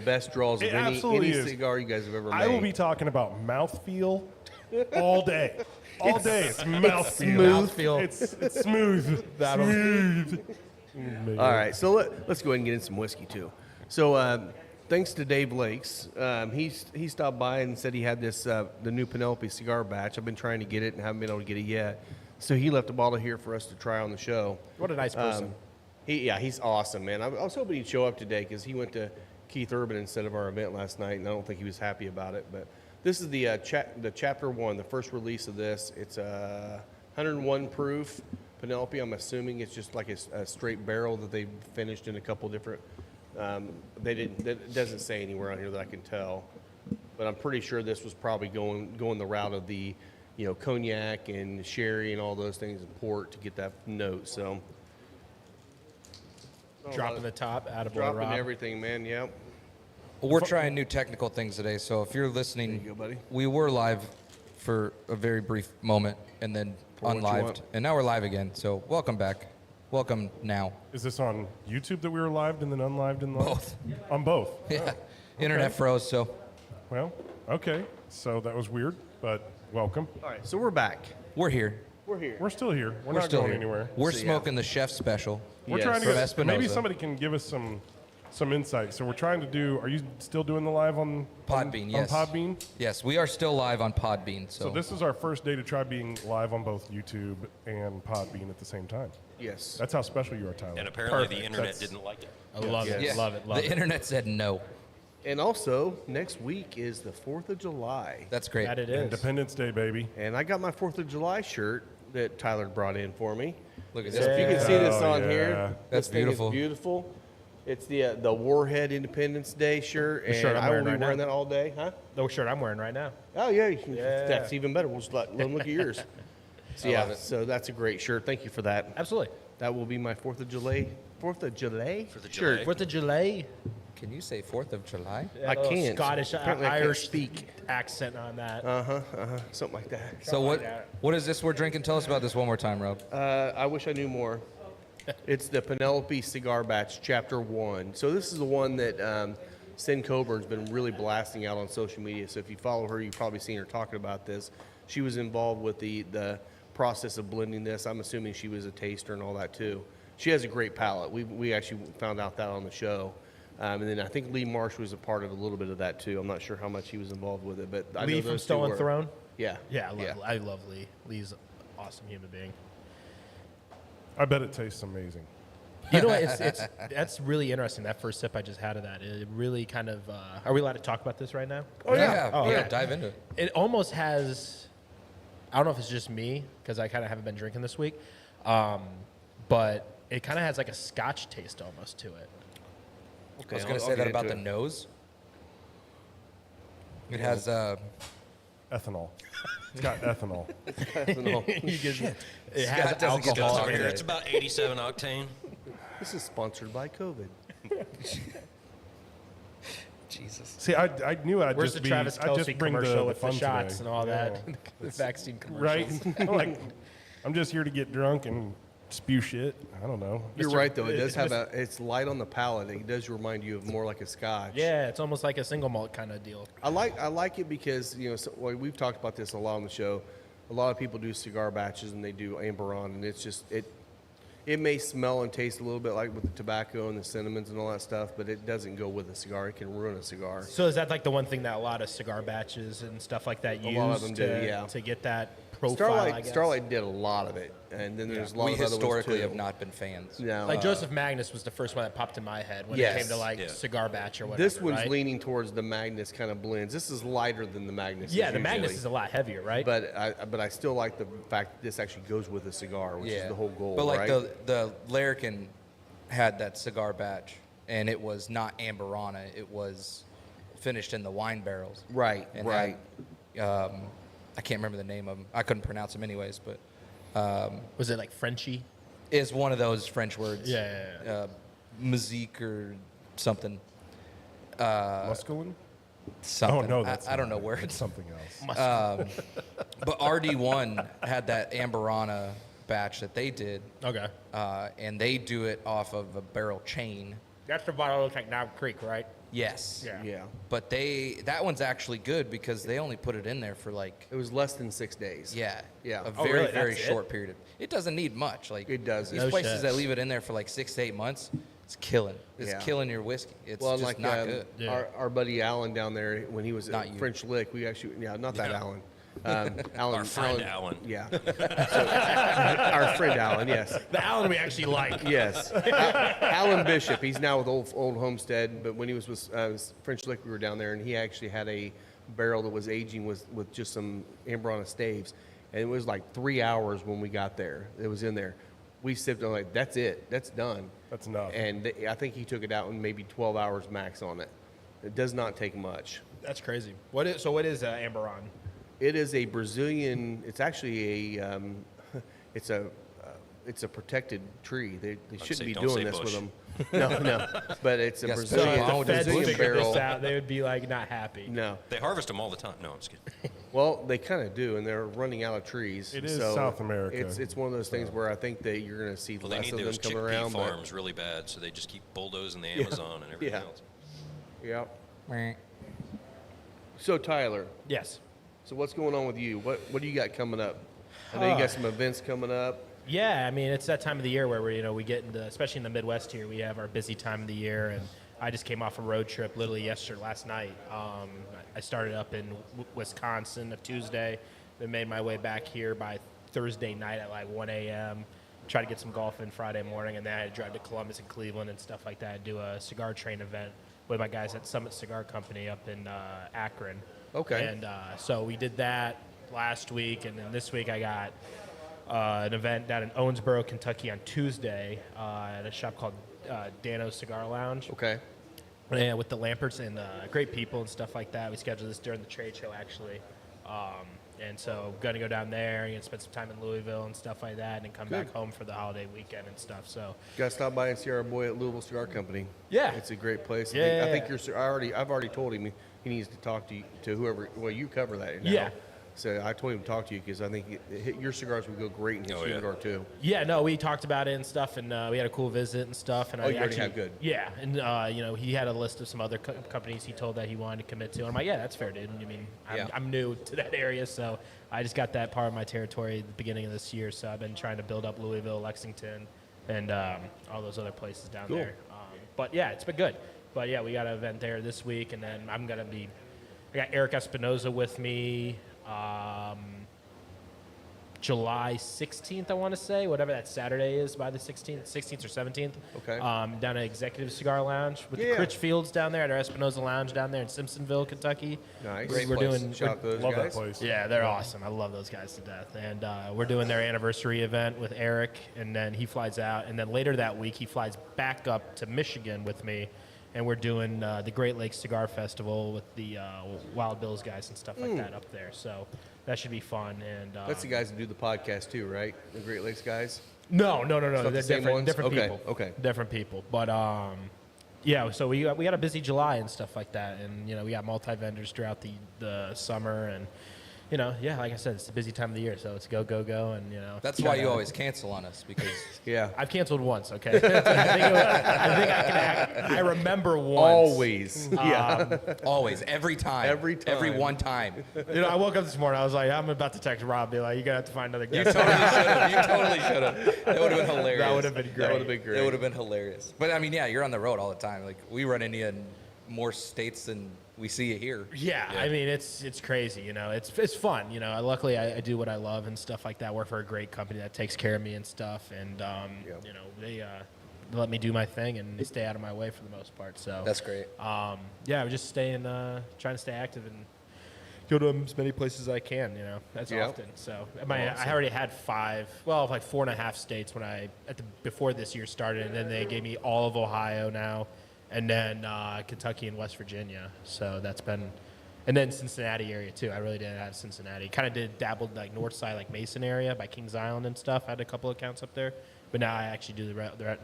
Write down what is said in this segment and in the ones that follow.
best draws of any cigar you guys have ever made. I will be talking about mouthfeel all day. All day. It's mouthfeel. It's smooth. Smooth. All right, so let's go ahead and get in some whiskey too. So thanks to Dave Lakes, he stopped by and said he had this the new Penelope cigar batch. I've been trying to get it and haven't been able to get it yet. So he left a bottle here for us to try on the show. What a nice person. He's awesome, man. I was hoping he'd show up today because he went to Keith Urban instead of our event last night, and I don't think he was happy about it. But this is the chapter 1, the first release of this. It's 101 proof Penelope. I'm assuming it's just like a straight barrel that they finished in a couple different. It doesn't say anywhere on here that I can tell, but I'm pretty sure this was probably going the route of the, cognac and sherry and all those things and port to get that note. So dropping the top, attaboy, dropping Rob. everything, man. Yep. Well, we're trying new technical things today, so if you're listening, There you go, buddy. we were live for a very brief moment and then what you want. unlived, and now we're live again. So welcome back. Welcome now. Is this on YouTube that we were lived and then unlived and live? Both. On both. Yeah. Internet froze, so Well, okay. So that was weird, but welcome. All right, so we're back. we're here. We're here. We're still here. We're not still going here. anywhere. We're So, yeah. smoking the chef special. We're Yes. trying to From get, Espinosa. maybe somebody can give us some insight. So we're trying to do. Are you still doing the live on Podbean, yes. On Podbean. Yes, we are still live on Podbean. So this is our first day to try being live on both YouTube and Podbean at the same time. Yes. That's how special you are, Tyler. And apparently the Perfect. internet That's- didn't like it. I love it. Yes. Love it. Love the it. internet said no. And also, next week is the 4th of July. That's great. That it is. Independence Day, baby. And I got my 4th of July shirt that Tyler brought in for me. Look at So this. if you can see this Oh, on yeah. here, That's this thing beautiful. is beautiful. It's the Warhead Independence Day shirt, and shirt I'm I will wearing be right wearing now. that all day, huh? The shirt I'm wearing right now. Oh yeah, Yeah. that's even better. We'll just let them look at yours. So I yeah, love it. so that's a great shirt. Thank you for that. Absolutely. That will be my 4th of July. 4th of July For the shirt. July. 4th of July. Can you say 4th of July? I can't. Scottish, Apparently I can't Irish speak. accent on that. Something like that. So what is this we're drinking? Tell us about this one more time, Rob. I wish I knew more. It's the Penelope Cigar Batch, Chapter 1. So this is the one that Sin Coburn's been really blasting out on social media. So if you follow her, you've probably seen her talking about this. She was involved with the process of blending this. I'm assuming she was a taster and all that too. She has a great palate. We actually found out that on the show. And then I think Lee Marsh was a part of a little bit of that too. I'm not sure how much he was involved with it, but I know Lee from those two Stolen were. Throne. Yeah. Yeah, I love Lee. Lee's an awesome human being. I bet it tastes amazing. You know, that's really interesting. That first sip I just had of that, it really kind of. Are we allowed to talk about this right now? Oh yeah. Oh, yeah. okay. Dive into it. It almost has. I don't know if it's just me because I kind of haven't been drinking this week, but it kind of has like a Scotch taste almost to it. Okay, I was going I'll to say get that about into the it. nose. It has Ethanol. It's got ethanol. It has Scott doesn't get alcohol. to talk in today. it. It's about 87 octane. This is sponsored by COVID. Jesus. See, I knew I'd Where's just the be. Travis I'd just Kelce bring commercial with the fun shots today. and all that? Yeah. The vaccine Right? commercials. I'm like, I'm just here to get drunk and spew shit. I don't know. You're right, though. It does have it's light on the palate. It does remind you of more like a Scotch. Yeah, it's almost like a single malt kind of deal. I like it because well, we've talked about this a lot on the show. A lot of people do cigar batches and they do amber on, and it's just it may smell and taste a little bit like with the tobacco and the cinnamons and all that stuff, but it doesn't go with a cigar. It can ruin a cigar. So is that like the one thing that a lot of cigar batches and stuff like that use lot of them do, yeah. to get that profile? I guess? Starlight did a lot of it, and then there's a lot We of other ones historically too. have not been fans. No, Like Joseph Magnus was the first one that popped in my head when Yes. it came to like Yeah. cigar batch or whatever. this one's right? leaning towards the Magnus kind of blends. This is lighter than the Magnus. Yeah, is the Magnus usually. is a lot heavier, right? But I still like the fact that this actually goes with a cigar, which is the whole goal, But like right? the Larrikin had that cigar batch, and it was not Amberana. It was finished in the wine barrels. Right, And right. had, I can't remember the name of them. I couldn't pronounce them anyways, but was it like Frenchy? is one of those French words. Yeah. Musique or something. Muscaline? Something. Oh no, that's I don't know not it. words. It's something else. But RD1 had that Amberana batch that they did, Okay. and they do it off of a barrel chain. That's the bottle looks like Knob Creek, right? Yes. Yeah. But that one's actually good because they only put it in there for like, It was less than 6 days. yeah, Yeah. a Oh, very really? very That's it? short period. It doesn't need much. Like It doesn't. These No places shit. that leave it in there for like 6 to 8 months, it's killing. It's Yeah. killing your whiskey. It's Well, just like not good. Yeah. our buddy Alan down there when he was Not at you. French Lick, we actually not that Yeah. Alan. Alan, Our friend Alan. Yeah. So, our friend Alan, yes. The Allen we actually like. Yes. Alan Bishop, he's now with Old Homestead, but when he was with French Lick, we were down there, and he actually had a barrel that was aging with just some Amberana staves, and it was like 3 hours when we got there. It was in there. We sipped it, like, that's it. That's done. That's enough. And I think he took it out in maybe 12 hours max on it. It does not take much. That's crazy. What is Amberon? It is a Brazilian. It's actually a. It's a protected tree. They shouldn't say, be don't say doing this bush. with them. No. But it's a Yes, Brazilian, Brazilian- If the feds Brazilian figured barrel. this out, they would be like not happy. No. They harvest them all the time. No, I'm just kidding. Well, they kind of do, and they're running out of trees. It is so South America, It's one of those things where I think that you're going to see Well, they less need of them those coming chickpea around. But farms really bad, so they just keep bulldozing the Amazon and everything Yeah. else. yeah. So Tyler, Yes. so what's going on with you? What do you got coming up? I know you got some events coming up. Yeah, I mean it's that time of the year where we get into, especially in the Midwest here, we have our busy time of the year, and I just came off a road trip literally last night. I started up in Wisconsin a Tuesday, then made my way back here by Thursday night at like 1 a.m. Try to get some golf in Friday morning, and then I had to drive to Columbus and Cleveland and stuff like that. Do a cigar train event with my guys at Summit Cigar Company up in Akron. Okay. And so we did that last week, and then this week I got an event down in Owensboro, Kentucky on Tuesday at a shop called Dano's Cigar Lounge. Okay. Yeah, with the Lamperts and great people and stuff like that. We scheduled this during the trade show, actually. And so going to go down there and spend some time in Louisville and stuff like that, and then come back home for the holiday weekend and stuff. So Got to stop by and see our boy at Louisville Cigar Company. Yeah. It's a great place. Yeah. I think I've already told him he needs to talk to whoever. Well, you cover that now. Yeah. So I told him to talk to you because I think your cigars would go great in his Oh, yeah. humidor too. yeah, no, we talked about it and stuff, and we had a cool visit and stuff. And Oh, I you already actually, have, good. Yeah, and he had a list of some other companies he told that he wanted to commit to. And I'm like, yeah, that's fair, dude. I mean, Yeah. I'm new to that area, so I just got that part of my territory at the beginning of this year. So I've been trying to build up Louisville, Lexington, and all those other places down Cool. there. But yeah, it's been good. But yeah, we got an event there this week, and then I got Eric Espinosa with me. July 16th, I want to say, whatever that Saturday is, by the 16th or 17th. Okay. Down at Executive Cigar Lounge with Yeah. the Critch Fields down there at our Espinosa Lounge down there in Simpsonville, Kentucky. Nice. Great We're place. doing. Shout out to those Love guys. that place. Yeah, they're awesome. I love those guys to death. And we're doing their anniversary event with Eric, and then he flies out. And then later that week, he flies back up to Michigan with me, and we're doing the Great Lakes Cigar Festival with the Wild Bills guys and stuff like that up there. So that should be fun. And That's the guys that do the podcast too, right? The Great Lakes guys. No. not They're the same different, ones? different Okay, people. okay. Different people. But yeah, so we got a busy July and stuff like that, and we got multi vendors throughout the summer, and yeah, like I said, it's a busy time of the year, so it's go, and That's why you always cancel on us because Yeah. I've canceled once. Okay, I think I can act. I remember once. Always. Yeah. always, every time, Every time. every one time. I woke up this morning. I was like, I'm about to text Rob, be like, you're gonna have to find another You guest. totally should have. That would have been hilarious. That would have been great. That would have been great. It would have been hilarious. But I mean, yeah, you're on the road all the time. Like we run into you in more states than we see you here. Yeah, I mean it's crazy, it's fun, Luckily I do what I love and stuff like that. Work for a great company that takes care of me and stuff, and they let me do my thing and they stay out of my way for the most part. So That's great. yeah, I'm just trying to stay active and go to as many places as I can, as Yeah. often. So I already had 4.5 states before this year started, and then they gave me all of Ohio now. And then Kentucky and West Virginia. So that's been, and then Cincinnati area too. I really didn't have Cincinnati. Kind of dabbled like north side, like Mason area by Kings Island and stuff. I had a couple accounts up there. But now I actually do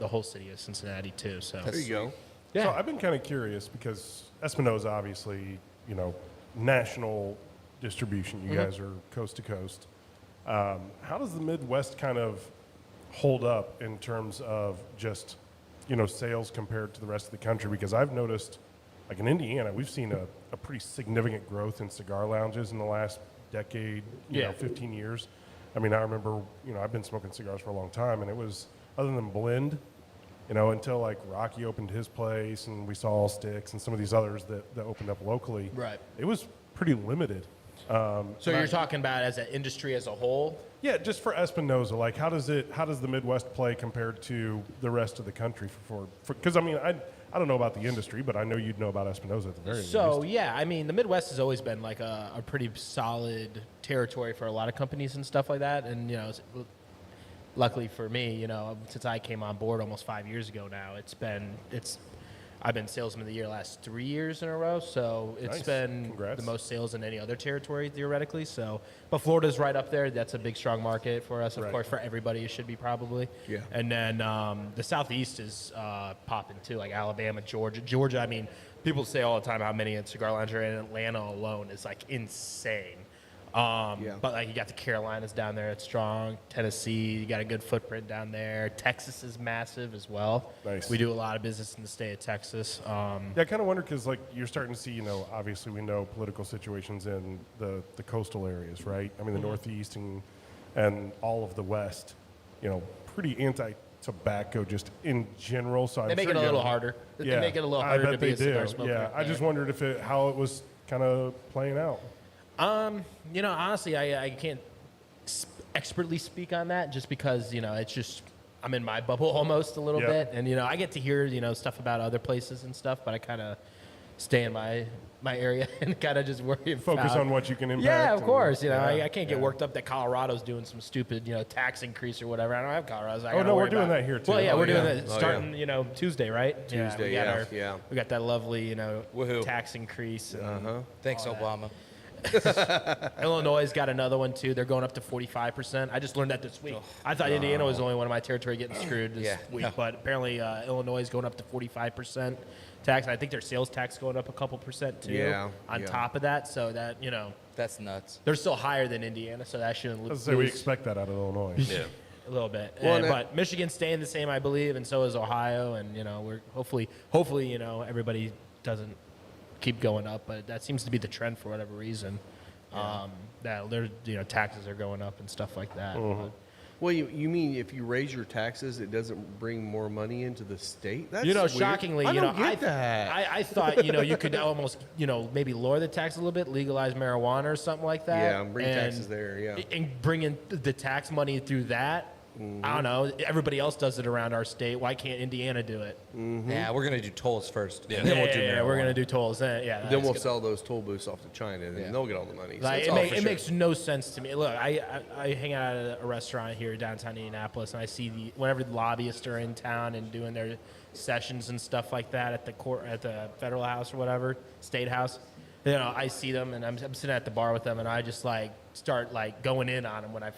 the whole city of Cincinnati too. So There you go. yeah. So I've been kind of curious because Espinosa, obviously, national distribution. You guys are coast to coast. How does the Midwest kind of hold up in terms of just, sales compared to the rest of the country? Because I've noticed like in Indiana, we've seen a pretty significant growth in cigar lounges in the last decade, you know, 15 years. I mean, I remember, you know, I've been smoking cigars for a long time, and it was, other than Blend, you know, until like Rocky opened his place and we saw All Sticks and some of these others that opened up locally. Right. It was pretty limited. So you're talking about as an industry as a whole? Yeah, just for Espinosa, like how does the Midwest play compared to the rest of the country because I mean, I don't know about the industry, but I know you'd know about Espinosa at the very least. So yeah, I mean, the Midwest has always been like a pretty solid territory for a lot of companies and stuff like that. And you know, luckily for me, you know, since I came on board almost 5 years ago now, I've been salesman of the year last 3 years in a row. So it's Nice. been Congrats. the most sales in any other territory theoretically. So, but Florida's right up there. That's a big, strong market for us. Of Right. course, for everybody, it should be probably. Yeah. And then the Southeast is popping too, like Alabama, Georgia. Georgia, I mean, people say all the time how many cigar lounges are in Atlanta alone is like insane. But like you got the Carolinas down there, it's strong. Tennessee, you got a good footprint down there. Texas is massive as well. Nice. We do a lot of business in the state of Texas. Yeah, I kind of wonder because like you're starting to see, you know, obviously we know political situations in the coastal areas, right? I mean, the Northeast and all of the West, you know, pretty anti-tobacco just in general. So They make it a little harder. They make it a little harder I to bet be they a cigar do. smoker. Yeah, I just wondered how it was kind of playing out. You know, honestly, I can't expertly speak on that just because, you know, it's just, I'm in my bubble almost a little Yeah. bit. And, you know, I get to hear, you know, stuff about other places and stuff, but I kind of stay in my area and kind of just worry about. Focus on what you can impact. Yeah, of and- course. You know, yeah, I can't get worked up that Colorado's doing some stupid, you know, tax increase or whatever. I don't have Colorado. So I Oh, gotta no, we're worry doing about- that here, too. Well, yeah, Oh, we're doing yeah. that Oh, starting, you know, Tuesday, right? Tuesday, we got yeah, our, yeah. We got that lovely, you know, Woohoo. tax increase. And Thanks, Obama. Illinois got another one too. They're going up to 45%. I just learned that this week. I thought Indiana was the only one in my territory getting screwed this Yeah. week, but apparently Illinois is going up to 45% tax. And I think their sales tax going up a couple percent too. Yeah, On yeah. top of that, so that you know That's nuts. they're still higher than Indiana, so that shouldn't Let's lose say we expect that out of Illinois. Yeah. a little bit. Well, And- and but Michigan's staying the same, I believe, and so is Ohio. And you know, we're hopefully, you know, everybody doesn't keep going up, but that seems to be the trend for whatever reason. That their taxes are going up and stuff like that. But- Well, you mean if you raise your taxes, it doesn't bring more money into the state? That's you know, weird. shockingly, I you don't know, get that. I thought, you know, you could almost, you know, maybe lower the tax a little bit, legalize marijuana or something like that. Yeah, bring taxes there, yeah. And bring in the tax money through that. I don't know. Everybody else does it around our state. Why can't Indiana do it? Yeah, we're gonna do tolls first. Yeah. and then we'll do Yeah, we're marijuana. gonna do tolls. Yeah, then that's we'll good. sell those toll booths off to China, and Yeah. they'll get all the money. So Like, it's it, all for it sure. makes no sense to me. Look, I hang out at a restaurant here downtown Indianapolis, and I see whenever the lobbyists are in town and doing their sessions and stuff like that at the federal house or whatever, state house. You know, I see them, and I'm sitting at the bar with them, and I just like start like going in on them when I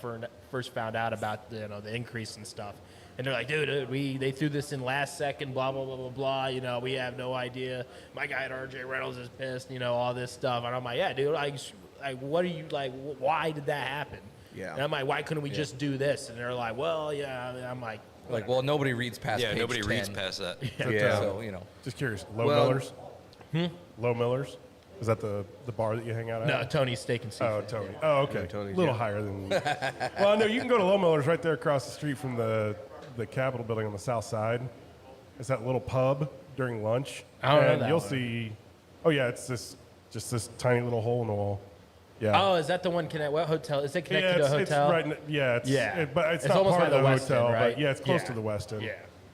first found out about the increase and stuff. And they're like, dude, they threw this in last second, blah blah blah blah blah. You know, we have no idea. My guy at RJ Reynolds is pissed. You know, all this stuff, and I'm like, yeah, dude, like what are you like? Why did that happen? Yeah. And I'm like, why couldn't we just do this? And they're like, well, yeah. And I'm like, Like, well, nobody reads past Yeah, page nobody 10. reads past that. Yeah. So, you know. Just curious, Low Well- Millers? Low Millers? Is that the bar that you hang out at? no, Tony's Steak and Seafood. Oh, Tony. Oh, okay. Yeah, Tony's, a little yeah. higher than. Well, no, you can go to Low Millers right there across the street from the Capitol building on the south side. It's that little pub during lunch. I don't know and that you'll one. see. Oh yeah, it's just this tiny little hole in the wall. Yeah. Oh, is that the one? What hotel? Is it connected yeah, to a hotel? It's right. Yeah. It's, Yeah. but it's It's not almost part by of the the West hotel. End, right? But yeah, it's close Yeah. to the West End.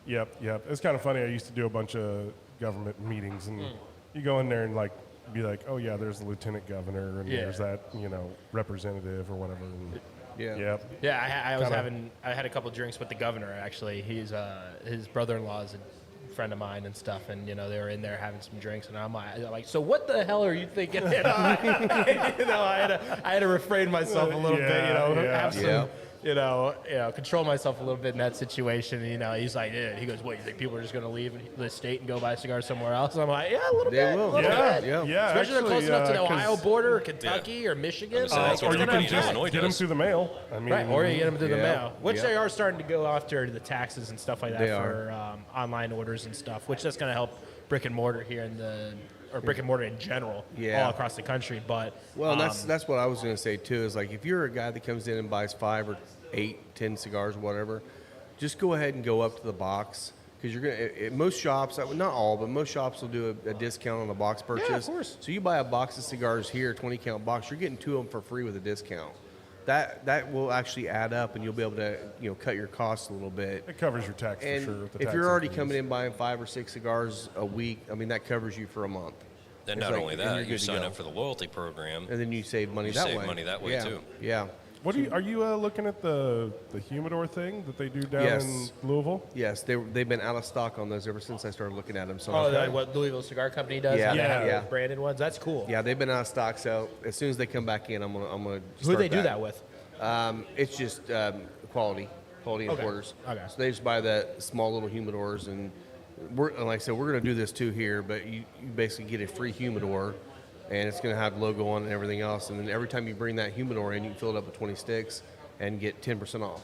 Yeah. Yep. It's kind of funny. I used to do a bunch of government meetings, and you go in there and like be like, oh yeah, there's the lieutenant governor, and Yeah. there's that representative or whatever. And, Yeah. Yep. Yeah, Kinda- I had a couple drinks with the governor actually. He's his brother-in-law is a friend of mine and stuff, and you know they were in there having some drinks, and I'm like, so what the hell are you thinking? You know, I had to refrain myself a little bit, you know, Yeah, have some, yeah. you know, control myself a little bit in that situation. You know, he's like, yeah. He goes, what? You think people are just going to leave the state and go buy cigars somewhere else? And I'm like, yeah, a little They bit, will. a little Yeah, bit. yeah. Especially if they're close actually, enough to the 'cause- Ohio border, or Kentucky, or Michigan. So that's what or you everybody can in just Illinois get them does. through the mail. I mean, Right, or you get them through the Yeah, mail, which yeah. they are starting to go after the taxes and stuff like that They for online orders and stuff, which that's going to help brick and mortar here in or brick and mortar in general, Yeah. all across the country. But Well, and that's what I was going to say too. Is like if you're a guy that comes in and buys 5 or 8, 10 cigars, or whatever, just go ahead and go up to the box because you're gonna. Most shops, not all, but most shops will do a discount on the box purchase. course. So you buy a box of cigars here, 20 count box, you're getting 2 of them for free with a discount. That will actually add up, and you'll be able to cut your costs a little bit. It covers your tax And for sure. With the if tax you're already and coming fees. in buying 5 or 6 cigars a week, I mean that covers you for a month. Then It's not like- only and you're that, you good to sign go. up for the loyalty program. And then you save money You that save way. money that way, yeah. too. Yeah. What are you looking at the humidor thing that they do down Yes. in Louisville? Yes, they've been out of stock on those ever since I started looking at them. So like what Louisville Cigar Company does, Yeah. they have Yeah. those branded ones. That's cool. yeah, they've been out of stock. So as soon as they come back in, I'm gonna. Who Start they do that with? It's just quality Okay. importers. Okay. So they just buy the small little humidors, and like I said, we're gonna do this too here. But you basically get a free humidor, and it's gonna have logo on it and everything else. And then every time you bring that humidor in, you can fill it up with 20 sticks and get 10% off.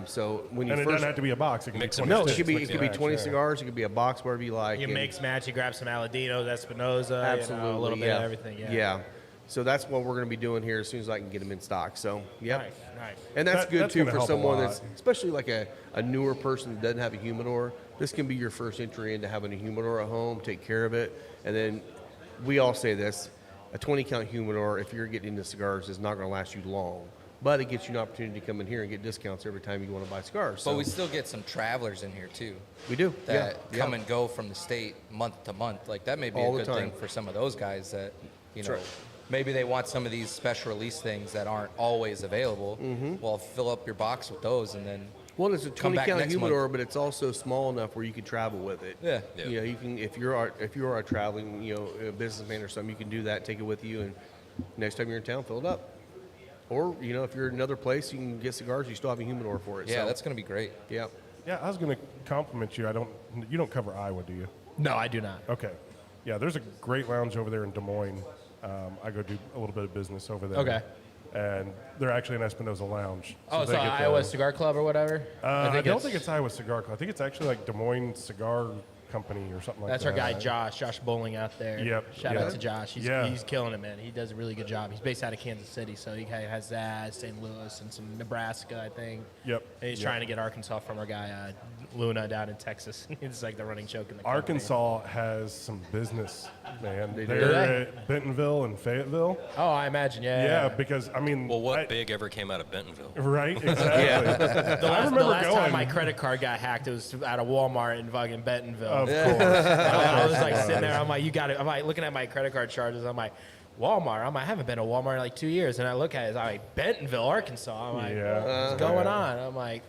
So when you And it first doesn't have to be a box. It can Mix be and 20 no, it sticks, could be mix and 20 match, yeah. cigars. It could be a box, whatever you like. You and- mix, match, you grab some Aladinos, Espinosa, Absolutely, a little bit yeah. of everything. Yeah. Yeah. So that's what we're going to be doing here as soon as I can get them in stock. So, yep. Nice, nice. And that's good That's too gonna for help a someone lot. that's, especially like a newer person that doesn't have a humidor. This can be your first entry into having a humidor at home. Take care of it, and then we all say this: a 20 count humidor, if you're getting into cigars, is not going to last you long. But it gets you an opportunity to come in here and get discounts every time you want to buy cigars. So But we still get some travelers in here too we do. that yeah. come and go from the state month to month. Like that may be All a the good thing time. for some of those guys that, That's know, right. maybe they want some of these special release things that aren't always available. Mm-hmm. Well, fill up your box with those and then Well, it's a come 20 back count next humidor, month. but it's also small enough where you can travel with it. Yeah. Yeah. You know, you can if you are traveling, a businessman or something, you can do that, take it with you, and next time you're in town, fill it up. Or if you're in another place, you can get cigars. You still have a humidor for it. Yeah, so, that's going to be great. yeah. Yeah, I was going to compliment you. You don't cover Iowa, do you? No, I do not. Okay. Yeah, there's a great lounge over there in Des Moines. I go do a little bit of business over there. Okay. And they're actually an Espinosa Lounge. Oh, they so get the- Iowa Cigar Club or whatever? I don't think it's Iowa Cigar Club. I think it's actually like Des Moines Cigar Company or something like That's that. our guy Josh Bowling out there. Yep, Shout yep. out to Josh. Yeah. He's killing it, man. He does a really good job. He's based out of Kansas City, so he kinda has that, St. Louis, and some Nebraska, I think. Yep. And he's Yep. trying to get Arkansas from our guy Luna down in Texas. It's like the running joke in the company. Arkansas has some business, man. They do. They're Do they? at Bentonville and Fayetteville. Oh, I imagine, Yeah, because I mean, Well, what I- big ever came out of Bentonville? right? Exactly. The I last, remember the last going. time my credit card got hacked, it was out of Walmart in fucking Bentonville. Of course. I was like sitting there. I'm like, you got it. I'm like looking at my credit card charges. I'm like, Walmart. I haven't been to Walmart in like 2 years, and I look at it. I'm like, Bentonville, Arkansas. I'm like, Yeah. what's going on? I'm like,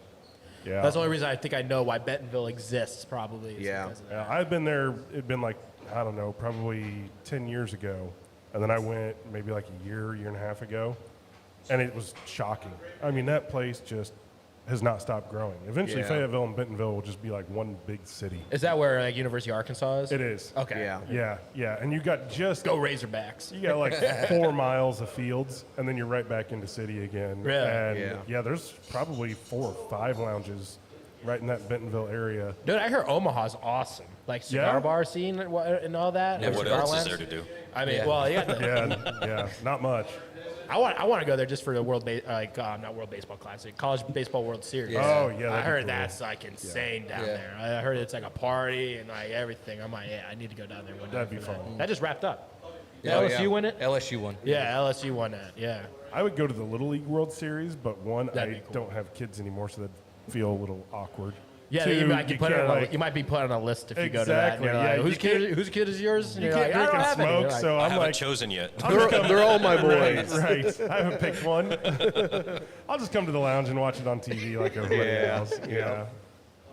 Yeah. that's the only reason I think I know why Bentonville exists. Probably. is Yeah. because of Yeah, that. I've been there. It'd been like I don't know, probably 10 years ago, and then I went maybe like a year and a half ago, and it was shocking. I mean, that place just has not stopped growing. Eventually, Yeah. Fayetteville and Bentonville will just be like one big city. Is that where like University of Arkansas is? It is. Okay. Yeah. Yeah, yeah, and you got just Go Razorbacks. you got like 4 miles of fields, and then you're right back into city again. Really? And Yeah. there's probably 4 or 5 lounges right in that Bentonville area. Dude, I hear Omaha's awesome. Like cigar Yeah? bar scene and all that. Yeah, or what cigar else is lounge. there to do? I mean, Yeah. well, yeah. Yeah, not much. I want to go there just for the not World Baseball Classic, College Baseball World Series. Yeah. Oh yeah, I that'd be heard cool. that's like insane down Yeah. there. I heard it's like a party and like everything. I'm like, yeah, I need to go down there one day. That'd be for that. fun. That just wrapped up. Yeah, LSU win it? LSU won. Yeah, LSU won that. Yeah. I would go to the Little League World Series, but one, That'd I be cool. don't have kids anymore, so that'd feel a little awkward. Yeah, Two, you might get put can't, on a, like- you might be put on a list if you go to that. And Exactly, you're yeah, like, you whose kid is yours? And You you're can't like, I drink don't and have any. You're smoke, like, so I I'm haven't like, chosen yet. They're all my boys. right. I haven't picked one. I'll just come to the lounge and watch it on TV like everybody Yeah, else. Yeah.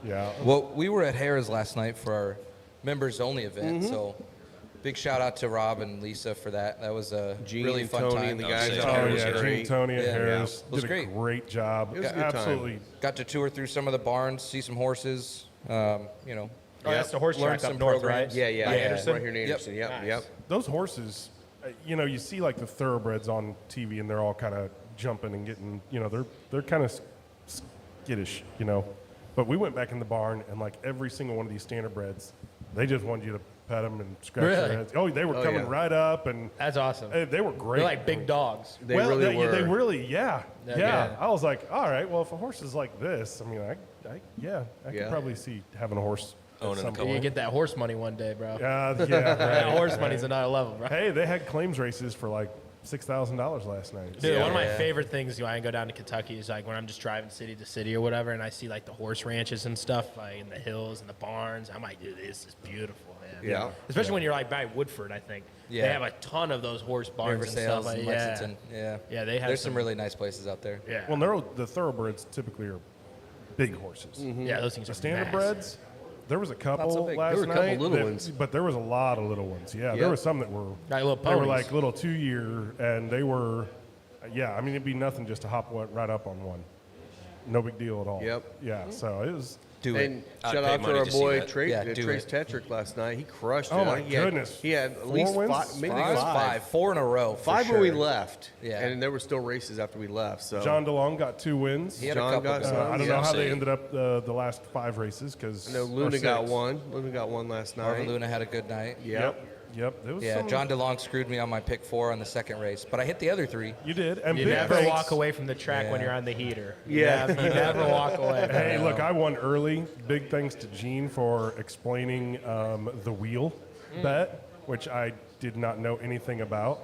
Yeah. Well, we were at Harrah's last night for our members only event, Mm-hmm. so big shout out to Rob and Lisa for that. That was a Gene really and fun Tony time. and the Oh, guys yeah. at Oh Harris yeah, are Gene great. and Tony at Yeah. Harris It was did great. a great job. It was a good time. Absolutely. Got to tour through some of the barns, see some horses. Oh, that's the horse Learn track some up north, programs. right? Yeah, yeah, By yeah. Anderson? Right here in Anderson. Yep, Nice. yep. Those horses, you see like the thoroughbreds on TV, and they're all kind of jumping and getting, they're kind of skittish, But we went back in the barn, and like every single one of these standardbreds, they just wanted you to pet them and scratch Really? their heads. Oh, they were coming yeah. right up, and That's awesome. they were great. They're like big dogs. They really were. They really, yeah. Yeah, Yeah. yeah. I was like, all right, well, if a horse is like this, I mean, I Yeah. could probably see having a horse. at Owning a some couple. You point. get that horse money one day, bro. Yeah, That right. horse money's another level, bro. Hey, they had claims races for like $6,000 last night. Dude, one of my Yeah. favorite things when I go down to Kentucky is like when I'm just driving city to city or whatever, and I see like the horse ranches and stuff, like in the hills and the barns. I'm like, dude, this is beautiful, man. Yeah. Especially when you're like by Woodford, I think. Yeah. They have a ton of those horse barns River and Sales stuff. and Like, Lexington. Yeah. Yeah, they have There's some- some really nice places out there. Yeah. Well, the thoroughbreds typically are big horses. Yeah, those things The are standard massive. breds, there was a couple so big. last There were a couple night, little ones. but there was a lot of little ones. Yeah, Yep. there were some that were Like little they were ponies. like little 2-year, and they were, yeah. I mean, it'd be nothing just to hop right up on one. No big deal at all. Yep. Yeah. So it was. Do And it. I'd shout pay out to money our to see boy that. Yeah, do Trace it. Tetrick last night. He crushed it. Oh, I my think he had- goodness. He had at 4 least wins? five, maybe It was five. 4 in a row. For Five sure. when we left. Yeah. And there were still races after we left. So John DeLong got 2 wins. He had John a couple. got good some. I ones. don't know how they Yeah. ended up the last 5 races because I know Luna got one. Luna got one last night. Marvin Luna had a good night. Yep. Yep. There was Yeah, some, John DeLong screwed me on my pick 4 on the second race, but I hit the other 3. You did. And You big never thanks- walk away from the track when Yeah. you're on the heater. Yeah. You never walk away. Hey, look, I won early. Big thanks to Gene for explaining the wheel bet, which I did not know anything about.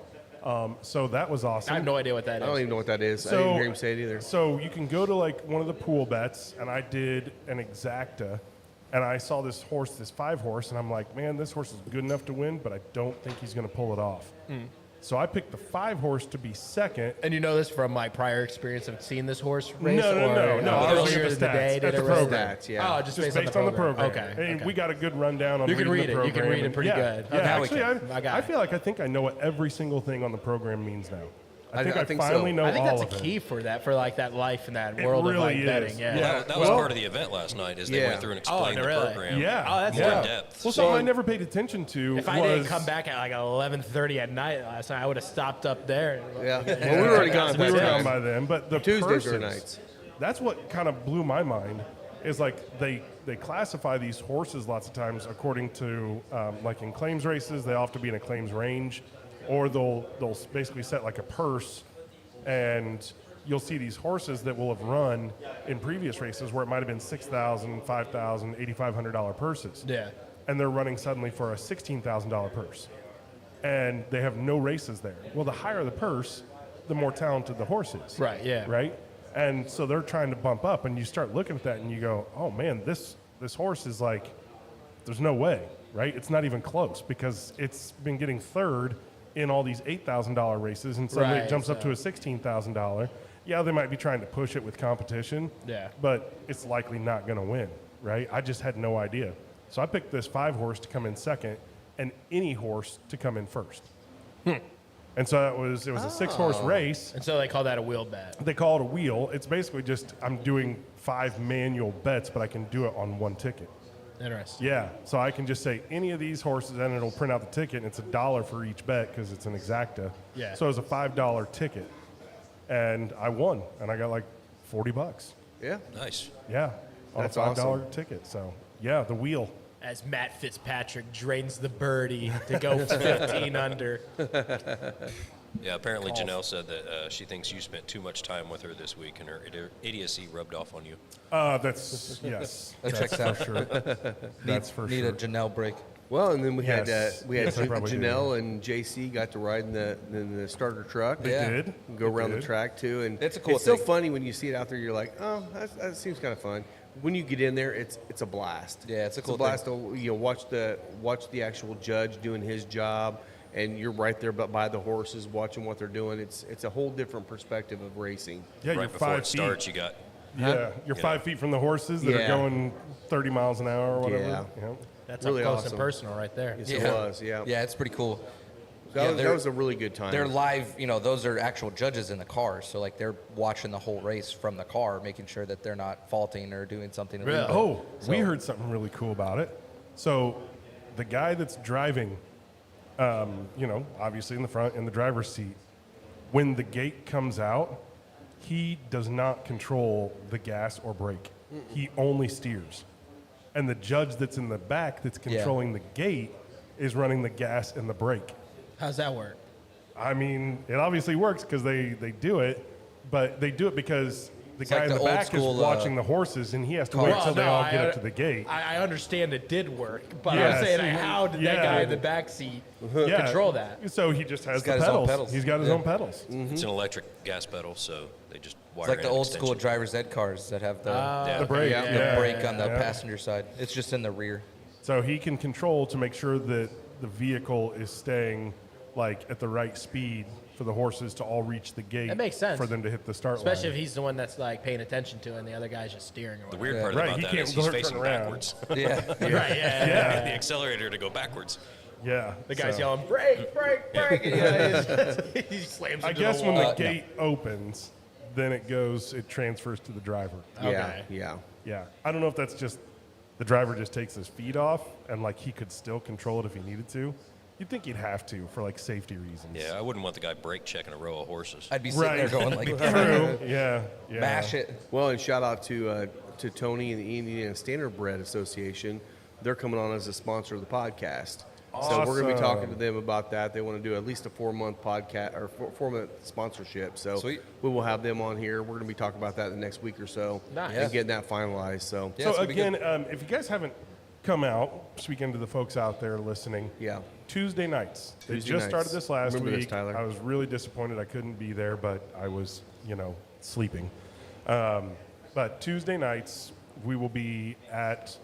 So that was awesome. I have no idea what that I don't is. even know what that is. I didn't hear him say it either. So you can go to like one of the pool bets, and I did an exacta, and I saw this horse, this 5 horse, and I'm like, man, this horse is good enough to win, but I don't think he's going to pull it off. So I picked the 5 horse to be second. And you know this from my prior experience of seeing this horse race? No. or I was earlier looking in the at day, the did stats. it At the race? program. Stats, yeah. Just based on the program. Okay. Hey, okay. we got a good rundown on You can reading read the it. You can program. read it pretty yeah, good. Yeah, Okay. Now we actually, can. I got I it. feel like I think I know what every single thing on the program means now. I think I think so. finally know I think all that's a of key it. for that, for like that life and that It world of really like is. betting. Yeah. Yeah. That was Well- part of the event last night, is they Yeah. went through and Oh, explained the really? program Yeah. Oh, that's more yeah. in depth. Well, something I never paid attention to If I was didn't come back at like 11:30 at night last night, I would have stopped up there. Yeah. Well, we were already gone. at we that were time. gone by then, but the Tuesdays purses, are nights. That's what kind of blew my mind. Is like they classify these horses lots of times according to like in claims races, they have to be in a claims range, or they'll basically set like a purse, and you'll see these horses that will have run in previous races where it might have been $6,000, $5,000, $8,500 purses. Yeah. And they're running suddenly for a $16,000 purse. And they have no races there. Well, the higher the purse, the more talented the horse is. Right, yeah. Right? And so they're trying to bump up, and you start looking at that and you go, oh man, this horse is like, there's no way, right? It's not even close because it's been getting third in all these $8,000 races, and suddenly Right, it jumps up to so- a $16,000. Yeah, they might be trying to push it with competition, Yeah. but it's likely not going to win, right? I just had no idea. So I picked this 5 horse to come in second and any horse to come in first. And so it was a 6 horse race. And so they call that a wheel bet. They call it a wheel. It's basically just I'm doing 5 manual bets, but I can do it on 1 ticket. Interesting. Yeah, so I can just say any of these horses, and it'll print out the ticket, and it's $1 for each bet because it's an exacta. Yeah. So it was a $5 ticket, and I won, and I got like $40. Yeah. Nice. Yeah, on That's a $5 awesome. ticket. So yeah, the wheel. As Matt Fitzpatrick drains the birdie to go 15 under. Yeah, apparently Janelle said that she thinks you spent too much time with her this week, and her idiocy rubbed off on you. That's yes. That That's checks for out. sure. That's for Need sure. a Janelle break. Well, and then we Yes. had Yes, I probably do. Janelle and JC got to ride in the starter truck. They Yeah. did. Go around They the did. track too, and It's a cool so thing. funny when you see it out there. You're like, oh, that seems kind of fun. When you get in there, it's a blast. Yeah, it's a cool blast to watch the actual judge doing his job, and you're right there, but by the horses, watching what they're doing. It's a whole different perspective of racing. Yeah, you're Right before 5 it starts, feet. you got Yeah, you're 5 feet from the horses that Yeah. are going 30 miles an hour or whatever. Yeah. You know? That's Really up close awesome. and personal right there. Yes, it was. Yeah, Yeah, it's pretty cool. That they're- was a really good time. They're live, those are actual judges in the car. So, like, they're watching the whole race from the car, making sure that they're not faulting or doing something. Really? illegal. Oh, we heard something really cool about it. So, the guy that's driving, obviously in the front, in the driver's seat, when the gate comes out, he does not control the gas or brake. He only steers. And the judge that's in the back that's controlling the gate is running the gas and the brake. How's that work? I mean, it obviously works because they do it, but they do it because the It's guy like in the the old back school, is watching the horses, and he has to wait Well, till they no, all get up to the gate. I understand it did work, but Yes. I'm saying, how did that Yeah. guy in the back seat Yeah. control that? So he just has He's got the his own pedals. pedals. He's got his Yeah. own pedals. It's an electric gas pedal, so they just wire It's like in the an old school extension. driver's ed cars that have the, Yeah. The brake. Yeah. the Yeah. brake on the Yeah. passenger side. It's just in the rear. So he can control to make sure that the vehicle is staying like at the right speed for the horses to all reach the gate. That makes sense. For them to hit the start Especially line. if he's the one that's like paying attention to it and the other guy's just steering or The whatever. weird Yeah. part Right, about he that can't is he's turn facing around. backwards. Yeah. Right, yeah. Yeah. The accelerator to go backwards. Yeah. The guy's so- yelling, brake, brake, brake. And, he slams I into guess the when wall. the gate opens, then it transfers to the driver. Yeah, Okay. yeah. Yeah. I don't know if that's just the driver just takes his feet off and like he could still control it if he needed to. You'd think he'd have to for like safety reasons. Yeah, I wouldn't want the guy brake checking a row of horses. I'd be sitting there Right. going like, True. Yeah. Yeah. mash it. Well, and shout out to Tony and the Indiana Standardbred Association. They're coming on as a sponsor of the podcast. So we're going to be talking to Awesome. them about that. They want to do at least a 4-month podcast or 4-month sponsorship. So Sweet. we will have them on here. We're going to be talking about that in the next week or so Nice. and getting that finalized. So Yeah, So it's gonna be good. again, if you guys haven't come out, speaking to the folks out there listening, yeah. Tuesday nights. They Tuesday just nights. started this last Remember week. this, Tyler. I was really disappointed I couldn't be there, but I was, sleeping. But Tuesday nights, we will be at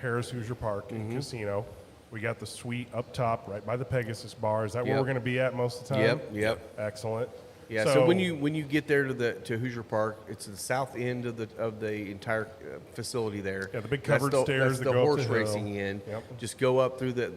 Harris Hoosier Park Mm-hmm. and Casino. We got the suite up top, right by the Pegasus Bar. Is that where Yep. we're going to be at most of the time? Yep. Excellent. Yeah. So when you get there to Hoosier Park, it's the south end of the entire facility there. Yeah, the big That's covered stairs That's that the go up horse the hill. racing end. Yep. Just go up through the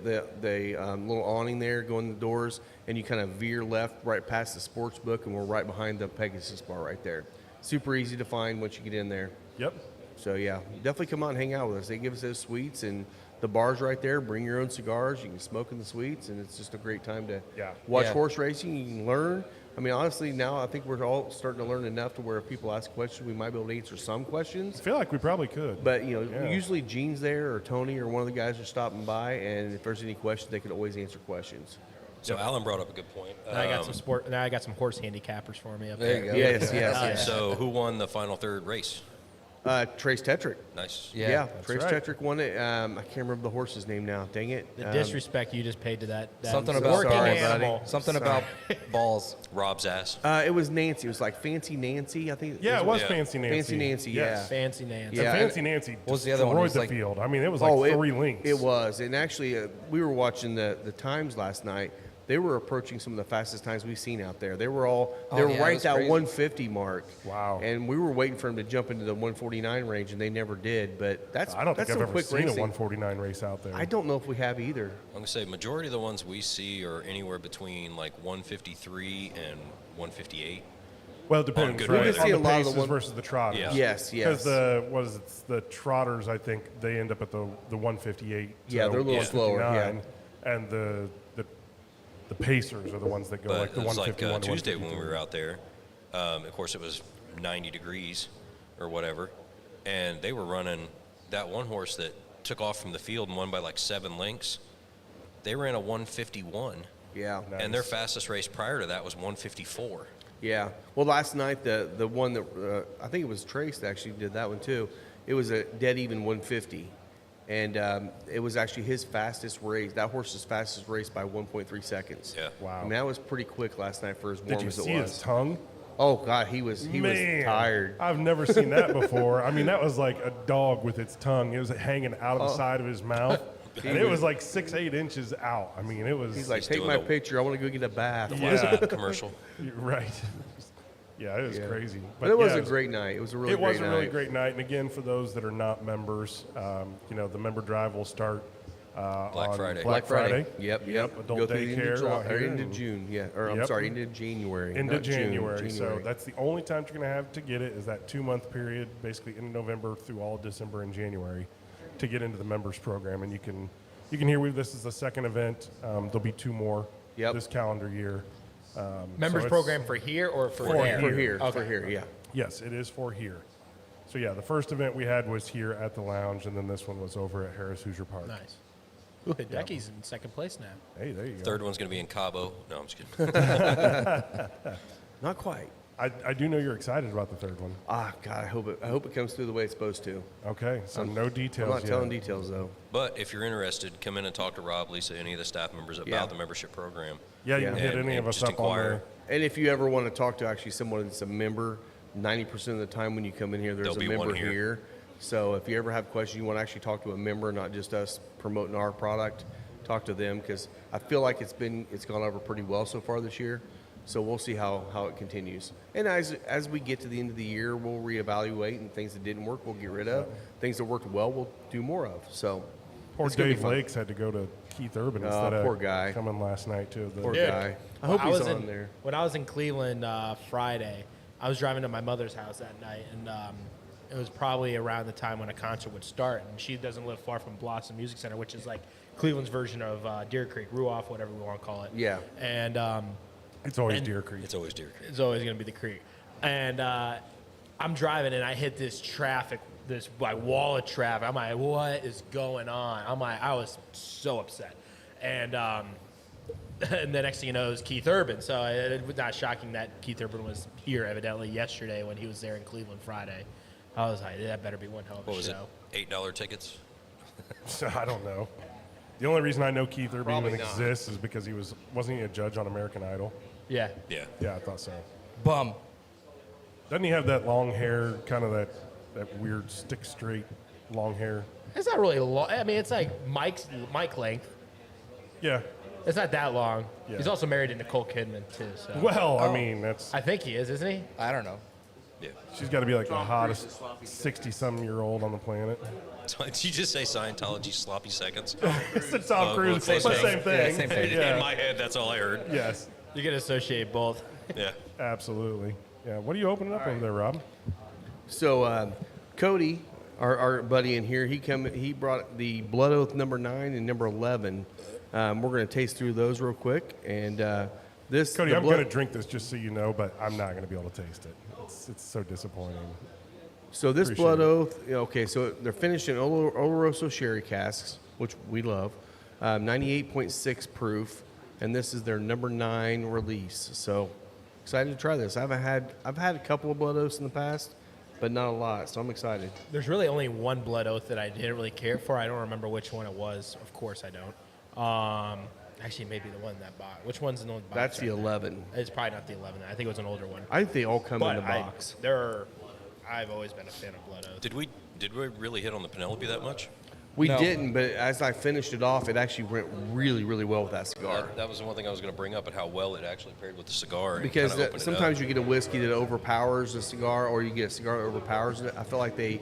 little awning there, go in the doors, and you kind of veer left right past the sports book, and we're right behind the Pegasus Bar right there. Super easy to find once you get in there. Yep. So yeah, definitely come out and hang out with us. They give us those suites and the bar's right there. Bring your own cigars. You can smoke in the suites, and it's just a great time to Yeah. watch Yeah. horse racing. You can learn. I mean, honestly, now I think we're all starting to learn enough to where if people ask questions, we might be able to answer some questions. I feel like we probably could. But Yeah. usually Gene's there or Tony or one of the guys are stopping by, and if there's any questions, they can always answer questions. So Alan brought up a good point. Now I got some horse handicappers for me up There there. you go. Yes. So who won the final third race? Trace Tetrick. Nice. Yeah, That's Trace right. Tetrick won it. I can't remember the horse's name now. Dang it. The disrespect you just paid to that Something so about working sorry, buddy. animal. Something about balls. Rob's ass. It was Nancy. It was like Fancy Nancy, I think. Yeah, it was Yeah. Fancy Nancy. Fancy Nancy, Yes. Fancy Nancy. Yeah. And Fancy Nancy What was the other one? It destroyed was the like- field. I mean, it was like 3 links. It was. And actually, we were watching the times last night. They were approaching some of the fastest times we've seen out there. They were Oh, right yeah, at it was that crazy. 150 mark. Wow. And we were waiting for them to jump into the 149 range, and they never did. But that's I don't think that's I've some ever quick seen racing. a 149 race out there. I don't know if we have either. I'm gonna say majority of the ones we see are anywhere between like 153 and 158. Well, it depends, good right? weather. We see a On the lot of the paces one- versus the trotters. Yeah. Yes, Because yes. the trotters, I think they end up at the 158. Yeah, they're a little slower, yeah. 159, and the pacers are the ones that go But like the it was like 151 to Tuesday when we 153. were out there. Of course, it was 90 degrees or whatever, and they were running that one horse that took off from the field and won by like 7 lengths. They ran a 151, Yeah. and their fastest race prior to that was 154. Yeah. Well, last night the one that I think it was Trace that actually did that one too. It was a dead even 150, and it was actually his fastest race. That horse's fastest race by 1.3 seconds. Yeah. Wow. I mean, that was pretty quick last night for as warm Did you as it see was. his tongue? Oh God, he was Man, tired. I've never seen that before. I mean, that was like a dog with its tongue. It was hanging out of the side of his mouth, and it was like 6-8 inches out. I mean, it was. He's like, He's take doing my the- picture. I want to go get a bath. Yeah. Commercial. You're right. Yeah, it was Yeah. crazy. But it was yeah, a great night. It was a really It great was a night. really great night. And again, for those that are not members, the member drive will start Black on Friday. Black Friday. Yep. Adult Go through the daycare out or here into and- June. Yeah. Or I'm Yep. sorry, into January. into not June, January. So January. that's the only time you're going to have to get it is that 2-month period, basically in November through all of December and January, to get into the members program. And you can hear this is the second event. There'll be 2 more Yep. this calendar year. Members so it's- program for here or for For there? here. For here. Yeah. Yes, it is for here. So yeah, the first event we had was here at the lounge, and then this one was over at Harris Hoosier Park. Nice. Ooh, Hideki's in second place now. Hey, there you go. Third one's going to be in Cabo. No, I'm just kidding. Not quite. I do know you're excited about the third one. Ah, God, I hope it comes through the way it's supposed to. Okay, so no details I'm not yet. telling details though. But if you're interested, come in and talk to Rob, Lisa, any of the staff members about Yeah. the membership program. Yeah, you can Yeah. hit any And of us just up on inquire. there. And if you ever want to talk to actually someone that's a member, 90% of the time when you come in here, there's There'll a be one member here. here. So if you ever have questions, you want to actually talk to a member, not just us promoting our product, talk to them because I feel like it's gone over pretty well so far this year. So we'll see how it continues. And as we get to the end of the year, we'll reevaluate, and things that didn't work, we'll get rid of. Things that worked well, we'll do more of. So Poor it's gonna be Dave fun. Lakes had to go to Keith Urban instead of poor guy. coming last night to the. Poor Dude, guy. I hope Well, he's on in, there. When I was in Cleveland Friday, I was driving to my mother's house that night, and it was probably around the time when a concert would start. And she doesn't live far from Blossom Music Center, which is like Cleveland's version of Deer Creek, Ruoff, whatever we want to call it. Yeah. And It's always And- Deer Creek. It's always Deer Creek. it's always going to be the creek. And I'm driving, and I hit this traffic, this like wall of traffic. I'm like, what is going on? I was so upset. And and the next thing you know is Keith Urban. So it was not shocking that Keith Urban was here evidently yesterday when he was there in Cleveland Friday. I was like, that better be one hell of a What was show. it? $8 tickets? So I don't know. The only reason I know Keith Urban Probably even not. exists is because wasn't he a judge on American Idol? Yeah. Yeah. Yeah, I thought so. Bum. Doesn't he have that long hair, kind of that weird stick straight long hair? It's not really long. I mean, it's like Mike length. Yeah. It's not that long. Yeah. He's also married to Nicole Kidman, too. So. Well, I mean, that's I think he is, isn't he? I don't know. Yeah. she's got to be like the hottest 60-some-year-old on the planet. Did you just say Scientology sloppy seconds? It's the Tom Oh, Cruise. well, It's the close same enough. thing. Yeah, same thing. Yeah. In my head, that's all I heard. Yes, You can associate both. Yeah. absolutely. Yeah. What are you opening up over there, Rob? So Cody, our buddy in here, he brought the Blood Oath number 9 and number 11. We're going to taste through those real quick. And this Cody, the I'm Blood- going to drink this just so you know, but I'm not going to be able to taste it. It's so disappointing. So this Appreciate Blood it. Oath, okay, so they're finished in Oloroso sherry casks, which we love, 98.6 proof, and this is their number 9 release. So excited to try this. I've had a couple of Blood Oaths in the past, but not a lot, so I'm excited. There's really only one Blood Oath that I didn't really care for. I don't remember which one it was. Of course I don't. Actually, maybe the one that box. Which one's in the box? That's the right 11. there? It's probably not the 11. I think it was an older one. I think they all come in But the box. I've always been a fan of Blood Oath. Did we really hit on the Penelope that much? We No. didn't, but as I finished it off, it actually went really, really well with that cigar. That was the one thing I was going to bring up, and how well it actually paired with the cigar. and Because kinda opened it sometimes up. you get a whiskey that overpowers a cigar, or you get a cigar that overpowers it. I feel like they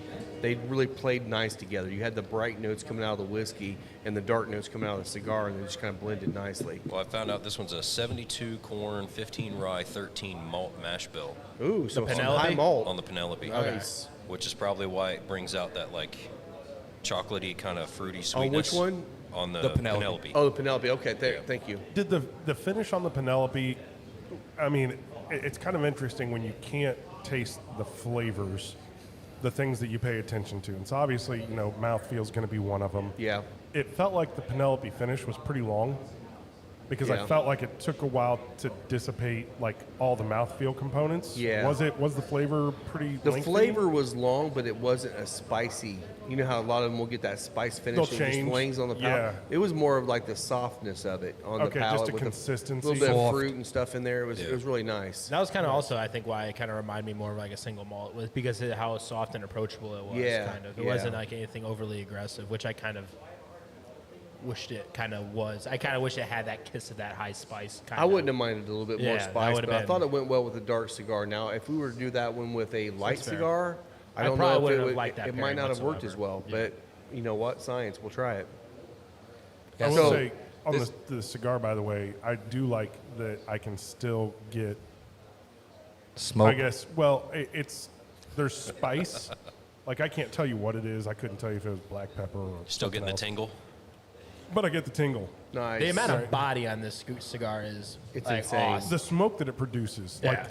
really played nice together. You had the bright notes coming out of the whiskey and the dark notes coming out of the cigar, and they just kind of blended nicely. Well, I found out this one's a 72 corn, 15 rye, 13 malt mash bill Ooh, so some Penelope? high malt. on the Penelope. Nice. Which is probably why it brings out that like chocolatey kind of fruity On sweetness. which one? On the, The Penelope. Penelope. Oh, the Penelope. Okay, thank you. Did the finish on the Penelope? I mean, it's kind of interesting when you can't taste the flavors, the things that you pay attention to. And so obviously, mouthfeel is going to be one of them. Yeah. It felt like the Penelope finish was pretty long because I Yeah. felt like it took a while to dissipate like all the mouthfeel components. Yeah. Was the flavor pretty The lengthy? flavor was long, but it wasn't a spicy. You know how a lot of them will get that spice finish They'll and it just change. flings on the palate? Yeah. It was more of like the softness of it on Okay, the palate. just a with consistency. A little bit Soft. of fruit and stuff in there. It was really nice. That was kind of also, I think, why it kind of reminded me more of like a single malt, was because of how soft and approachable it was. Yeah, Kind of. It yeah. wasn't like anything overly aggressive, which I kind of wished it kind of was. I kind of wish it had that kiss of that high spice. Kind I wouldn't have minded a little bit more Yeah, that spice, would've but I been- thought it went well with the dark cigar. Now, if we were to do that one with a light That's fair. cigar, I I don't probably know if wouldn't it have would. liked that It might pairing not have worked as whatsoever. well. Yeah. But you know what? Science. We'll try it. I will So, say on this- the cigar, by the way, I do like that I can still get. Smoke. I guess. Well, there's spice. Like I can't tell you what it is. I couldn't tell you if it was black pepper or Still something getting the else. tingle. But I get the tingle. Nice. The amount of body on this cigar is It's like, insane. awesome. The smoke that it produces, Yeah.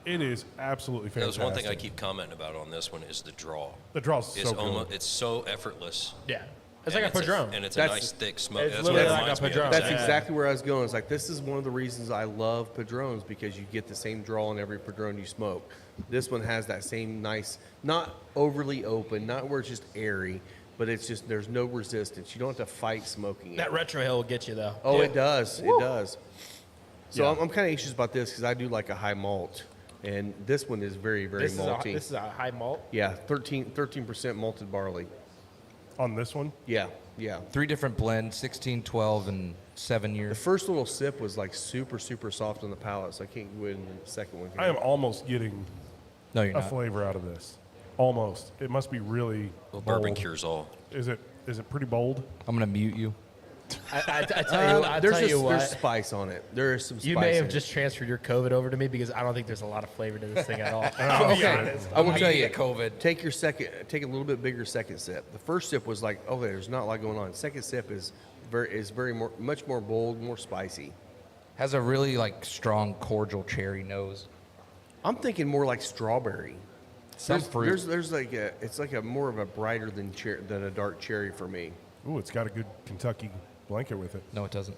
it is absolutely That fantastic. was one thing I keep commenting about on this one is the draw. The draw's It's so good. it's so effortless. Yeah. It's like a Padron. And it's a That's- nice thick smoke. it's That's what literally it like a reminds me of. Padron. That's Yeah. exactly where I was going. It's like, this is one of the reasons I love Padrones, because you get the same draw in every Padron you smoke. This one has that same nice, not overly open, not where it's just airy, but it's just, there's no resistance. You don't have to fight smoking it. That retro hill will get you though. Oh, Yeah. it does. It does. So Yeah. I'm kind of anxious about this because I do like a high malt. And this one is very, very malty. This is a high malt. Yeah, 13% malted barley. On this one, Yeah, yeah. 3 different blends, 16, 12, and 7 The years. first little sip was like super, super soft on the palate, so I can't go in the second one. I am almost getting No, you're a not. flavor out of this. Almost. It must be really Bourbon bold. cures all. Is it pretty bold? I'm going to mute you. I tell you, I there's tell you there's what. spice on it. There is some spice. You may in have it. just transferred your COVID over to me because I don't think there's a lot of flavor to this thing at all. Okay. I will tell you, COVID. Take a little bit bigger second sip. The first sip was like, oh, there's not a lot going on. Second sip is much more bold, more spicy. Has a really like strong cordial cherry nose. I'm thinking more like strawberry. Some fruit. There's like it's like a more of a brighter than a dark cherry for me. Ooh, it's got a good Kentucky blanket with it. No, it doesn't.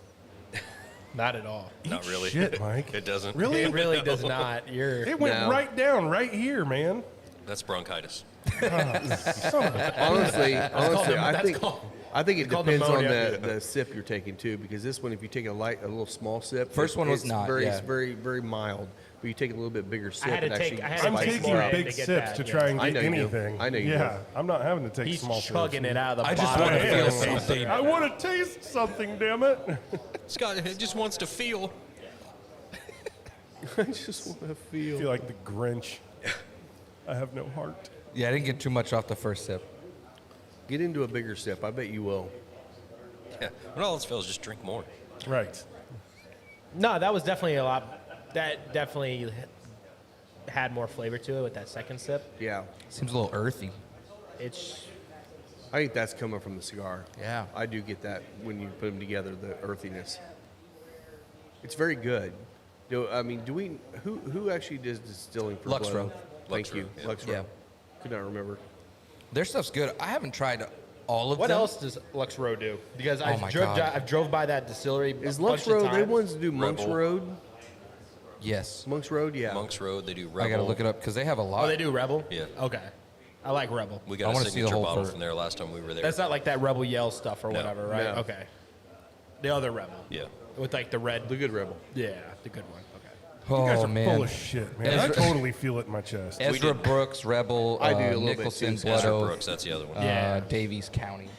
Not at all. Not really. Shit, Mike. It doesn't. Really? It really does not. You're It went No. right down, right here, man. That's bronchitis. Honestly, I think it called depends on pneumonia. the sip you're taking too, because this one, if you take a little small sip, First one was it's not, very, yeah. it's very, very mild. But you take a little bit bigger sip, had to it take- actually I had to I'm spices spices taking more it up. in big to get sips that, to yes. try and I get know you do. anything. I know you Yeah, do. I'm not having to take he's small chugging sips. it out of the I just bottle. want to Yeah. feel something. I want to taste something, damn it. Scott, it just wants to feel. I just want to I feel. feel like the Grinch. I have no heart. Yeah, I didn't get too much off the first sip. Get into a bigger sip. I bet you will. Yeah. When all else fails, just drink more. Right. No, that was definitely a lot. That definitely had more flavor to it with that second sip. Yeah, Seems a little earthy. It's I think that's coming from the cigar. Yeah. I do get that when you put them together, the earthiness. It's very good. Who actually does distilling for Lux Blood? Row. Thank Lux you, Row, yeah. Lux Row. Yeah. Could not remember. Their stuff's good. I haven't tried all of what them. else does Lux Row do? Because Oh my God. I've drove by that distillery. Is a Lux bunch of Road, they times. ones that do Monks Rebel. Road? Yes. Monks Road, yeah. Monks Road, they do Rebel. I got to look it up because they have a lot. Oh, they do Rebel. Yeah. Okay, I like Rebel. We I got a wanna see the signature whole bottle fur- from there last time we were there. That's not like that Rebel Yell stuff or No. whatever, right? No. Okay. The other Rebel. Yeah. With like the red. The Good Rebel. Yeah, the good one. Okay. You guys Oh are man. full of shit, man. I Ezra- totally feel it in my chest. Ezra did. Brooks, Rebel, I do a little bit Nicholson, too. Blood Ezra Oath, Brooks, that's the other one. Yeah. Davies County.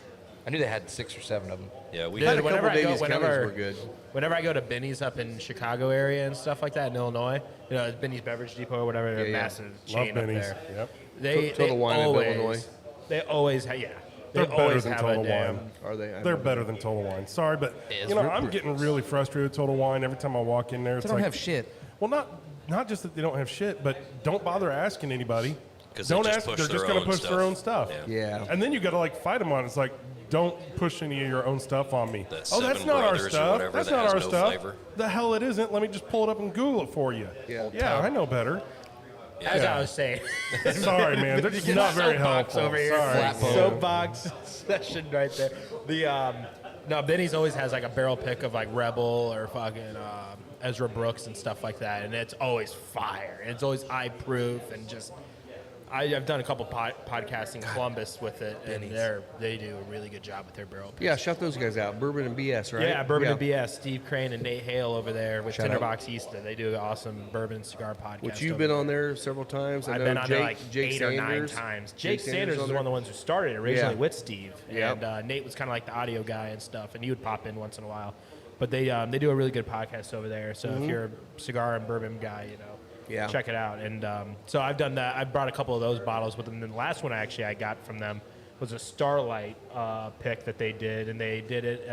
I knew they had 6 or 7 of them. Yeah, we Dude, Had a did. couple whenever I go- Davies counties whenever- were good. Whenever I go to Benny's up in Chicago area and stuff like that in Illinois, Benny's Beverage Depot or whatever, they're Yeah, yeah. massive Love chain up Benny's. there. Yep. They Total Wine in always, Illinois. They always have, yeah. They They're better always than have Total a damn. Wine. Are they? They're better than Total Wine. Sorry, but Ezra I'm Brooks. getting really frustrated with Total Wine every time I walk in there. It's They don't like, have shit. well, not just that they don't have shit, but don't bother asking anybody. 'Cause they Don't just ask. push They're their just going own to push stuff. their own stuff. Yeah. And then you got to like fight them on it. It's like, don't push any of your own stuff on me. That Oh, that's Seven not our Brothers or stuff. whatever That's that not has our no stuff. flavor. The hell it isn't. Let me just pull it up and Google it for you. Yeah. Yeah, I know better. As Yeah. I was saying, Sorry, man. They're just not very soapbox helpful. over here. Sorry. Flat phone. Soapbox session right there. No, Benny's always has like a barrel pick of like Rebel or fucking Ezra Brooks and stuff like that, and it's always fire. And it's always eye proof and just. I've done a couple podcasts in Columbus with it, and they do a really good job with their barrel picks. Yeah, shout those guys out. Bourbon and BS, right? Yeah, Bourbon and BS, Steve Crane and Nate Hale over there with Shout out. Tinderbox Easton. They do an awesome bourbon and cigar podcast. Which you've over been there. on there several times. I I've know been on Jake, there like Jake 8 Sanders. or 9 times. Jake Sanders on was there. one of the ones who started it originally Yeah. with Steve, Yep. and Nate was kind of like the audio guy and stuff, and he would pop in once in a while. But they do a really good podcast over there. So if you're a cigar and bourbon guy, Yeah. check it out. And so I've done that. I brought a couple of those bottles with them. And the last one I got from them was a Starlight pick that they did, and they did it.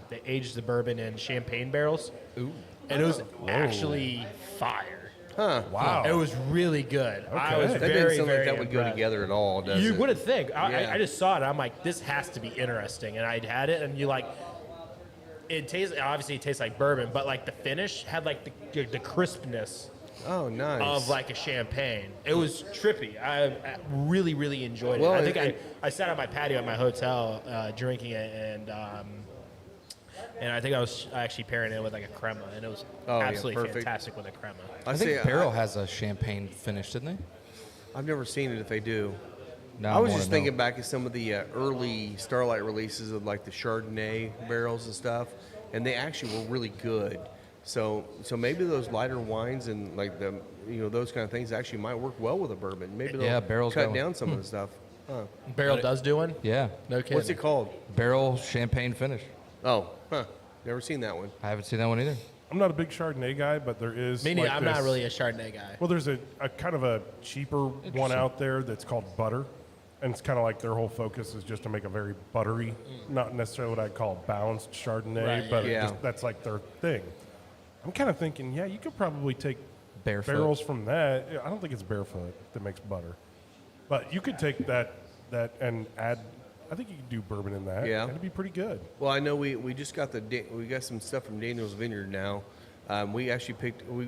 They aged the bourbon in champagne barrels. Ooh. And it was actually fire. Huh. Wow. It was really good. I was That That very, didn't sound like very that would go impressed. together at all, does You it? wouldn't think. Yeah. I just saw it. And I'm like, this has to be interesting. And I'd had it, and you like, it tastes. Obviously, it tastes like bourbon, but like the finish had like the crispness Oh, nice. of like a champagne. It was trippy. I really, really enjoyed Well, it. I think and- I sat on my patio at my hotel drinking it, and I think I actually pairing it with like a crema, and it was Oh, yeah, absolutely perfect. fantastic with a crema. I think Barrel has a champagne finish, didn't they? I've never seen it if they do. No, I was just thinking back at some of the early Starlight releases of like the Chardonnay barrels and stuff, and they actually were really good. So maybe those lighter wines and like the those kind of things actually might work well with a bourbon. Maybe they'll Barrel's cut going. down some of the stuff. Huh. Barrel does do one? Yeah. No kidding. What's it called? Barrel champagne finish. Oh, never seen that one. I haven't seen that one either. I'm not a big Chardonnay guy, but there is. Me neither. like I'm not this- really a Chardonnay guy. Well, there's a kind of a cheaper one out there that's called Butter, and it's kind of like their whole focus is just to make a very buttery, not necessarily what I'd call balanced Chardonnay, Right, but yeah. that's like their thing. I'm kind of thinking, yeah, you could probably take Barefoot. barrels from that. I don't think it's Barefoot that makes butter, but you could take that and add. I think you could do bourbon in that. Yeah. and it'd be pretty good. Well, I know we just got we got some stuff from Daniel's Vineyard now. We actually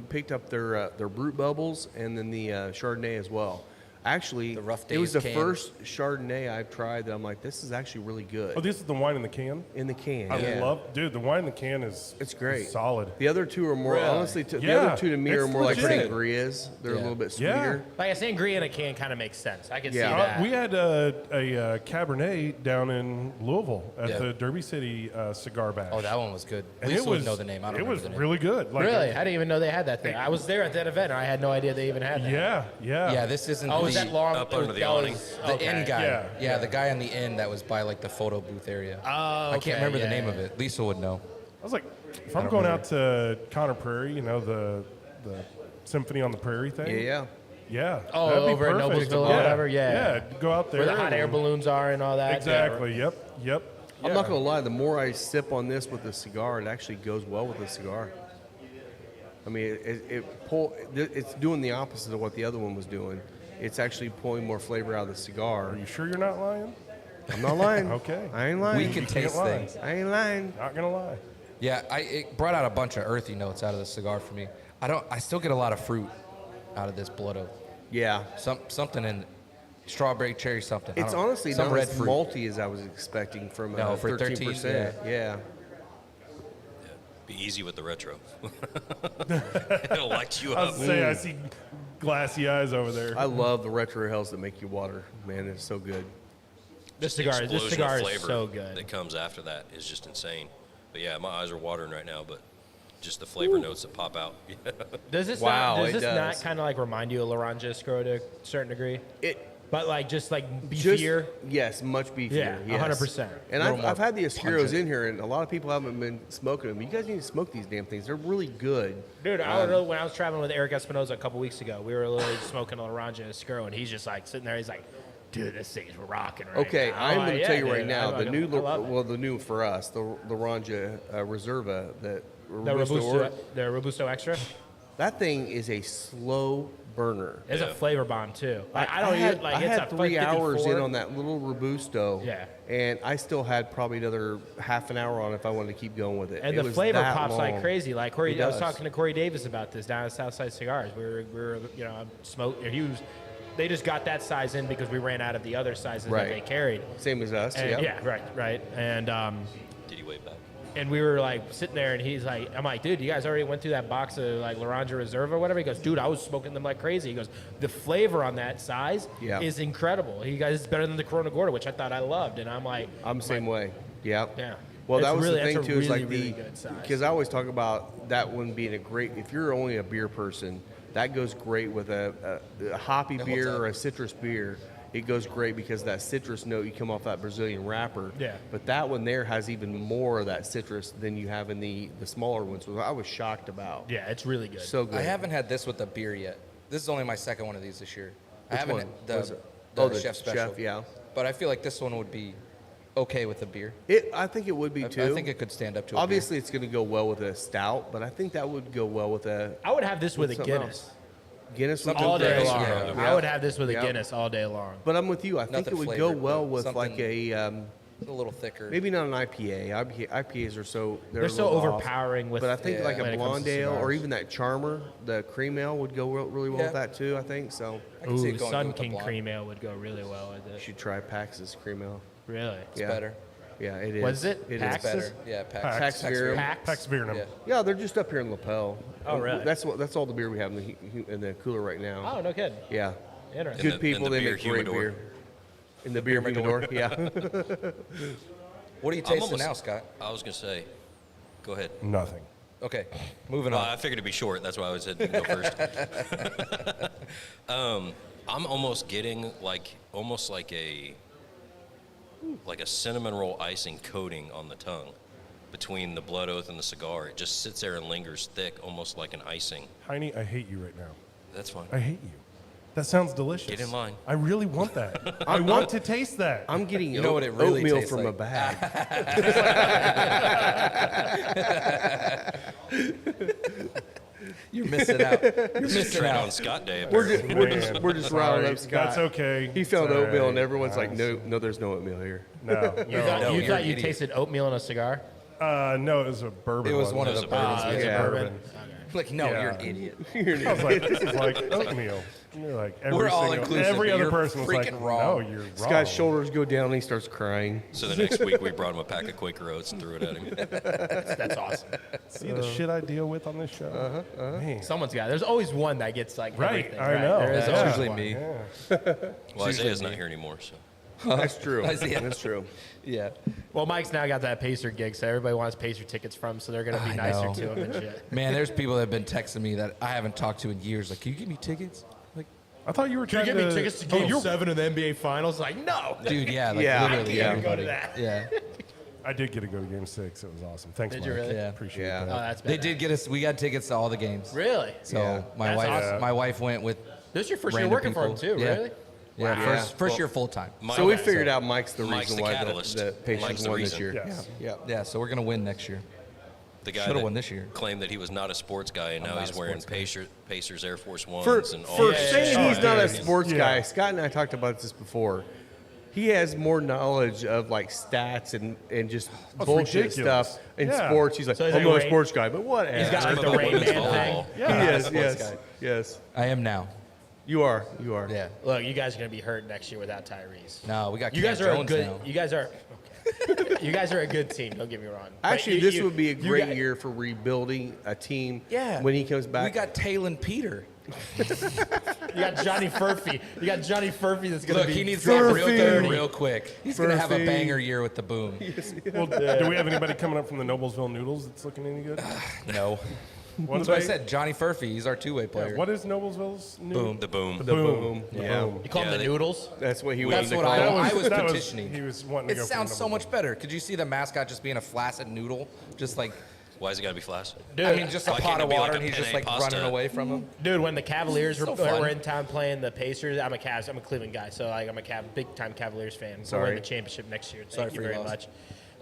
picked up their Brute Bubbles and then the Chardonnay as well. Actually, The Rough it was Days the can. first Chardonnay I've tried that I'm like, this is actually really good. Oh, this is the wine in the can. In the can, I yeah. love, dude. The wine in the can is It's great. is solid. The other two are more, Really? honestly, the Yeah, other two to me are it's more like legit. sangrias. They're a Yeah. little bit Yeah. sweeter. Like a sangria in a can kind of makes sense. I can see Yeah. that. We had a Cabernet down in Louisville at Yeah. the Derby City Cigar Bash. Oh, that one was good. And Lisa would know the name. I don't It remember was the name. really good. Like, Really? I didn't even know they had that thing. I was there at that event, and I had no idea they even had that. Yeah, yeah. Yeah, this isn't Oh, the, is that long? Up under the that awning. was- the okay. end guy. Yeah, Yeah, the guy on the end that was by like the photo booth area. Oh, I okay, can't remember yeah, the name yeah. of it. Lisa would know. I was like, if I'm going out to Conner Prairie, the Symphony on the Prairie thing. Yeah. Yeah. Oh, that'd be over at perfect. Noblesville or whatever? Yeah. Yeah, go out there. Where the hot air and- balloons are and all that. Exactly. Yep. I'm not Yeah. gonna lie. The more I sip on this with the cigar, it actually goes well with the cigar. I mean, it's doing the opposite of what the other one was doing. It's actually pulling more flavor out of the cigar. Are you sure you're not lying? I'm not lying. Okay. I ain't lying. We can taste lie. things. I ain't lying. Not gonna lie. Yeah, it brought out a bunch of earthy notes out of the cigar for me. I still get a lot of fruit out of this blood oak. Yeah. Something in strawberry, cherry, something. I It's don't know. honestly some not red as fruit. malty as I was expecting from No, for 13%. 13, Yeah. Be easy with the retro. It'll light you I up. was saying, I see glassy eyes over there. I love the retro hells that make you water. Man, it's so good. This The cigar explosion of is flavor so good. that comes after that is just insane. But yeah, my eyes are watering right now, but just the flavor notes that pop out. Does this Wow, not, it does this not does. kind of like remind you of Laranja Escrow to a certain degree? But like just like Just- beefier? yes, much beefier. Yeah, yes. 100%. And Little I've more had the Oscuros pungent. in here, and a lot of people haven't been smoking them. You guys need to smoke these damn things. They're really good. Dude, I don't know, when I was traveling with Eric Espinosa a couple weeks ago, we were literally smoking a Laranja Escrow, and he's just like sitting there, he's like, dude, this thing's rocking right Okay, now. I'm going to tell you dude, right now, I love it. the new for us, the Laranja Reserva, that The Robusto, the Robusto Extra that thing is a slow burner. is a Yeah. flavor bomb too. Like, I don't had, even like I it's had a 3 hours 54. in on that little Robusto. Yeah. And I still had probably another half an hour on if I wanted to keep going with it. And It the was flavor that pops like long. crazy. Like Corey, It I was does. talking to Corey Davis about this down at Southside Cigars. We were they just got that size in because we ran out of the other sizes Right. that they carried. Same as us. And, Yep. Yeah, right. Did he wave back? And we were like sitting there, and he's like, I'm like, dude, you guys already went through that box of like Laranja Reserve or whatever. He goes, dude, I was smoking them like crazy. He goes, the flavor on that size Yeah. is incredible. He goes, it's better than the Corona Gorda, which I thought I loved. And I'm like, I'm the same way. Yeah. yeah. Well, that It's was really- the thing that's a too. Is really, like really good size. because I always talk about that one being a great. If you're only a beer person, that goes great with a hoppy It holds beer up. or a citrus beer. It goes great because that citrus note you come off that Brazilian wrapper. Yeah. But that one there has even more of that citrus than you have in the smaller ones, which I was shocked about. Yeah, it's really good. So good. I haven't had this with a beer yet. This is only my second one of these this year. I Which haven't one? the, Was it? the Oh, the chef special. chef, yeah. But I feel like this one would be okay with a beer. I think it would be too. I think it could stand up to a beer. Obviously, it's going to go well with a stout, but I think that would go well with a I would have this with a something Guinness else. Guinness. Would all go day great. long. Yeah. I would have this with a Yeah. Guinness all day long. But I'm with you. I think Nothing it would flavored, go well but with something- like a It's a little thicker. Maybe not an IPA. IPAs are so They're so a little off. overpowering with. But I think like when a it comes blonde to ale or cigars. even that Charmer, the cream ale would go really well with Yeah. that too. I think so. I can see Ooh, it going Sun good with the King blonde. cream ale would go really well with You it. should try Pax's cream ale. Really? It's Yeah. better. Yeah, it is. What is it? It is Pax? Better. Yeah, Pax. Pax beer. Pax? Pax Vietnam. Yeah. Yeah, they're just up here in Lapel. Oh, really? That's all the beer we have in the cooler right now. Oh, no kidding. Yeah. Interesting. Good people. in the They beer make great humidor. beer. In the beer humidor. Yeah. What are you I'm tasting almost- now, Scott? I was gonna say, go ahead. Nothing. Okay, moving Well, on. I figured it'd be short. That's why I said go first. I'm almost getting almost like a cinnamon roll icing coating on the tongue between the blood oath and the cigar. It just sits there and lingers thick, almost like an icing. Heine, I hate you right now. That's fine. I hate you. That sounds delicious. Get in line. I really want that. I want to taste that. I'm getting You know what it really oatmeal tastes from a like? bag. You're missing out. You're missing Trade on out. Scott Day. We're apparently. just we're just riling Sorry. up Scott. That's okay. He found It's all oatmeal, and right. everyone's like, Nice. no, there's no oatmeal here. No. You no. thought No, you, you're thought an you idiot. tasted oatmeal in a cigar? No, it was a bourbon. It was one of It the was a bourbon. bourbons. It's Yeah. a bourbon. Like, no, Yeah. you're an idiot. I was like, this is like oatmeal. And you're like, We're all inclusive, every but other you're person was like, freaking wrong. no, you're wrong. Scott's shoulders go down, and he starts crying. So the next week we brought him a pack of Quaker Oats and threw it at him. That's awesome. See the shit I deal with on this show? Man. Someone's got. There's always one that gets like Right, everything. I know. There is That's always usually one. me. Yeah. Well, Isaiah's not here anymore, so. That's true. Isaiah. That's true. Yeah. Well, Mike's now got that Pacer gig, so everybody wants Pacer tickets from, so they're going to be I nicer know. to him and shit. Man, there's people that have been texting me that I haven't talked to in years. Like, can you give me tickets? Like, I thought you were trying Can you give me tickets to Game you're- 7 of the NBA Finals? Like, no. dude, yeah. Like, Yeah, I literally can't everybody. go to that. Yeah. I did get to go to Game 6. It was awesome. Thanks, Did Mike. you really? Yeah. Appreciate Yeah. Oh, that. that's They bad. did get us. We got tickets to all the games. Really? So Yeah. my That's wife, awesome. my wife went with. This is your first year random working for him, people. too, Yeah. really? Yeah, Wow. first year full time. So we figured out Mike's the Mike's reason the why catalyst. the Mike's Pacers the won this reason. year. Yes. Yeah. Yeah, so we're gonna win next year. The guy Shoulda that won this year. claimed that he was not a sports guy, and now not he's a wearing sports Pacers Air Force Ones For, and all for that saying shit. he's not a dude. sports Yeah. guy, Scott and I talked about this before. He has more knowledge of like stats and just bullshit ridiculous. stuff in Yeah. sports. He's like, So he's I'm like not a Rain- sports guy, but whatever. He's got like Talk the about Rain women's Man thing. volleyball. Yeah. Yes, sports yes, guy. yes. I am now. You are. Yeah. Look, you guys are going to be hurt next year without Tyrese. No, we got. You Cam guys are Jones a good. now. You guys are. Okay. You guys are a good team. Don't get me wrong. But Actually, you- this you- would be a you great got- year for rebuilding a team. Yeah. When he comes back. We got Talon Peter. You got Johnny Furphy. You got Johnny Furphy that's going to Look, be. he needs to get real Furphy. dirty real quick. He's gonna have a Furphy. banger year with the boom. Well, do we have anybody coming up from the Noblesville Noodles that's looking any good? No. What That's what I said. Johnny Furphy. He's our two-way player. What is Noblesville's new? Boom. The boom. The boom. The Yeah. boom. You call Yeah, them the they- Noodles? That's what he That's wanted to what call I it. want. was that petitioning. he was wanting to It go for sounds so Noblesville. much better. Could you see the mascot just being a flaccid noodle? Just like, Why is it got to be flaccid? I mean, just a Why pot can't of it be water, like a and he's just penne like pasta? running away from him. Dude, when the Cavaliers So were fun. in town playing the Pacers, I'm a Cleveland guy, so like, I'm a big time Cavaliers fan. We'll Sorry. win the championship next year. Sorry Thank you for your very loss. much.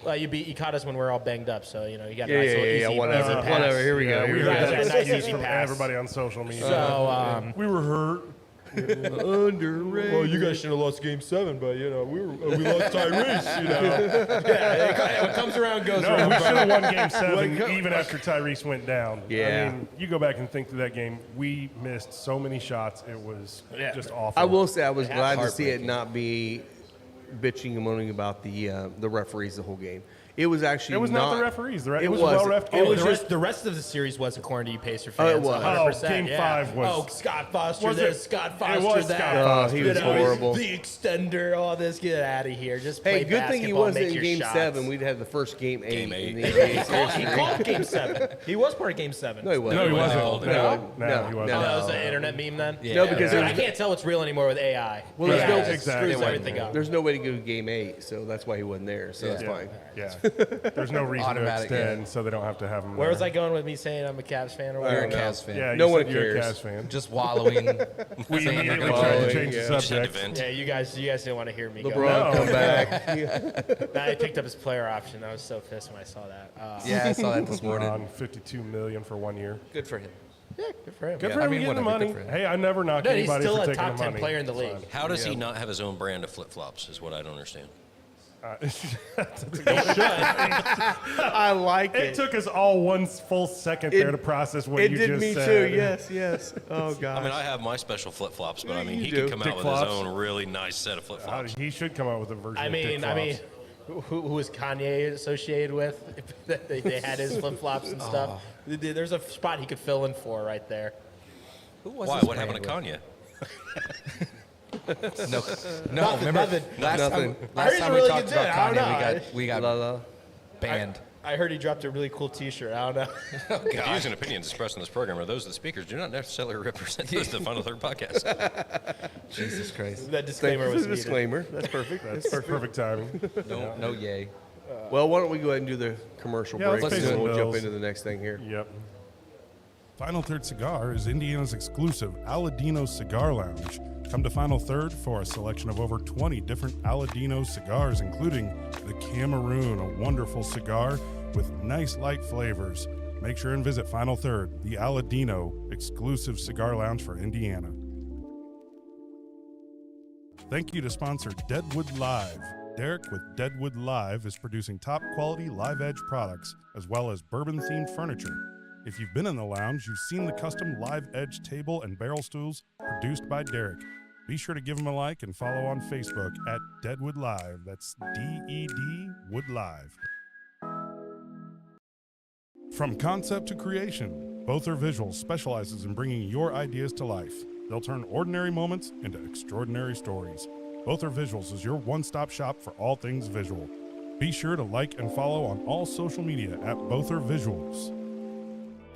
Well, you caught us when we were all banged up, so you know you got a Yeah, nice yeah, little yeah, easy, whatever, easy pass. whatever. Here we go. Yeah, Here we we got got that that nice nice easy from pass. everybody on social media. So, we were hurt. Underrated. well, you guys should have lost Game 7, but you know we lost Tyrese. You know, yeah, what comes around goes No, around. we should have won Game 7 even after Tyrese went down. Yeah. I mean, you go back and think through that game. We missed so many shots. It was Yeah. just awful. I will say I was glad to see it heartbreaking. not be bitching and moaning about the referees the whole game. It was actually It was not the referees. It was a wasn't. well-ref It game. was the, just the rest of the series was according to you Pacer Oh, fans. it was. 100%, Game yeah. 5 was- Oh, Scott Foster Was this, it? Scott It Foster was that. Scott Foster. He was horrible. The extender, all this. Get out of here. Just play hey, good thing he basketball, wasn't make in your Game shots. 7. We'd had the first Game 8. Game in 8. the He called Game 7. He was part of Game 7. No, he wasn't. No, he wasn't. No, No, no, he Oh, wasn't. that was an internet meme then? Yeah. No, because Dude, there's, I can't tell what's real anymore with AI. Well, there's AI no- just exactly. screws everything up. there's no way to go to Game 8, so that's why he wasn't there. So that's Yeah. fine. Yeah. There's no reason to Automatic, extend, yeah. so they don't have to have him Where there. was I going with me saying I'm a Cavs fan or You're a whatever? Cavs fan. Yeah, No you one said you're a cares. Cavs fan. Just wallowing. We saying you're immediately good. tried to Oh, change yeah. the Just had to subject. vent. Yeah, you guys didn't want to hear me go. LeBron, No. come back. Nah, he picked up his player option. I was so pissed when I saw that. Yeah, I saw that this morning. On $52 million for 1 year. Good for him. Yeah, good for him. Good Yeah. for I him mean, getting the whatever, money. good for him. Hey, I never knock No, he's anybody still for a taking top the 10 money. player in the It's league. fine. How does he not have his own brand of flip flops? Is what I don't understand. I like It it. took us all one full second there to process what It you did just me said. too. Yes. Oh God. I mean, I have my special flip flops, but I mean, You he do. could come Dick out with flops? his own really nice set of flip flops. He should come out with a version of Dick I mean, Flops. who was Kanye associated with? They had his flip flops and stuff. There's a spot he could fill in for right there. Who was Why? this What happened to band Kanye? with? No, Nothing, remember nothing. last Nothing. time, I heard last he's time a we really talked good about dude. I Kanye, don't we got La la. banned. I heard he dropped a really cool T-shirt. I don't know. The views and opinions expressed in this program are those of the speakers. Do not necessarily represent those of the Final Third podcast. Jesus Christ. That disclaimer was needed. disclaimer. That's perfect. That's perfect timing. No yay. Well, why don't we go ahead and do the commercial Yeah, break, let's and pay then some we'll jump bills. into the next thing here. Yep. Final Third Cigar is Indiana's exclusive Aladino Cigar Lounge. Come to Final Third for a selection of over 20 different Aladino cigars, including the Cameroon, a wonderful cigar with nice light flavors. Make sure and visit Final Third, the Aladino exclusive cigar lounge for Indiana. Thank you to sponsor Deadwood Live. Derek with Deadwood Live is producing top quality live edge products as well as bourbon themed furniture. If you've been in the lounge, you've seen the custom live edge table and barrel stools produced by Derek. Be sure to give him a like and follow on Facebook at Deadwood Live. That's D-E-D Wood Live. From concept to creation, Bother Visuals specializes in bringing your ideas to life. They'll turn ordinary moments into extraordinary stories. Bother Visuals is your one-stop shop for all things visual. Be sure to like and follow on all social media at Bother Visuals.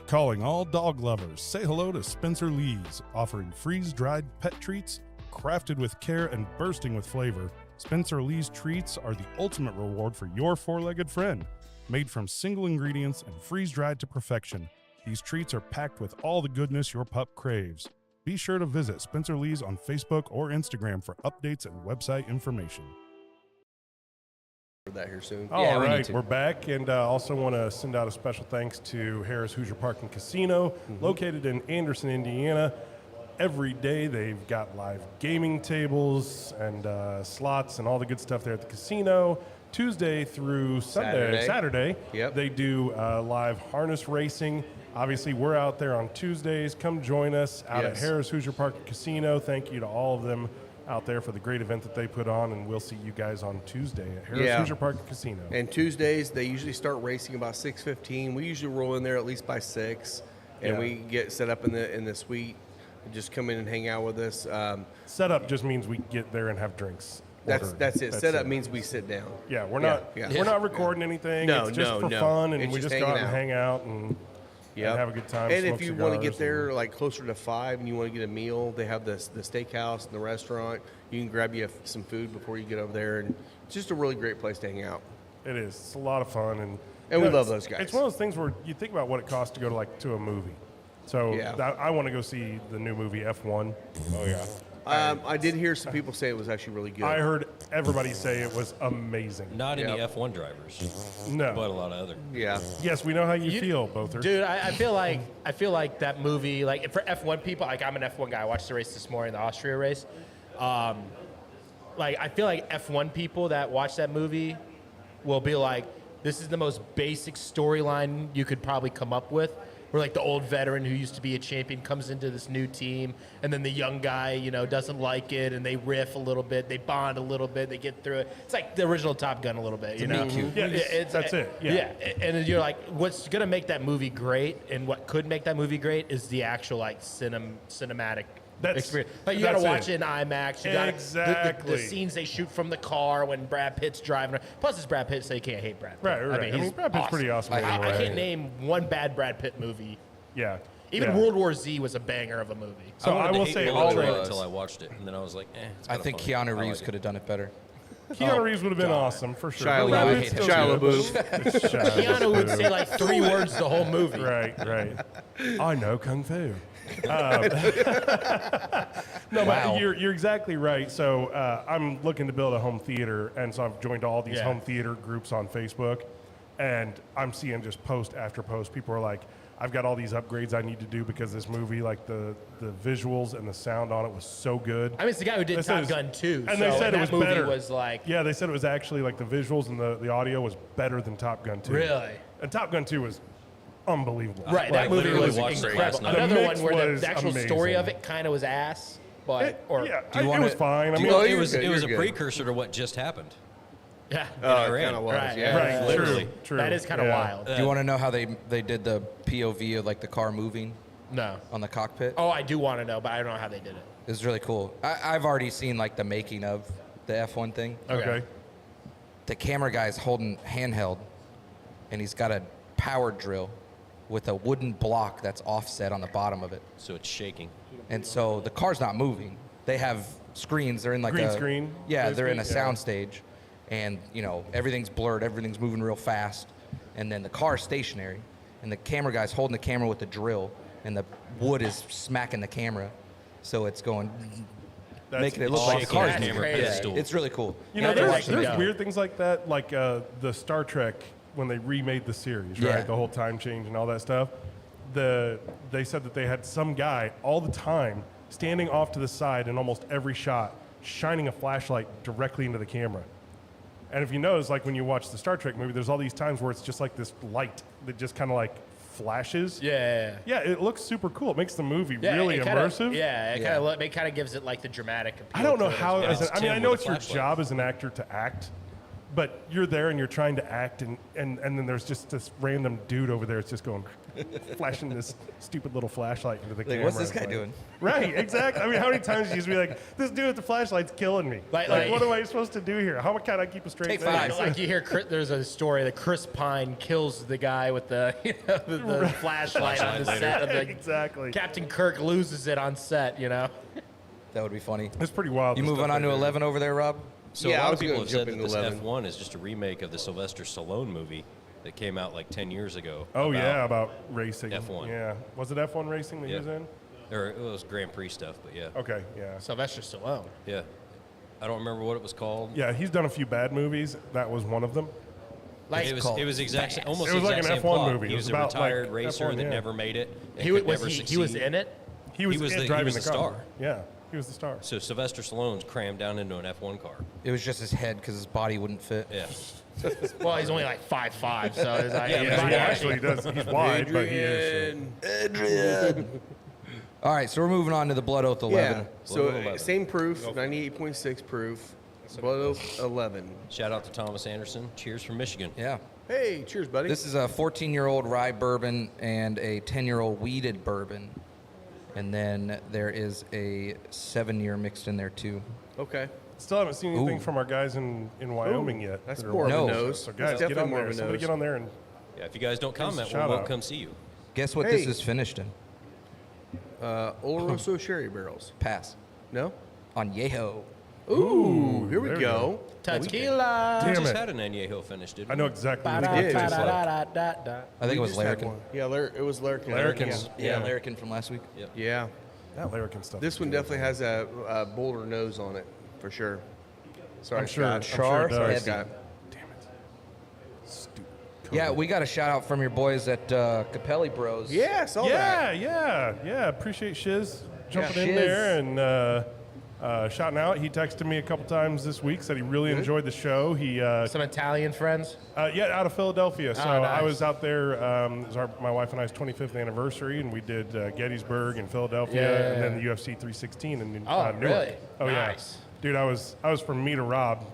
Calling all dog lovers, say hello to Spencer Lee's, offering freeze-dried pet treats, crafted with care and bursting with flavor. Spencer Lee's treats are the ultimate reward for your four-legged friend. Made from single ingredients and freeze-dried to perfection, these treats are packed with all the goodness your pup craves. Be sure to visit Spencer Lee's on Facebook or Instagram for updates and website information. For that here soon. All Yeah, we need right, to. we're back, and also want to send out a special thanks to Harris Hoosier Park and Casino, located in Anderson, Indiana. Every day they've got live gaming tables and slots and all the good stuff there at the casino. Tuesday through Saturday, Yep. they do live harness racing. Obviously, we're out there on Tuesdays. Come join us out at Yes. Harris Hoosier Park and Casino. Thank you to all of them out there for the great event that they put on, and we'll see you guys on Tuesday at Harris Yeah. Hoosier Park and Casino. And Tuesdays, they usually start racing about 6:15. We usually roll in there at least by 6, and Yeah. we get set up in the suite. Just come in and hang out with us. Setup just means we get there and have drinks. ordered. That's it. Setup means we sit down. Yeah, we're Yeah, not yeah. we're not recording anything. No, it's just no, for no. fun, and It's we just just go out hanging and out. hang out and, Yep. and have a good time. And smoke if you want to cigars get there and- like closer to 5 and you want to get a meal, they have the steakhouse and the restaurant. You can grab you some food before you get over there, and it's just a really great place to hang out. it is. It's a lot of fun, and And you we know, love it's- those guys. It's one of those things where you think about what it costs to go to a movie. So Yeah. I want to go see the new movie F1. Oh yeah. I did hear some people say it was actually really good. I heard everybody say it was amazing. Not any Yep. F1 drivers, No. but a lot of other. Yeah. Yes, we know how you feel, Bother. Dude, I feel like that movie, like for F1 people, like I'm an F1 guy. I watched the race this morning, the Austria race. Like I feel like F1 people that watch that movie will be like, this is the most basic storyline you could probably come up with. Where like the old veteran who used to be a champion comes into this new team, and then the young guy, doesn't like it, and they riff a little bit, they bond a little bit, they get through it. It's like the original Top Gun a little bit, you know? meet cute. Yes, that's it, yeah. And then you're like, what's gonna make that movie great, and what could make that movie great is the actual like cinematic experience. Like you gotta that's watch it in IMAX. You gotta, Exactly. the scenes they shoot from the car when Brad Pitt's driving. Plus, it's Brad Pitt, so you can't hate Brad Pitt. Right. I mean, he's Brad Pitt's pretty awesome. I anyway. can't name one bad Brad Pitt movie. Yeah. Even yeah. World War Z was a banger of a movie. So I wanted to will hate say World all War trailers. until I watched it, and then I was like, it's I kinda think funny. Keanu I Reeves like could have done it better. Keanu Reeves would have been awesome for sure. Shia But LaBeouf. it's still Shia good. LaBeouf. Keanu would say like 3 words the whole movie. Right. I know kung fu. No, Wow. but you're exactly right. So I'm looking to build a home theater, and so I've joined all these Yeah. home theater groups on Facebook, and I'm seeing just post after post. People are like, I've got all these upgrades I need to do because this movie, like the visuals and the sound on it was so good. I mean, it's the guy who did They said Top it was- Gun 2. and so, they said it that was movie better. was like, Yeah, they said it was actually like the visuals and the audio was better than Top Gun 2. Really? And Top Gun 2 was unbelievable. right, Like, that movie literally was watched it incredible. last night. The Another mix one where was the actual story of amazing. it kind of was ass, but or Yeah, you it wanna- was fine. I do mean, Oh, It you're was good, it was you're a good. precursor to what just happened. yeah, It Iran. kind of was, Right, yeah. right, Literally. true. that is kind of Yeah. wild. Do you want to know how they did the POV of like the car moving No. on the cockpit? Oh, I do want to know, but I don't know how they did it. It was really cool. I've already seen like the making of the F1 thing. Okay. The camera guy's holding handheld, and he's got a power drill with a wooden block that's offset on the bottom of it. So it's shaking. And so the car's not moving. They have screens. They're in like Green a screen, Yeah, they're in a basically? Yeah. sound stage, and everything's blurred. Everything's moving real fast, and then the car's stationary, and the camera guy's holding the camera with the drill, and the wood is smacking the camera, so it's going, That's making it look like the shaking car's the moving. camera crazy. pedestal. It's really cool. You know, Yeah, they're there's like- yeah. weird things like that, like the Star Trek when they remade the series, right? Yeah. The whole time change and all that stuff. They said that they had some guy all the time standing off to the side in almost every shot, shining a flashlight directly into the camera. And if you notice, like when you watch the Star Trek movie, there's all these times where it's just like this light that just kind of like flashes. Yeah. Yeah, it looks super cool. It makes the movie Yeah, really it kinda, immersive. Yeah, it Yeah. kind of gives it like the dramatic appeal. I don't know to it how. as well. well. I mean, I Tim know with it's a your flashlight. job as an actor to act, but you're there and you're trying to act, and then there's just this random dude over there that's just going, flashing this stupid little flashlight into the camera. what's this It's guy like- doing? Right, exactly. I mean, how many times do you just be like, this dude with the flashlight's killing me? Like- What am I supposed to do here? How can I keep a straight Take face? five. Like you hear, there's a story that Chris Pine kills the guy with the the flashlight on the set of the Exactly. Captain Kirk loses it on set. That would be funny. It's pretty wild. You the moving stuff on they to do. 11 over there, Rob? So Yeah, a I lot was of people gonna have jump said that into this 11. F1 is just a remake of the Sylvester Stallone movie that came out like 10 years ago. Oh, about- yeah, about racing. F1. Yeah. Was it F1 racing that he Yeah. was in? Or it was Grand Prix stuff, but yeah. Okay, yeah. Sylvester Stallone. Yeah. I don't remember what it was called. Yeah, he's done a few bad movies. That was one of them. Like It was called exact almost It was the like exact an same F1 plot. movie. He It was was a about, retired like, racer F1, that yeah. never made it. And he could was never he was succeed. in it. He was, was the- he driving was the the car. star. Yeah, he was the star. So Sylvester Stallone's crammed down into an F1 car. It was just his head because his body wouldn't fit. Yeah. Well, he's only like 5'5", so it's like, Yeah, his but body He actually does. He's wide, but he is. All right, so we're moving on to the Blood Oath 11. Yeah. So 11. same proof, 98.6 proof. Blood Oath 11. Shout out to Thomas Anderson. Cheers from Michigan. Yeah. Hey, cheers, buddy. This is a 14-year-old rye bourbon and a 10-year-old weeded bourbon. And then there is a 7-year mixed in there, too. Okay. Still haven't seen anything Ooh. from our guys in Wyoming yet. That's that are more of No. a nose. So That's guys, get definitely on more there. of a Somebody nose. get on there and Yeah, if you guys don't comment, we shout won't out. come see you. Guess what Hey. this is finished in? Oloroso sherry barrels. Pass. No? On Yeho. Ooh, here we there we go. Tequila. We Damn just it. had an Añejo finish, didn't I we? know exactly what We it did. tastes like. I think it was We just had Larrikin. one. Yeah, it was Larrikin. Larrikin's- Yeah, Yeah. Larrikin from last week. Yeah. That Larrikin stuff. This is one good. definitely has a bolder nose on it, for sure. Sorry, I'm sure. Scott. I'm sure Char? it Sorry, does. Scott. Stupid. Yeah, we got a shout out from your boys at Capelli Bros. Yeah, I saw that. Yeah. Appreciate Shiz jumping in Shiz. there and shouting out. He texted me a couple times this week, said he really enjoyed the show. He Some Italian friends. out of Philadelphia. So Oh, nice. I was out there. It was my wife and I's 25th anniversary, and we did Gettysburg and Philadelphia, Yeah. and then the UFC 316 in Oh, Newark. really? Oh Nice. yeah, dude. I was from me to Rob.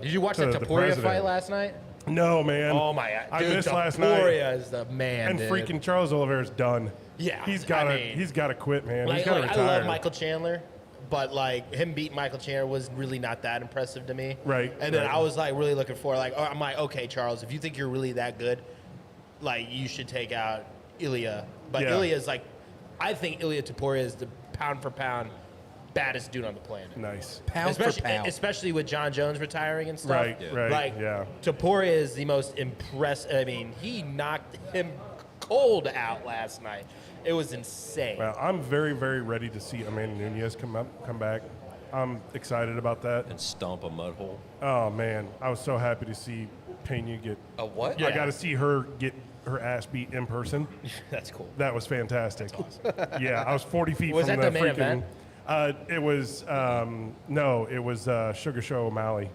Did you watch to the Taporia president. fight last night? No, man. Oh my god, I dude, missed last night. Taporia is the man, And dude. freaking Charles Oliveira's done. Yeah, he's I got to mean- he's got to quit, man. Like, he's got to I retire. love Michael Chandler, but like him beating Michael Chandler was really not that impressive to me. Right, And then right. I was like really looking for I'm like, okay, Charles, if you think you're really that good, like you should take out Ilya. But Yeah. Ilya's like, I think Ilya Taporia is the pound for pound baddest dude on the planet. Nice. Pound especially, for pound. especially with John Jones retiring and stuff. Right, Yeah. right. Like, yeah. Taporia is the most impressive. I mean, he knocked him cold out last night. It was insane. Well, I'm very, very ready to see Amanda Nunez come back. I'm excited about that. And stomp a mud hole. Oh man, I was so happy to see Pena get. A what? I got to see her get her ass beat in person. That's cool. That was fantastic. Yeah, I was 40 feet Was from that the main freaking. event? It was no, it was Sugar Show O'Malley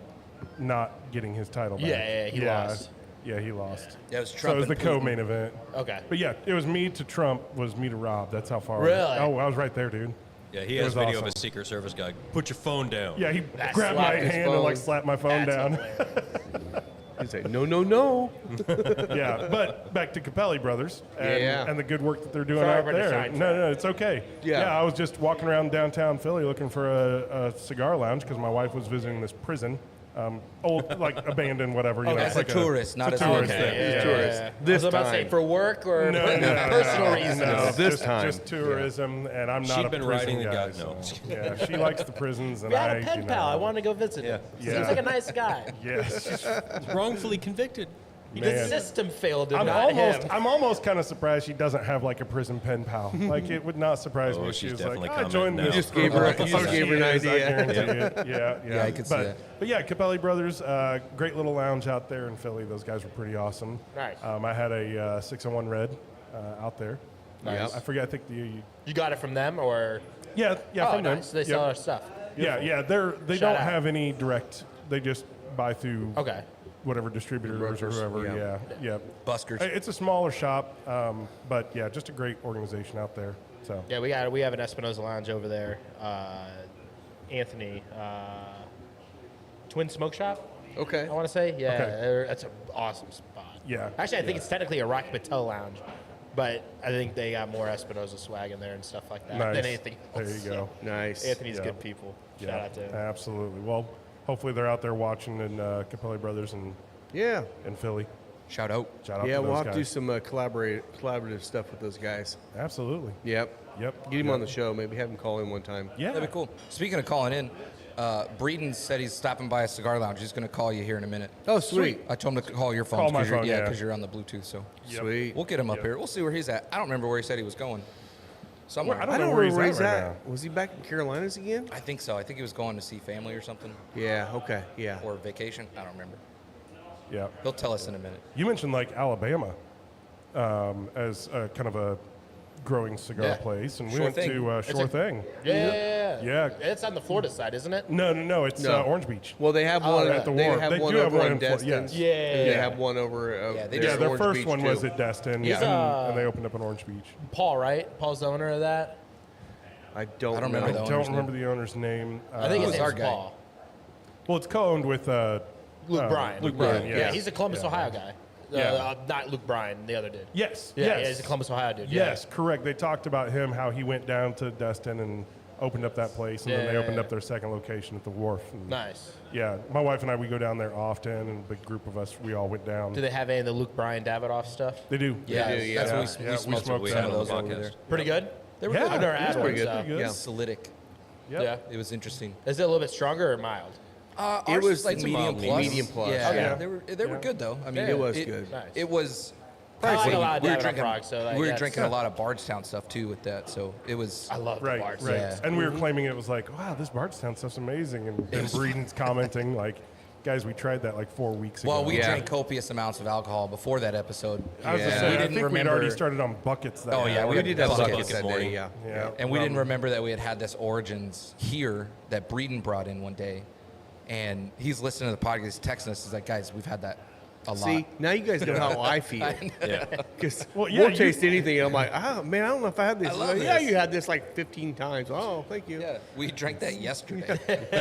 not getting his title back. Yeah, he lost. Yeah, he lost. Yeah, it was So Trump it was the and co-main event. Okay. But yeah, it was me to Trump, was me to Rob. That's how far. Really? Oh, I was right there, dude. Yeah, he It has was video awesome. of a Secret Service guy. Put your phone down. Yeah, he That grabbed my slapped his hand and like phone. slapped my phone That's down. hilarious. He'd say, no, no, no. Yeah, but back to Capelli Brothers and, Yeah. and the good work that they're doing Sorry out for the there. sidetrack. No, it's okay. Yeah. I was just walking around downtown Philly looking for a cigar lounge because my wife was visiting this prison, old like abandoned whatever. You know, As it's a like tourist, not it's as a a tourist Okay, thing. yeah, Yeah. tourist. yeah. This I was about to say time. for work or No, personal reasons. No, This just, time. just tourism, and I'm not She'd a been prison riding the guy. guy. No. So, yeah, she likes the prisons, and We had I a pen do pal. not. I wanted to go visit him. Yeah. Seems like a nice guy. Yes, Wrongfully convicted. The man. system failed him, I'm not him. almost kind of surprised she doesn't have like a prison pen pal. Like it would not surprise me Oh, if she she's was like, definitely I joined commenting this. now. You just gave her- group." you just Oh, gave she her an is, I idea. guarantee it. Yeah. Yeah, I could see that. But yeah, Capelli Brothers, great little lounge out there in Philly. Those guys were pretty awesome. Nice. I had a 601 Red out there. Nice. I forget. I think You got it from them or? yeah Oh, from them. nice. They Yep. sell our stuff. Yeah. They Shout don't out. have any direct. They just buy through Okay. whatever distributors or Brokers, whoever. Yeah. Buskers. It's a smaller shop, but yeah, just a great organization out there. So Yeah, we have an Espinosa Lounge over there. Anthony, Twin Smoke Shop. Okay. I want to say, yeah, Okay. that's an awesome spot. Yeah. Actually, I think it's technically a Rocky Patel Lounge, but I think they got more Espinosa swag in there and stuff like that nice. than anything else. There you go. Nice. Anthony's Yeah. good people. Yeah, Shout out to him. absolutely. Well, hopefully they're out there watching in Capelli Brothers Yeah. in Philly. Shout out. Shout out Yeah, to we'll those have guys. to do some collaborative stuff with those guys. Absolutely. Yep. Yep. Get him Yep. on the show. Maybe have him call in one time. Yeah. That'd be cool. Speaking of calling in, Breeden said he's stopping by a cigar lounge. He's going to call you here in a minute. Oh, sweet. I told him to call your phone. Call my phone, Yeah, yeah. because you're on the Bluetooth. So Yep. Sweet. we'll get him up Yep. here. We'll see where he's at. I don't remember where he said he was going. Somewhere. I don't know where he's at right now. Was he back in Carolinas again? I think so. I think he was going to see family or something, Yeah. Okay. Yeah. or vacation. I don't remember. Yeah. He'll tell us in a minute. You mentioned like Alabama as kind of a growing cigar Yeah. place, and we Sure went Thing. to It's Sure a- Thing. Yeah. Yeah. It's on the Florida side, isn't it? No. It's No. Orange Beach. Well, they have one at the They Wharf. have They one do have over one on in Flo- Destin. yes. Yeah. And they have one over. Yeah, they Yeah, just their Orange first Beach, one too. was at Destin, Yeah. and they opened up in Orange Beach. Paul, right? Paul's the owner of that. I don't remember know. I the don't owner's remember the owner's name. I think his was our name's guy. Paul. Well, it's co-owned with Luke Bryan. Luke Bryan. Yeah, Yes. he's a Columbus, Yeah. Ohio guy. Yeah. Not Luke Bryan, the other dude. Yes. Yeah, yes. yeah, he's a Columbus, Ohio dude. Yes, correct. They talked about him, how he went down to Destin and opened up that place, and then they Yeah. opened up their second location at the Wharf. And Nice. yeah, my wife and I, we go down there often, and a big group of us, we all went down. Do they have any of the Luke Bryan Davidoff stuff? They do. Yeah, They do, yeah. that's Yeah. what we Yeah, we smoked smoked some that of on those the over podcast. there. Pretty good. They were I've good. never had Yeah, one. good. So. Good. Yeah. Acidic. Yep. Yeah. It was interesting. Is it a little bit stronger or mild? Ours was like it's a medium mild plus. medium plus, Yeah, yeah. they were good though. I mean, Yeah. It was good. Nice. It was. I like a lot of we were Davidoff drinking. Rock, so like we were that's- drinking a lot of Bardstown stuff too with that, so it was. I love the Right, bars. right. Yeah. And we were claiming it was like, wow, this Bardstown stuff's amazing. And Breeden's commenting, like, guys, we tried that like 4 weeks ago. Well, we Yeah. drank copious amounts of alcohol before that episode. I was just Yeah. saying, We I didn't think we'd remember. already started on buckets that Oh, yeah, night. we We did have Buckets buckets that morning. day. Yeah. Yeah. And we didn't remember that we had this Origins here that Breeden brought in one day. And he's listening to the podcast, he's texting us. He's like, guys, we've had that a lot. See, now you guys know how I feel. Yeah. Because Well, yeah, we'll you- taste anything. And I'm like, man, I don't know if I had this. I love Like, yeah, this. you had this like 15 times. Oh, thank you. Yeah, we drank that yesterday.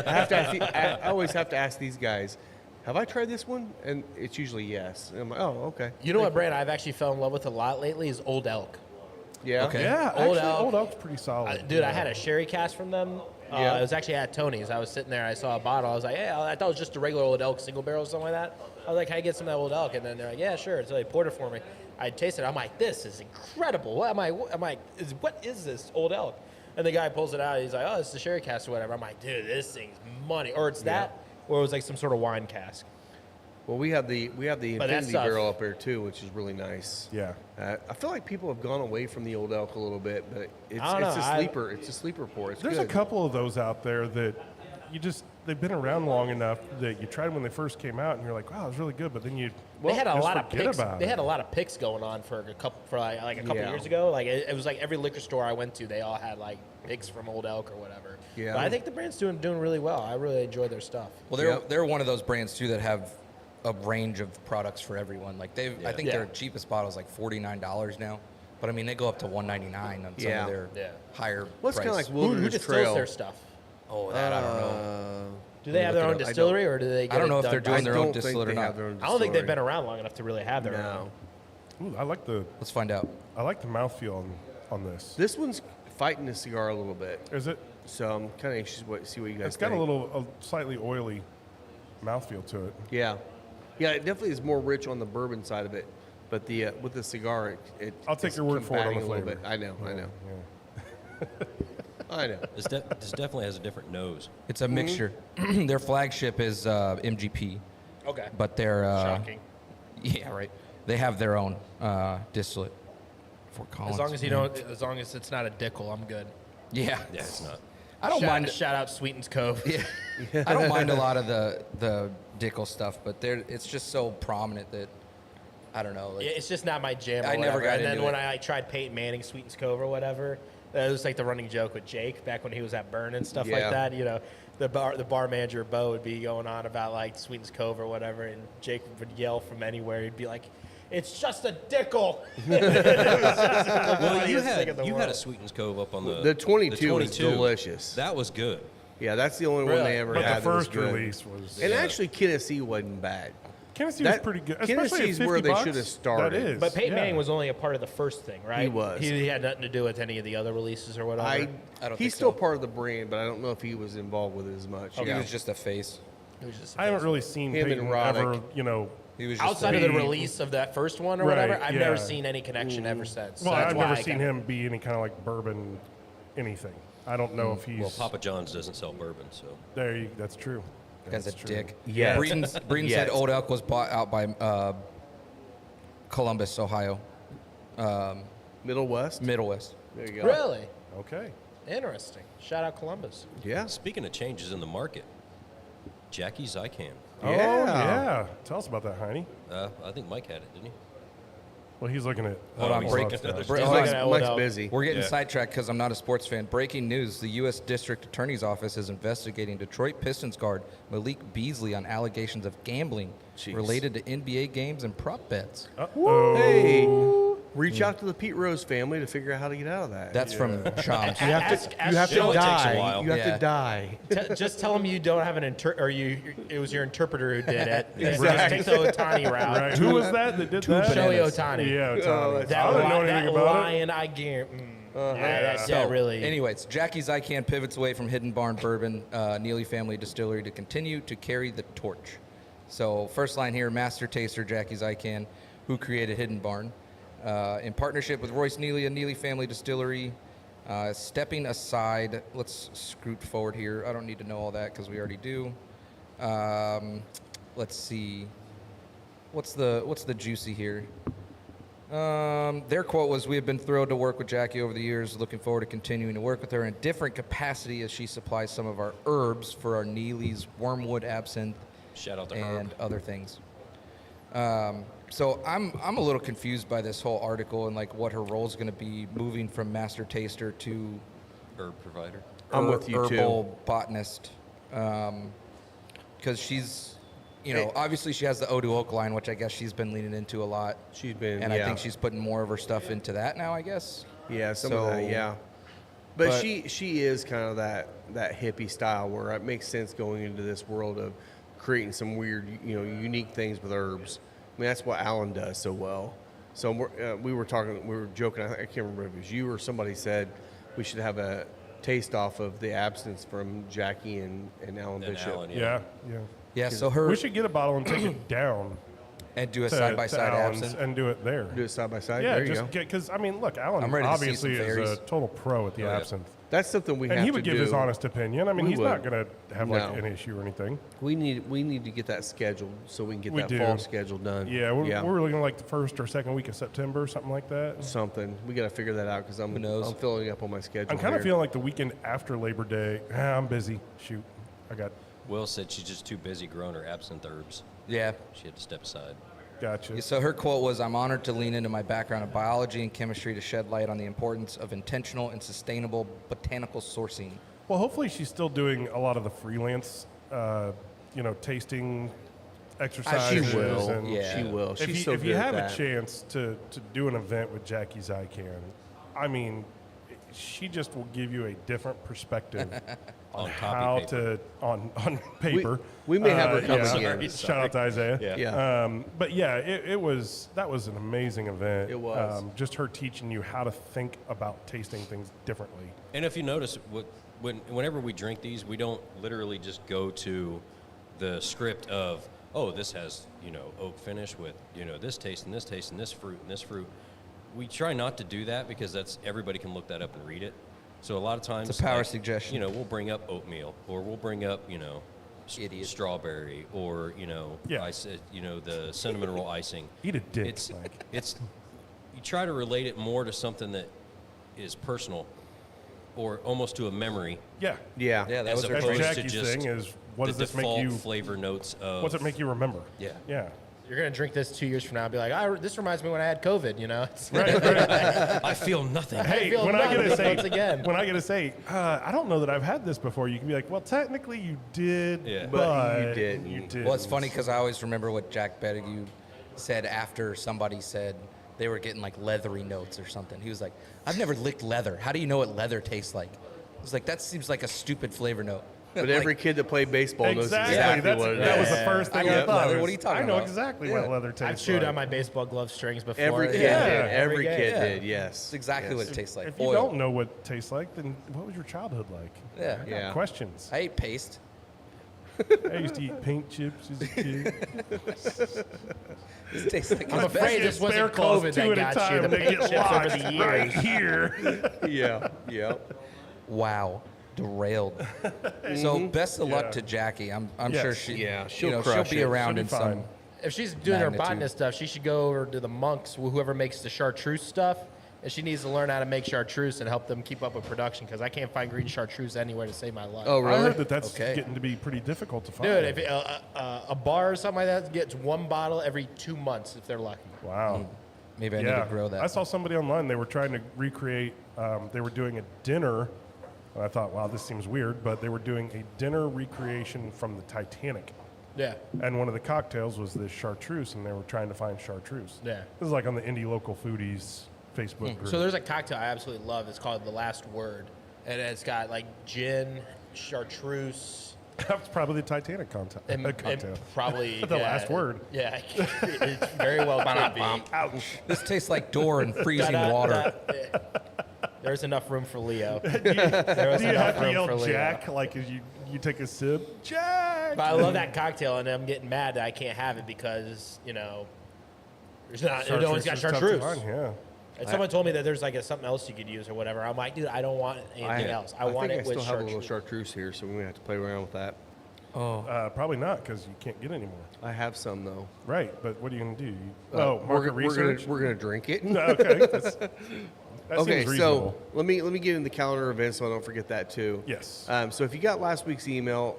I have to ask. I always have to ask these guys, have I tried this one? And it's usually yes. And I'm like, oh, okay. You know what brand I've actually fell in love with a lot lately is Old Elk. Yeah. Okay. Yeah, Old actually, Elk. Old Elk's pretty solid. Dude, I had a sherry cask from them. Yeah. It was actually at Tony's. I was sitting there. I saw a bottle. I was like, hey, I thought it was just a regular Old Elk single barrel or something like that. I was like, can I get some of that Old Elk? And then they're like, yeah, sure. So they poured it for me. I tasted it. I'm like, this is incredible. What is this Old Elk? And the guy pulls it out. He's like, oh, it's the sherry cask or whatever. I'm like, dude, this thing's money. Or it's that, or it was like some sort of wine cask. Well, we have the But that Infinity stuff- barrel up there too, which is really nice. Yeah. I feel like people have gone away from the Old Elk a little bit, but it's I don't a know. sleeper. It's a sleeper pour. It's There's good. a couple of those out there that they've been around long enough that you tried them when they first came out, and you're like, wow, it was really good. But then They had a just lot of forget picks. about They it. had a lot of picks going on for a couple Yeah. years ago. Like it was like every liquor store I went to, they all had like picks from Old Elk or whatever. Yeah. But I think the brand's doing really well. I really enjoy their stuff. Well, they're one of those brands too that have a range of products for everyone. Like I think Yeah. their cheapest bottle is like $49 now, but I mean they go up to $199 on some Yeah. of their Yeah. higher. Well, it's kind of price. like Who Wilderness distills Trail. their stuff? Oh, that I don't know. Do they have their look own it up. I distillery, or do they? Get I don't it know if done they're by- doing I their don't own think distilled or they have not. their own I don't think they've distillery. been around long enough to really have their own. No. Ooh, I like the Let's find out. mouthfeel on this. This one's fighting the cigar a little bit. Is it? So I'm kind of anxious to see what you guys It's got think. a slightly oily mouthfeel to it. Yeah. Yeah, it definitely is more rich on the bourbon side of it. But the with the cigar, I'll take it's your word for it on the combating a little flavor. bit. I know. Yeah. I know. This definitely has a different nose. It's a mixture. Their flagship is MGP, Okay. but they're Shocking. yeah, right. They have their own distillate. Fort Collins. As long as it's not a Dickel, I'm good. Yeah. Yeah, it's not. I don't mind. Shout out Sweetens Cove. Yeah. I don't mind a lot of the Dickel stuff, but it's just so prominent that I don't know. Like, Yeah, it's just not my jam. Or I never whatever. got And then into when it. I tried Peyton Manning Sweetens Cove or whatever, it was like the running joke with Jake back when he was at Burn and stuff like Yeah. that. You know, the bar manager Bo would be going on about like Sweetens Cove or whatever, and Jake would yell from anywhere. He'd be like, "It's just a Dickel." Well, you had a world. Sweetens Cove up on The 22 is delicious. That was good. Yeah, that's the only one Really? they ever But had. the that was first good. release was. And actually, Tennessee wasn't bad. Tennessee was pretty good. Especially Tennessee's at where 50 they bucks, should have started. That is. But Peyton yeah. Manning was only a part of the first thing, right? He was. He had nothing to do with any of the other releases or whatever. I don't He's think still so. part of the brand, but I don't know if he was involved with it as much. He was just a face. It was just I haven't really seen Him and Peyton Roddick. ever, He was just outside of be- the release of that first one or Right, whatever. I've never yeah. seen any connection ever since. Well, So that's I've why never I seen kinda- him be any kind of like bourbon anything. I don't know if he's. Well, Papa John's doesn't sell bourbon, so That's true. Guy's a That's true. dick. Yes. Breeden Yes. said Old Elk was bought out by Columbus, Ohio, Middle West. Middle West. There you go. Really Okay. interesting. Shout out Columbus. Yeah. speaking of changes in the market, Jackie Zycan. Oh, yeah. Tell us about that, Heine. I think Mike had it, didn't he? Well, he's looking at. Hold on, he's break- looking at other break- stuff. hold on. looking at Mike's Old Elk. busy. We're getting Yeah. sidetracked because I'm not a sports fan. Breaking news: the U.S. District Attorney's Office is investigating Detroit Pistons guard Malik Beasley on allegations of gambling Jeez. related to NBA games and prop bets. Uh-oh. Hey, reach out to the Pete Rose family to figure out how to get out of that. That's from Shams. you have Ask- to, you have ask to Joe. It takes a die. while. You have Yeah. to die. Just tell him you don't have an it was your interpreter who did it. Exactly. Just take the Otani route. Right. Who was that did that? Shohei Ohtani. Yeah, Ohtani. Oh, That, I didn't know anything that about lion, I guarantee. Yeah. That really. Anyways, Jackie Zycan pivots away from Hidden Barn Bourbon, Neely Family Distillery, to continue to carry the torch. So, first line here, master taster Jackie Zycan, who created Hidden Barn, in partnership with Royce Neely and Neely Family Distillery. Stepping aside, let's scoot forward here. I don't need to know all that because we already do. Let's see. What's the juicy here? Their quote was, "We have been thrilled to work with Jackie over the years, looking forward to continuing to work with her in a different capacity as she supplies some of our herbs for our Neely's Wormwood Absinthe Shout out to and Herb. other things." So I'm a little confused by this whole article and like what her role is going to be, moving from master taster to Herb provider. I'm with you, too. herbal botanist, because she's, obviously she has the Odu Oak line, which I guess she's been leaning into a lot. She's been, And yeah. I think she's putting more of her stuff into that now, I guess. Yeah, some of that, So- yeah. But but- she is kind of that hippie style where it makes sense going into this world of creating some weird, unique things with herbs. I mean, that's what Alan does so well. So we were joking. I can't remember if it was you or somebody said we should have a taste off of the absence from Jackie and Alan And Bishop. Alan, Yeah, yeah. Yeah, so her We should get a bottle and take it down and do a to, side by to side Alan's absinthe. and do it there. Do it side by side. Yeah, there you just go. get because I mean, look, Alan I'm ready to see obviously some is a fairies. total pro at the Oh, yeah. absinthe, That's something we and have he to would give do. his honest opinion. I mean, We he's would. not going to have like No. an issue or anything. We need to get that scheduled so we can get We that do. fall schedule done. Yeah, we're looking like the first or second week of September, something like that. something. We got to figure that out because knows? I'm filling up on my schedule. I'm kind of here. feeling like the weekend after Labor Day. I'm busy. Shoot, I got Will said she's just too busy growing her absinthe herbs. Yeah. She had to step aside. gotcha. So her quote was, "I'm honored to lean into my background of biology and chemistry to shed light on the importance of intentional and sustainable botanical sourcing." Well, hopefully she's still doing a lot of the freelance, tasting exercises. will. And Yeah. She will. If She's you, so if good you at have that. a chance to do an event with Jackie Zycan, I mean, she just will give you a different perspective on On copy how paper. on paper. we may have her come yeah. again. Shout out to Isaiah. Yeah. Yeah. But yeah, that was an amazing event. It was. Just her teaching you how to think about tasting things differently. And if you notice, whenever we drink these, we don't literally just go to the script of, oh, this has, oak finish with, this taste and this taste and this fruit and this fruit. We try not to do that because everybody can look that up and read it. So a lot of times, It's a power suggestion. We'll bring up oatmeal, or we'll bring up, Idiot. strawberry, or Yeah. the cinnamon roll icing. Eat a dick, It's Mike. you try to relate it more to something that is personal, or almost to a memory. Yeah. Yeah. Yeah, that As was her That's opposed quote. to Jackie's just thing is, what the does this make default you? flavor notes of What's it make you remember? Yeah. Yeah. You're gonna drink this 2 years from now and be like, this reminds me when I had COVID. It's- Right. Right. I feel nothing. Hey, feel when I get to nothing say, once again. when I get to say, I don't know that I've had this before, you can be like, well, technically you did, Yeah. but you didn't. You didn't. Well, it's funny because I always remember what Jack Bettigue said after somebody said they were getting like leathery notes or something. He was like, "I've never licked leather. How do you know what leather tastes like?" I was like, "That seems like a stupid flavor note." But Like, every kid that played baseball knows Exactly. exactly what it is. That was the Yeah. first thing I I, know thought. leather. was, What are you talking I know about? exactly Yeah. what leather I've tastes chewed like. on my baseball glove strings before. Every kid Yeah. did. Every game. kid Yeah. did. Yes. It's exactly what it tastes like. If you Oil. don't know what it tastes like, then what was your childhood like? Yeah. I got Yeah. questions. I ate paste. I used to eat paint chips as a kid. It tastes like I'm afraid this Bear wasn't claws COVID two that at a got you. time, The they paint get chips over locked the right years. here. Yeah. Yeah. Wow. Derailed. So best of luck Yeah. to Jackie. I'm Yes. sure she Yeah, she'll crush be it. around She'll in be some. fine. If she's doing her Magnitude. botanist stuff, she should go over to the monks, whoever makes the chartreuse stuff, and she needs to learn how to make chartreuse and help them keep up with production because I can't find green chartreuse anywhere to save my life. Oh, I really? heard that that's Okay. getting to be pretty difficult to find. Dude, if a bar or something like that gets one bottle every 2 months if they're lucky. Wow. Maybe I need Yeah. to grow that. I saw somebody online, they were trying to recreate, they were doing a dinner. And I thought, wow, this seems weird, but they were doing a dinner recreation from the Titanic. Yeah. And one of the cocktails was this chartreuse, and they were trying to find chartreuse. Yeah. This is like on the Indie Local Foodies Facebook group. So there's a cocktail I absolutely love. It's called The Last Word. And it's got like gin, chartreuse, That's probably the Titanic cocktail. and probably The last word. Yeah, it's very well could be. Ouch. This tastes like door and freezing Da-da, water. da. There's enough room for Leo. There was Do you have enough to room yell for Leo. Jack like as you take a sip? Jack! But I love that cocktail, and I'm getting mad that I can't have it because there's not. No one's got is tough to chartreuse. find, yeah. And someone told me that there's like something else you could use or whatever. I'm like, dude, I don't want anything else. I want think it I with still have a little chartreuse. chartreuse here, so we may have to play around with that. Probably not, because you can't get any more. I have some though. Right, but what are you going to do? We're, Market research? we're gonna drink it. No, okay. That Okay, seems so reasonable. let me get in the calendar event so I don't forget that too. Yes. So if you got last week's email,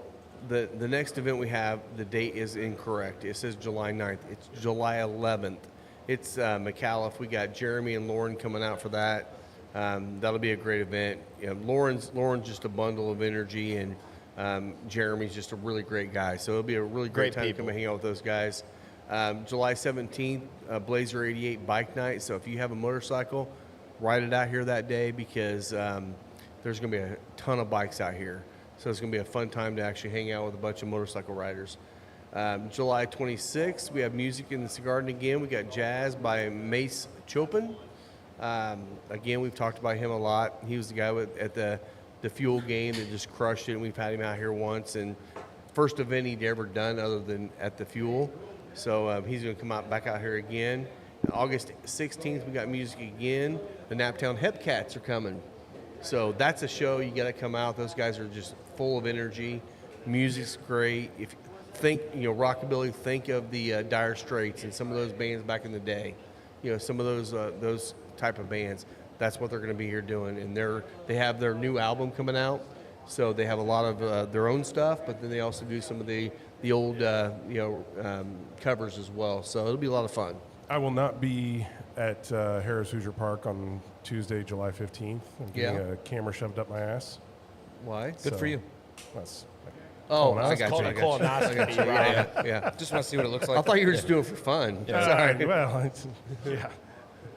the next event we have, the date is incorrect. It says July 9th. It's July 11th. It's McAuliffe. We got Jeremy and Lauren coming out for that. That'll be a great event. Lauren's just a bundle of energy, and Jeremy's just a really great guy. So it'll be a really great Great time to people. come and hang out with those guys. July 17th, Blazer 88 Bike Night. So if you have a motorcycle, ride it out here that day because there's going to be a ton of bikes out here. So it's going to be a fun time to actually hang out with a bunch of motorcycle riders. July 26th, we have music in the Cigar again. We got jazz by Mace Chopin. Again, we've talked about him a lot. He was the guy at the Fuel game that just crushed it. And we've had him out here once, and first event he'd ever done other than at the Fuel. So he's going to come back out here again. August 16th, we got music again. The Naptown Hepcats are coming. So that's a show. You got to come out. Those guys are just full of energy. Music's great. If you think, rockabilly, think of the Dire Straits and some of those bands back in the day. Some of those type of bands. That's what they're going to be here doing. And they have their new album coming out. So they have a lot of their own stuff, but then they also do some of the old covers as well. So it'll be a lot of fun. I will not be at Harris Hoosier Park on Tuesday, July 15th. I'm getting a camera shoved up my ass. Why? Good for you. That's Oh, colonoscopy. I got you. I got you. Colonoscopy, right? Yeah. Just want to see what it looks like. I thought you were just doing it for fun. Sorry. Well,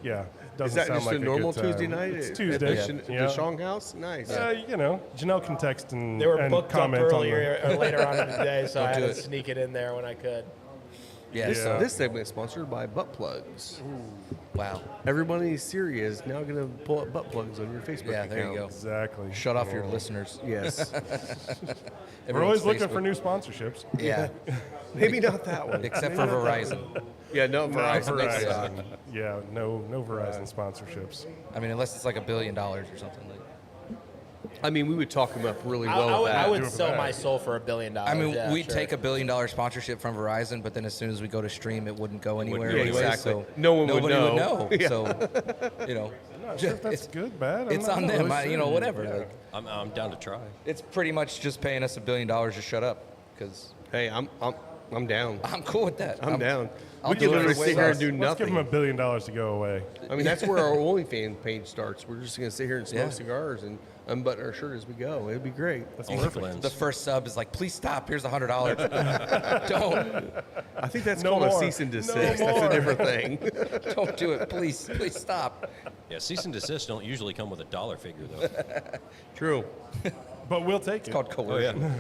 yeah. Doesn't Is that sound just like a normal good time. Tuesday night? It's at Tuesday. the Shong House? Nice. Janelle can text and They were and booked up comment on earlier or later on in the day, so I had do to it. sneak it in there when I could. Yes. This segment is sponsored by butt plugs. Wow. Everybody in Syria is now going to pull up butt plugs on your Facebook Yeah, account. there you go. Exactly. Shut off your listeners. Yes. We're always Everyone's looking for Facebook. new sponsorships. Yeah, Maybe not that one. except for Verizon. Yeah, no, No Verizon. Next time. Verizon. Yeah, no Verizon sponsorships. I mean, unless it's like $1 billion or something. Like, I mean, we would talk them up really well with that. I would Do it for sell that. my soul for $1 billion. I mean, yeah, we'd sure. take $1 billion sponsorship from Verizon, but then as soon as we go to stream, it wouldn't go anywhere. Yeah, anyway, exactly. So No one would nobody know. would know. Yeah. So, I'm not sure if that's good, bad. it's on them. Whatever. Yeah. Like, I'm down to try. it's pretty much just paying us $1 billion to shut up because Hey, I'm down. I'm cool with that. I'm down. I'll We do can it literally for sit here and Wayback. do Let's give them nothing. $1 billion to go away. I mean, that's where our OnlyFans page starts. We're just going to sit here and smoke Yeah. cigars and unbutton our shirt as we go. It'd be great. That's Only perfect. Glenn's. The first sub is like, please stop. Here's $100. I think that's No called more. a cease and No desist. That's a more. different thing. Don't do it. Please stop. Yeah, cease and desist don't usually come with a dollar figure though. True. But we'll take It's it. called coercion.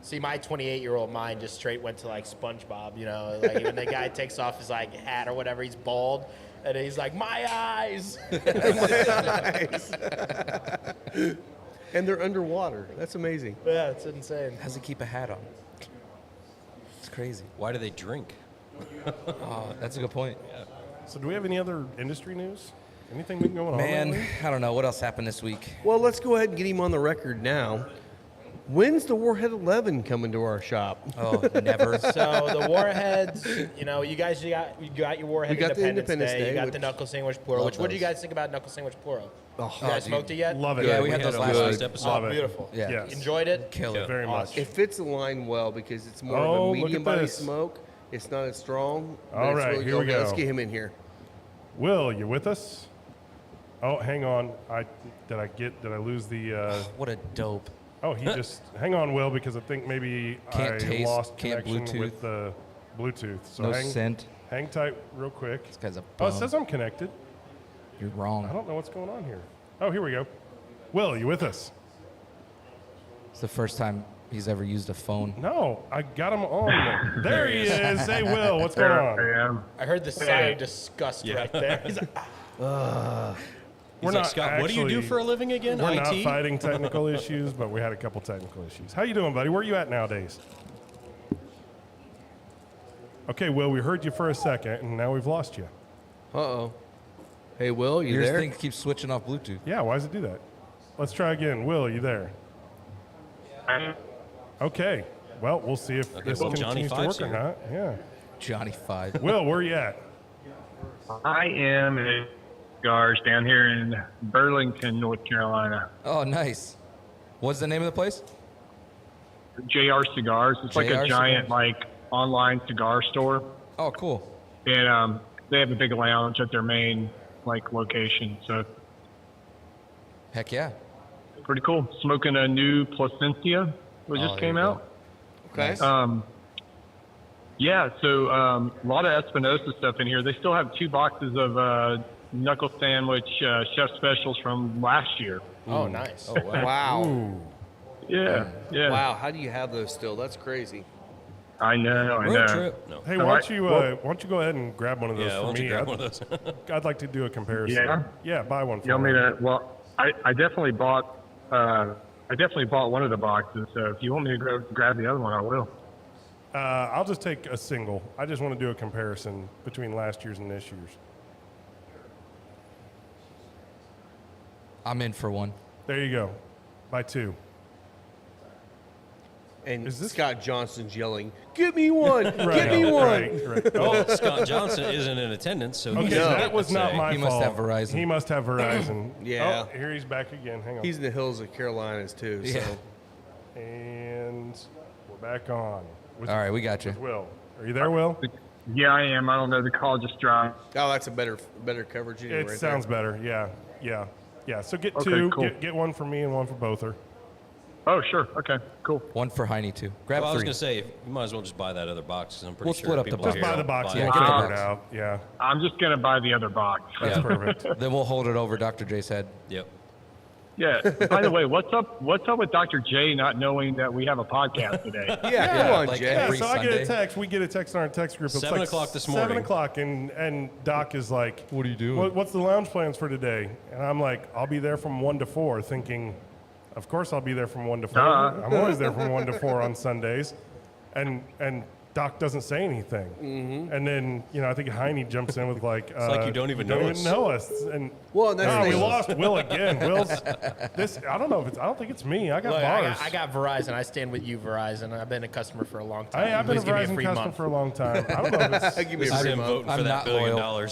See, my 28-year-old mind just straight went to like SpongeBob, you know, like when the guy takes off his like hat or whatever, he's bald, and he's like, my eyes. And they're underwater. That's amazing. Yeah, it's insane. How's he keep a hat on? It's crazy. Why do they drink? Oh, that's a good point. So do we have any other industry news? Anything been going on Man, lately? I don't know. What else happened this week? Well, let's go ahead and get him on the record now. When's the Warhead 11 coming to our shop? Oh, never. So the Warheads, you know, you guys got your Warhead We got the Independence Independence Day. Day, You got which- the Knuckle Sandwich Plural. Love What do you those. guys think about Knuckle Sandwich Plural? Oh, You guys dude. smoked it yet? Love it. Yeah, we had those last Last week. episode. Love it. Beautiful. Yeah. Yes. Enjoyed it? Kill it. Very much. It fits the line well because it's more Oh, of a look medium at body this. smoke. It's not as strong. but All it's right, really here we good. Let's go. get him in here. Will, you with us? Oh, hang on. Did I lose the? What a dope. Oh, he just hang on, Will, because I think maybe Can't I taste, lost can't connection Bluetooth. with the Bluetooth. So No hang, scent. hang tight, real quick. This guy's a Oh, it bum. says I'm connected. You're I wrong. don't know what's going on here. Oh, here we go. Will, you with us? It's the first time he's ever used a phone. No, I got him on. There he is. Hey, Will, what's going on? I am. I heard the sigh of disgust right there. He's like, We're He's like, not Scott, what do you do actually- for a living again? We're not IT? fighting technical issues, but we had a couple technical issues. How you doing, buddy? Where you at nowadays? Okay, Will, we heard you for a second, and now we've lost you. Uh-oh. Hey, Will, you Your there? thing keeps switching off Bluetooth. Yeah, why does it do that? Let's try again. Will, you there? Okay. Well, we'll see if this well, Johnny continues to Five's work or here. not. Yeah. Johnny 5. Will, where you at? I am at Cigars down here in Burlington, North Carolina. Oh, nice. What's the name of the place? JR Cigars. It's like JR a giant, Cigars. like online cigar store, Oh, cool. and they have a big lounge at their main like location. So Heck yeah. pretty cool. Smoking a new Placencia, which Oh, just there came you go. out. Okay. Yeah, so a lot of Espinosa stuff in here. They still have 2 boxes of knuckle sandwich chef specials from last year. oh, nice. Oh, wow. Wow. Ooh. Yeah, yeah. Wow. How do you have those still? That's crazy. I know, I Road know. trip? No. Hey, All why right. don't you go ahead and grab one of those Yeah, why for don't you me? grab one of those? I'd like to do a comparison. Yeah? Yeah, buy one for You want me. me to? Well, I definitely bought. I definitely bought one of the boxes. So if you want me to grab the other one, I will. I'll just take a single. I just want to do a comparison between last year's and this year's. I'm in for one. There you go. Buy 2. And Is this- Scott Johnson's yelling, "Give me one! Give me one!" Right. Oh, Well, Scott Johnson isn't in attendance, so okay, he No. that was not my He fault. must have Verizon. He must have Verizon. Yeah. Oh, here he's back again. Hang on. He's in the hills of Carolinas too. So Yeah. And we're back on. With, All right, we got you. with Will. Are you there, Will? Yeah, I am. I don't know. The call just dropped. Oh, that's a better coverage. Anyway, It right sounds there. better. Yeah. So get Okay, two. cool. Get one for me and one for Bother. Oh, sure. Okay, cool. One for Heine, too. Grab Well, I was three. going to say, you might as well just buy that other box, because I'm pretty We'll sure split up the people box. Just here buy the will box. buy Yeah, it. we'll get the figure it box. out. Yeah, I'm just going to buy the other box. that's perfect. Then we'll hold it over Dr. J's head. Yep. Yeah. By the way, what's up with Dr. J not knowing that we have a podcast today? Yeah, come on, like Jay. Yeah, every so I get a Sunday. text. We get a text on our text group. It's 7 like o'clock this 7 morning. o'clock, and Doc is like, What are you doing? What's the lounge plans for today? And I'm like, I'll be there from 1 to 4, thinking, of course I'll be there from 1 to 4. I'm always there from 1 to 4 on Sundays. And Doc doesn't say anything. And then, I think Heine jumps in with like, it's like you don't even know us. And Well, that's the we thing. lost Will again. Will's this. I don't know if it's. I don't think it's me. I got Look, bars. I got Verizon. I stand with you, Verizon. I've been a customer for a long time. I've been a Please give me Verizon free customer month. for a long time. I don't know if it's. Give me a This is free him month. voting I'm for that not $1 billion. loyal.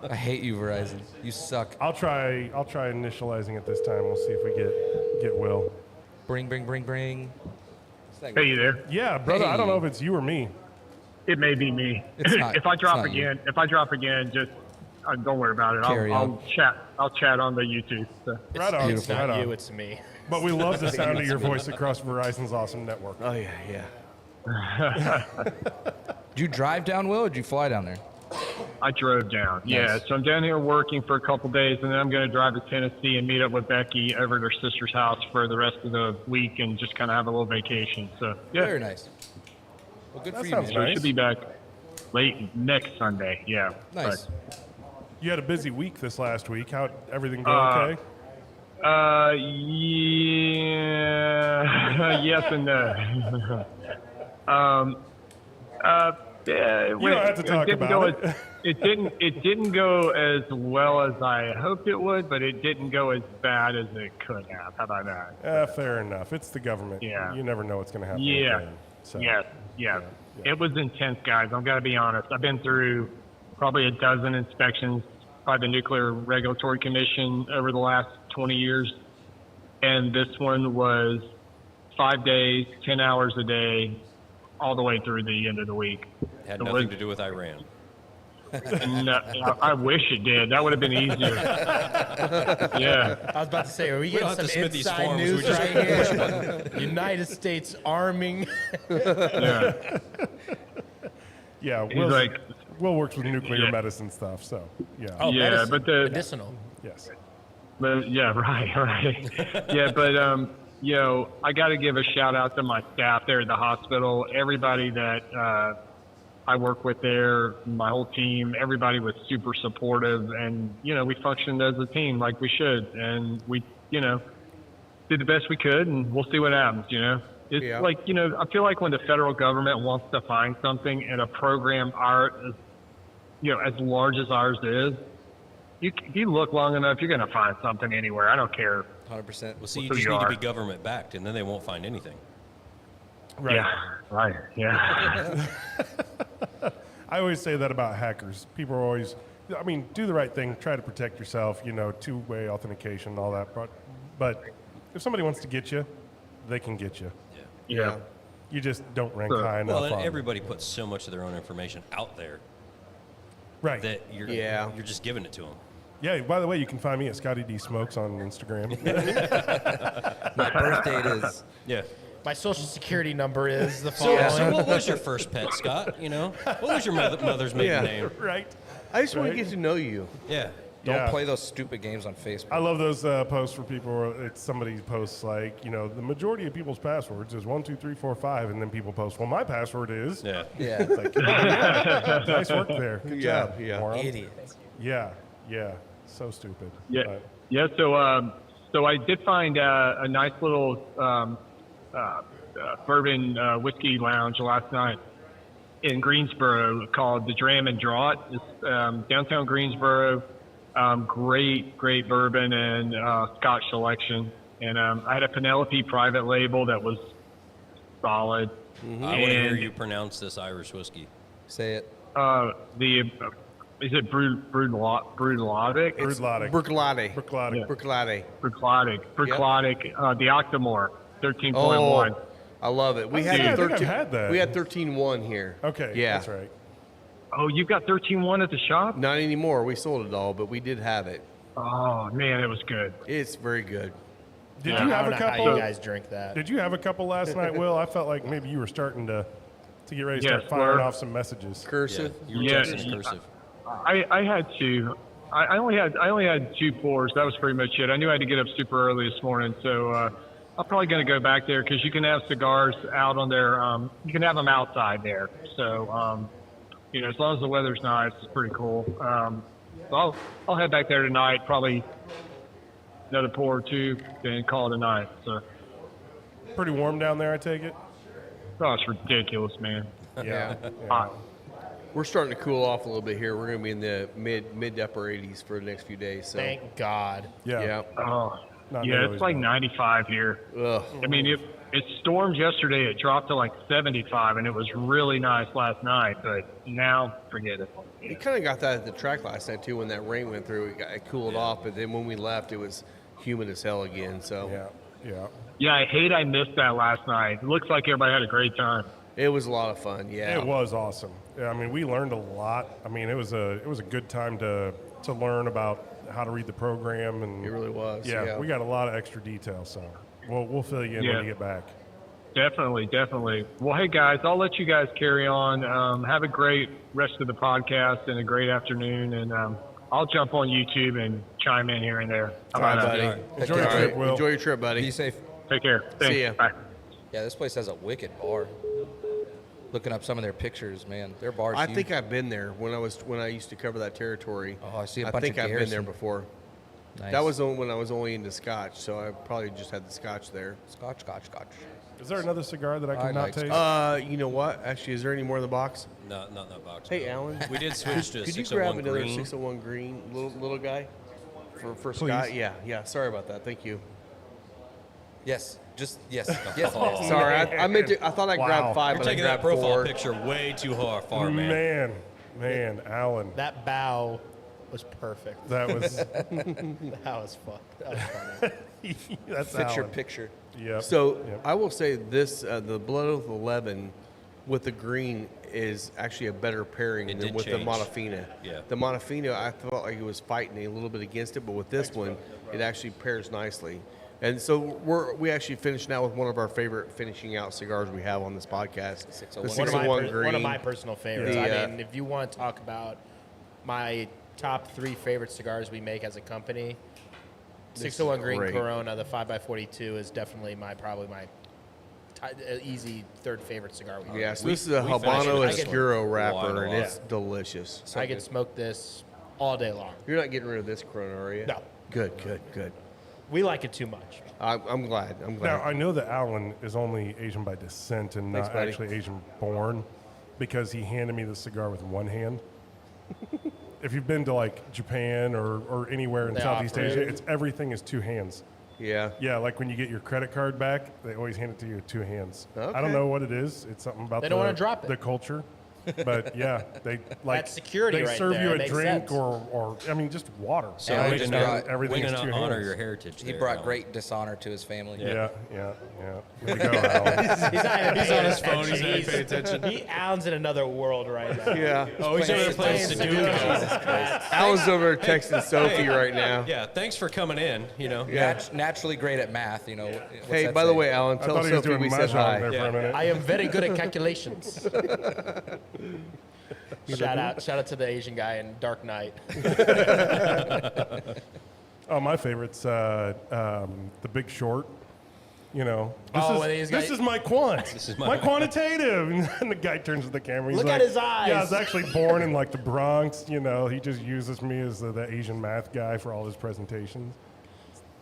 I hate you, Verizon. You suck. I'll try initializing it this time. We'll see if we get Will. Bring. Hey, you there? Yeah, brother. I don't Hey. know if it's you or me. It may be me. It's not- if I it's drop not you. again, just don't worry about it. Carry I'll chat. I'll chat on the YouTube. So. Right on. It's Right not on. you, it's me. But we love the sound of your voice across Verizon's awesome network. Oh yeah. Did you drive down, Will, or did you fly down there? I drove down. Yeah, Nice. so I'm down here working for a couple days, and then I'm going to drive to Tennessee and meet up with Becky over at her sister's house for the rest of the week and just kind of have a little vacation. So yeah, Very nice. Well, good That for you, sounds man. so I nice. should be back late next Sunday. Yeah. Nice. You had a busy week this last week. How everything go okay? Yeah, yes and no. Yeah, You don't have to talk about it. It didn't go as well as I hoped it would, but it didn't go as bad as it could have. How about that? Fair enough. It's the government. Yeah. You never know what's going to happen. Yeah. with them. So, Yes. yeah. It was intense, guys. I've got to be honest. I've been through probably a dozen inspections by the Nuclear Regulatory Commission over the last 20 years, and this one was 5 days, 10 hours a day, all the way through the end of the week. Had It nothing was- to do with Iran. No, I wish it did. That would have been easier. Yeah. I was about to say, are we don't getting have to some submit these inside forms, news we just right here? United States arming. Yeah. Yeah. He's Will's- like, Will works with nuclear Yeah. medicine stuff. So, yeah. Oh, Yeah, medicine, but the- medicinal. Yes. but yeah, right. Yeah, but I got to give a shout out to my staff there at the hospital. Everybody that I work with there, my whole team, everybody was super supportive, and we functioned as a team like we should, and we did the best we could, and we'll see what happens. It's Yeah. like I feel like when the federal government wants to find something in a program as large as ours is, you look long enough, you're going to find something anywhere. I don't care. 100%. Well, see, you Who just you need to are. be government backed, and then they won't find anything. Right. Yeah, right. Yeah. I always say that about hackers. People are always, do the right thing, try to protect yourself, two-way authentication, all that. But if somebody wants to get you, they can get you. Yeah. You just don't rank Sure. high enough Well, and on. everybody puts so much of their own information out there Right. that you're just giving it to them. Yeah, by the way, you can find me at Scotty D Smokes on Instagram. My birth date is. Yeah. My social security number is the So, following. so what was your first pet, Scott? What was your mother's maiden Yeah. name? Right. I just want Right. to get to know you. Yeah. Don't Yeah. play those stupid games on Facebook. I love those posts where people, it's somebody posts like, the majority of people's passwords is 1, 2, 3, 4, 5, and then people post, well, my password is. Yeah. Yeah. It's like, oh, yeah. Nice work there. Good Yeah, job. yeah. moron. Idiots. Yeah, yeah. So stupid. Yeah. But- Yeah. So I did find a nice little bourbon whiskey lounge last night in Greensboro called the Dram and Draught. It's downtown Greensboro. Great bourbon and Scotch selection. And I had a Penelope private label that was solid. I want to hear And- you pronounce this Irish whiskey. Say it. Is it Brudlovic? Brudlotic. Bruichladdich. Bruichladdich. Bruichladdich. Bruichladdich, the Octomore. 13.1. Oh, I love it. We I had think I've 13. had that. We had 13.1 here. Okay, Yeah. that's right. Oh, you got 13.1 at the shop? Not anymore. We sold it all, but we did have it. Oh, man, it was good. It's very good. Did Yeah. you I have don't a know couple? how you guys drink that. Did you have a couple last night, Will? I felt like maybe you were starting to get ready to Yes, start firing we're- off some messages. Cursive. You were Yeah, texting in cursive. I had two. I only had 2 pours. That was pretty much it. I knew I had to get up super early this morning, so I'm probably going to go back there because you can have cigars out on their. You can have them outside there. So as long as the weather's nice, it's pretty cool. So I'll head back there tonight. Probably another pour or 2, then call it a night. So Pretty warm down there, I take it. oh, it's ridiculous, man. Yeah. Hot. We're starting to cool off a little bit here. We're going to be in the mid to upper 80s for the next few days. So Thank God. Yeah. yeah. Oh, Not yeah, nearly it's like as 95 here. Ugh. I mean, it stormed yesterday. It dropped to like 75, and it was really nice last night. But now, forget it. We kind of got that at the track last night too. When that rain went through, it cooled off. But then when we left, it was humid as hell again. So Yeah. Yeah, I missed that last night. It looks like everybody had a great time. it was a lot of fun. Yeah. It was awesome. Yeah, I mean, we learned a lot. I mean, it was a good time to learn about how to read the program, and It really was. yeah, we got a lot of extra details. So we'll fill you in Yeah. when you get back. Definitely. Well, hey, guys, I'll let you guys carry on. Have a great rest of the podcast and a great afternoon. And I'll jump on YouTube and chime in here and there. How All right, about buddy. that? Enjoy your All trip, right. Will. Enjoy your trip, buddy. Be safe. Take care. Thanks. See ya. Bye. Yeah, this place has a wicked bar. Looking up some of their pictures, man, their bar's I huge. think I've been there when I used to cover that territory. Oh, I see a I bunch think of I've been there Garrison. before. Nice. That was when I was only into Scotch, so I probably just had the Scotch there. Scotch. Is there another cigar that I I could not like taste? You know what? Actually, is there any more in the box? Not in that box. Hey, no. Alan. We did switch to a Could you 601 grab another green. 601 green, little guy, for Please. Scott? Yeah. Sorry about that. Thank you. Yes, yes, yes. Sorry, I meant to. I thought I Wow. grabbed 5, You're but I taking that grabbed profile 4. picture way too far, man. Man, Alan, That bow was perfect. that was That was fun. That was funny. that's Picture, Alan. picture. Yep. So Yep. I will say this: the Blood Oath 11 with the green is actually a better pairing It than did with change. the Monofina. Yeah. The Monofina, I felt like it was fighting a little bit against it, but with this one, it actually pairs nicely. And so we actually finished now with one of our favorite finishing out cigars we have on this podcast. The 601. One of, my 601 green. one of my personal favorites. Yeah. I mean, if you want to talk about my top 3 favorite cigars we make as a company, This 601 is Green great. Corona, the 5x42 is definitely probably my easy 3rd favorite cigar we make. Yeah, so this is a we finished Habano with this Oscuro one wrapper, quite a and lot. it's delicious. I could smoke this all day long. You're not getting rid of this Corona, are you? No. Good. We like it too much. I'm glad. Now, I know that Alan is only Asian by descent and Thanks, not buddy. actually Asian born because he handed me the cigar with one hand. If you've been to like Japan or anywhere in They Southeast offer Asia, it. everything is 2 hands. Yeah. Yeah, like when you get your credit card back, they always hand it to you with 2 hands. I Okay. don't know what it is. It's something about They don't wanna drop it. the culture. But yeah, they like That's security They right serve there. you It a makes drink sense. or I mean just water. So Yeah, way we to just not, brought- everything way is to not 2 honor hands. your heritage. He there, brought Alan. great dishonor to his family. Yeah. Way to go, Alan. He's not even He's paying on his phone, attention. he's not even paying attention. He Alan's in another world right now. Yeah. Oh, he's over there playing Sudoku. Alan's over there texting Sophie right now. Yeah, thanks for coming in. Yeah. Naturally great at math, what's Hey, that by the say? way, Alan, I tell thought he was Sophie doing we said mahjong hi. there for Yeah. a minute. I am very good at calculations. Shout out to the Asian guy in Dark Knight. Oh, my favorite's The Big Short. This Oh, and he's this got- is my quant. This is my my- quantitative. And the guy turns to the camera. He's Look like, at his eyes. Yeah, I was actually born in like the Bronx. He just uses me as the Asian math guy for all his presentations.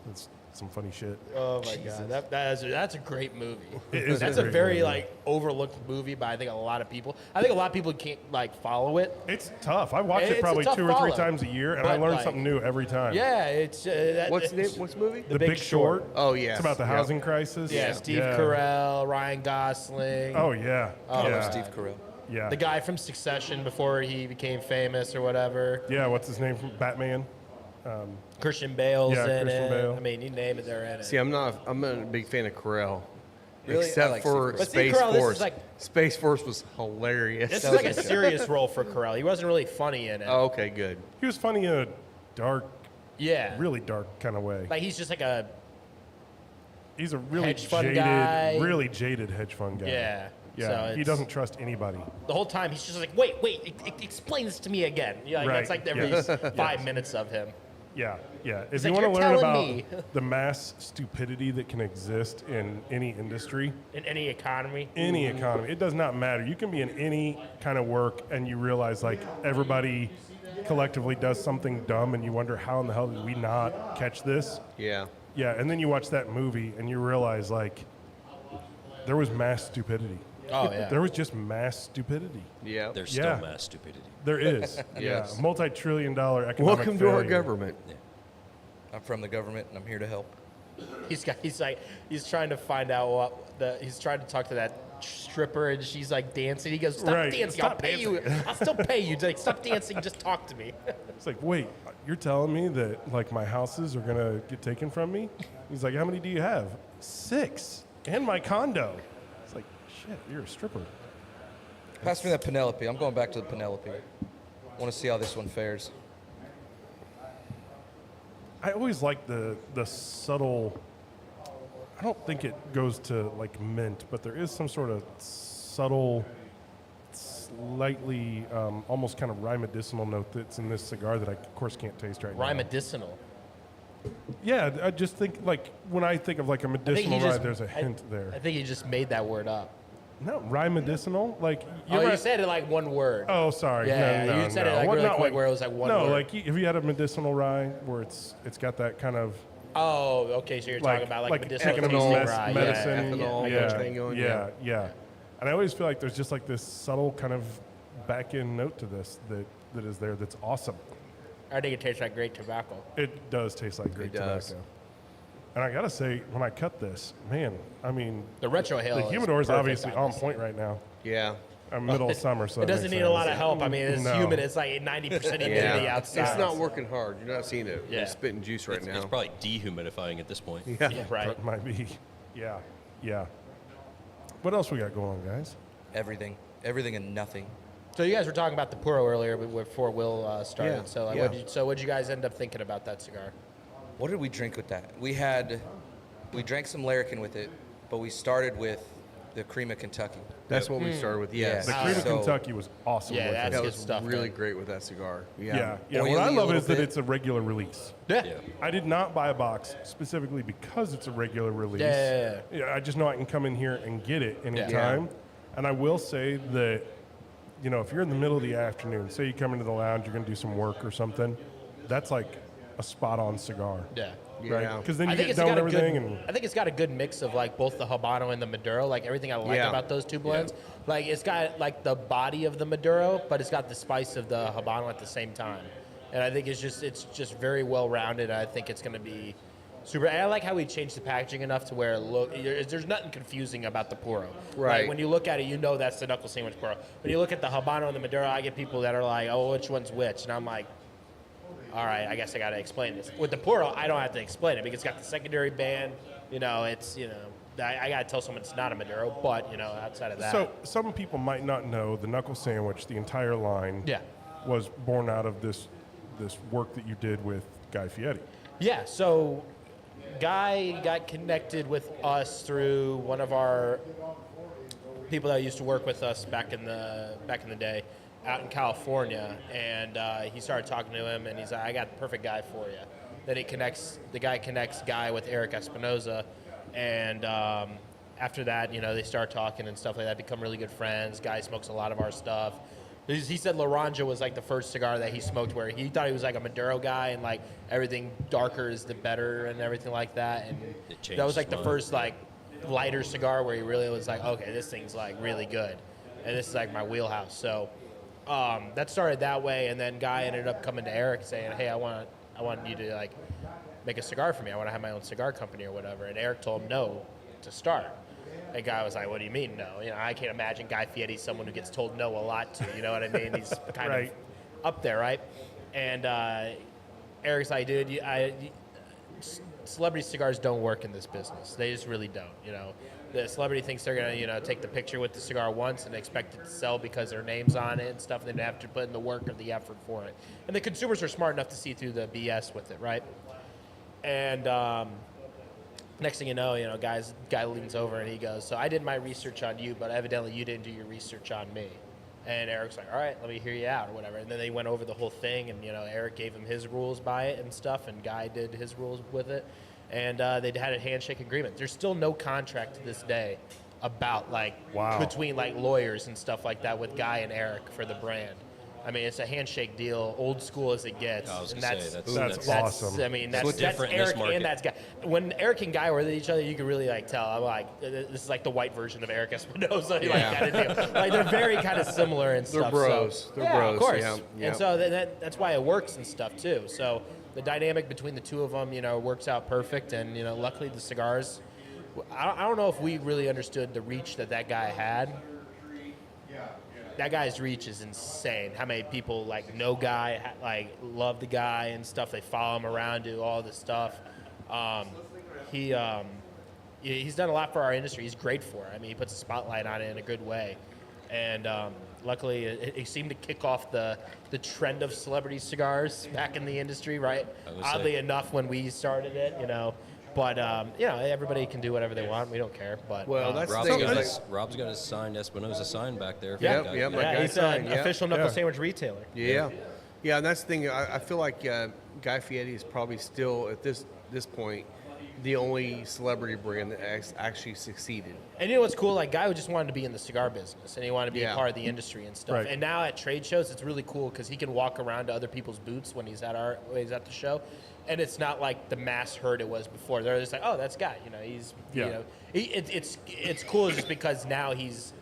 It's some funny shit. Oh my god, that's a great movie. It is a That's a great very movie. overlooked movie by I think a lot of people. I think a lot of people can't follow it. It's tough. I watch It's it a probably tough 2 or 3 follow. times a year, and I But, learn like- something new every time. Yeah, it's What's the name? What's the movie? The Big Short. Oh, yeah. It's about the housing crisis. Yeah, Steve Carell, Ryan Gosling. Oh yeah. yeah. Steve Carell. Yeah. The guy from Succession before he became famous or whatever. Yeah. What's his name from Batman? Christian Bale's Yeah, in Christian it. Bale. I mean, you name it, they're in it. See, I'm not a big fan of Corel. Really? I Except like for Seacrest. But Space Seacrest, this is Force. like- Space Force was hilarious. This is like a serious role for Corel. He wasn't really funny in it. Oh, okay, good. He was funny in a dark, Yeah. really dark kind of way. Like, he's just like a, He's a really hedge fund jaded, guy. really jaded hedge fund guy. yeah. Yeah, So he it's- doesn't trust anybody. The whole time, he's just like, wait, explain this to me again. Yeah, like, Right, that's like every yes, 5 minutes of him. Yeah, yeah. If He's you like, want to "You're learn telling about me." the mass stupidity that can exist in any industry, In any economy. any economy, it does not matter. You can be in any kind of work and you realize like everybody collectively does something dumb and you wonder how in the hell did we not catch this? Yeah. Yeah, and then you watch that movie and you realize like there was mass stupidity. Oh, yeah. There was just mass stupidity. Yeah. There's Yeah. still mass stupidity. There is. Yes. Yeah, multi-trillion-dollar economic Welcome to our failure. government. I'm from the government, and I'm here to help. He's trying to find out he's trying to talk to that stripper, and she's like dancing. He goes, stop Right, dancing, stop I'll pay you. I'll still pay you. Like, stop dancing, just talk to me. It's like, wait, you're telling me that like my houses are gonna get taken from me? He's like, how many do you have? 6, and my condo. It's like, shit, you're a stripper. Pass me that Penelope. I'm going back to the Penelope. I want to see how this one fares. I always like the subtle. I don't think it goes to like mint, but there is some sort of subtle, slightly almost kind of rye medicinal note that's in this cigar that I of course can't taste right Rye now. medicinal. Yeah, I just think like when I think of like a I think medicinal he rye, just- there's a I- hint there. I think he just made that word up. No, rye medicinal, like Oh, ever- you said it like one word. Oh, sorry. Yeah, no, no, you said no. it like What- really not quick where it was like one no, word. like if you had a medicinal rye where it's got that kind of Oh, okay, so you're like talking about like medicinal ethanol, tasting rye. medicine, ethanol, yeah, thing going, yeah, yeah. And I always feel like there's just like this subtle kind of back end note to this that is there that's awesome. I think it tastes like great tobacco. It does taste like great It does. tobacco. And I gotta say, when I cut this, man, I mean, The retro hail. the humidor is perfect obviously on this. point right now. Yeah. Middle of summer, so It that doesn't makes need a sense. lot of help. I mean, it's No. humid. It's like 90% humidity Yeah. outside. It's not working hard. You're not seeing it. Yeah. It's spitting juice right It's now. probably dehumidifying at this point. Yeah. Yeah, right. That might be. Yeah, yeah. What else we got going on, guys? Everything and nothing. So you guys were talking about the Puro earlier before Will started. Yeah, So like, yeah. what'd you guys end up thinking about that cigar? What did we drink with that? We drank some Larrikin with it, but we started with the Cream of Kentucky. That's what we started with. Yes. The Yeah. Cream of So- Kentucky was awesome. Yeah, with that's it. That good was stuff, really man. great with that cigar. Yeah, yeah. Oily What I a love little is that bit. it's a regular release. Yeah. Yeah. I did not buy a box specifically because it's a regular release. Yeah. I just know I can come in here and get it anytime. And I will say that, you know, if you're in the middle of the afternoon, say you come into the lounge, you're going to do some work or something, that's like a spot on cigar. Yeah. Right? Yeah. Because then you I think get it's done got with a good. everything. I think it's got a good mix of like both the Habano and the Maduro. Like everything I like Yeah. about those two blends. Like it's got like the body of the Maduro, but it's got the spice of the Habano at the same time. And I think it's just very well rounded. I think it's going to be super. And I like how we changed the packaging enough to where there's nothing confusing about the Puro. Right. Like when you look at it, you know that's the knuckle sandwich Puro. When you look at the Habano and the Maduro, I get people that are like, oh, which one's which? And I'm like, all right, I guess I got to explain this. With the Puro, I don't have to explain it because it's got the secondary band. You know, it's, you know, I got to tell someone it's not a Maduro, but, you know, outside of that. So some people might not know the knuckle sandwich, the entire line, Yeah. was born out of this work that you did with Guy Fieri. Yeah, so Guy got connected with us through one of our people that used to work with us back in the day out in California, and he started talking to him, and he's like, I got the perfect guy for you. Then the guy connects Guy with Eric Espinosa, and after that, you know, they start talking and stuff like that, become really good friends. Guy smokes a lot of our stuff. He said Laranja was like the first cigar that he smoked where he thought he was like a Maduro guy and like everything darker is the better and everything like that. And It changed that was like his the mind. first like lighter cigar where he really was like, okay, this thing's like really good. And this is like my wheelhouse. So that started that way. And then Guy ended up coming to Eric saying, hey, I want you to like make a cigar for me. I want to have my own cigar company or whatever. And Eric told him no to start. And Guy was like, what do you mean no? You know, I can't imagine Guy Fieri's someone who gets told no a lot to, you know what I mean? He's kind Right. of up there, right? And Eric's like, dude, celebrity cigars don't work in this business. They just really don't. You know, the celebrity thinks they're gonna, take the picture with the cigar once and expect it to sell because their name's on it and stuff. They don't have to put in the work or the effort for it. And the consumers are smart enough to see through the BS with it, right? And next thing you know, guy leans over and he goes, "So I did my research on you, but evidently you didn't do your research on me." And Eric's like, "All right, let me hear you out," or whatever. And then they went over the whole thing, and Eric gave him his rules by it and stuff, and Guy did his rules with it, and they had a handshake agreement. There's still no contract to this day about between lawyers and stuff like that with Guy and Eric for the brand. I mean, it's a handshake deal, old school as it gets. I was and gonna say, that's awesome. I mean, that's different in this Eric market. and that's Guy. When Eric and Guy were with each other, you could really tell. I'm like, this is like the white version of Eric Espinosa, kind of deal. They're very kind of similar and They're stuff. bros. So, They're bros. of course. Yeah. And so that's why it works and stuff too. So the dynamic between the two of them, works out perfect. And luckily the cigars. I don't know if we really understood the reach that guy had. That guy's reach is insane. How many people know Guy, love the guy and stuff. They follow him around, do all this stuff. He's done a lot for our industry. He's great for it. I mean, he puts a spotlight on it in a good way. And luckily, it seemed to kick off the trend of celebrity cigars back in the industry, right? Oddly enough, when we started it, But, everybody can do whatever they want. We don't care. But that's the Rob's thing. Rob's got his signed Espinosa sign back there. For Yep, the guy. yep. yeah, Guy he's signed, an yeah. official knuckle sandwich retailer. Yeah, and that's the thing. I feel like Guy Fieri is probably still at this point the only celebrity brand that actually succeeded. And you know what's cool? Guy just wanted to be in the cigar business, and he wanted to be a Yeah. part of the industry and stuff. Right. And now at trade shows, it's really cool because he can walk around to other people's booths when he's at the show, and it's not like the mass herd it was before. They're just like, "Oh, that's Guy." It's cool just because now he's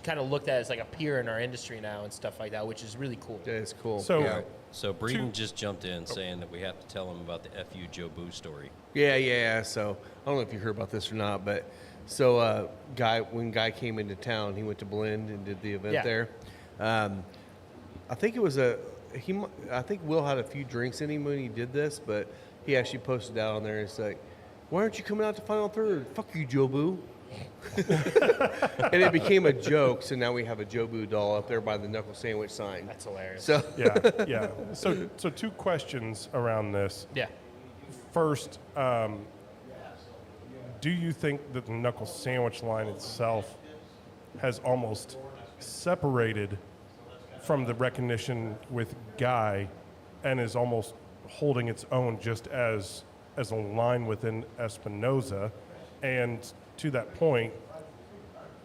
kind of looked at as like a peer in our industry now and stuff like that, which is really cool. That is cool. So, yeah. So Breeden just jumped in saying that we have to tell him about the FU Joe Boo story. Yeah. So I don't know if you heard about this or not, but so when Guy came into town, he went to Blend and did the event there. I think it was I think Will had a few drinks in him when he did this, but he actually posted out on there. It's like, "Why aren't you coming out to Final Third? Fuck you, Joe Boo." And it became a joke, so now we have a Joe Boo doll up there by the knuckle sandwich sign. That's hilarious. So yeah. So two questions around this. Yeah. First, do you think that the knuckle sandwich line itself has almost separated from the recognition with Guy and is almost holding its own just as a line within Espinosa? And to that point,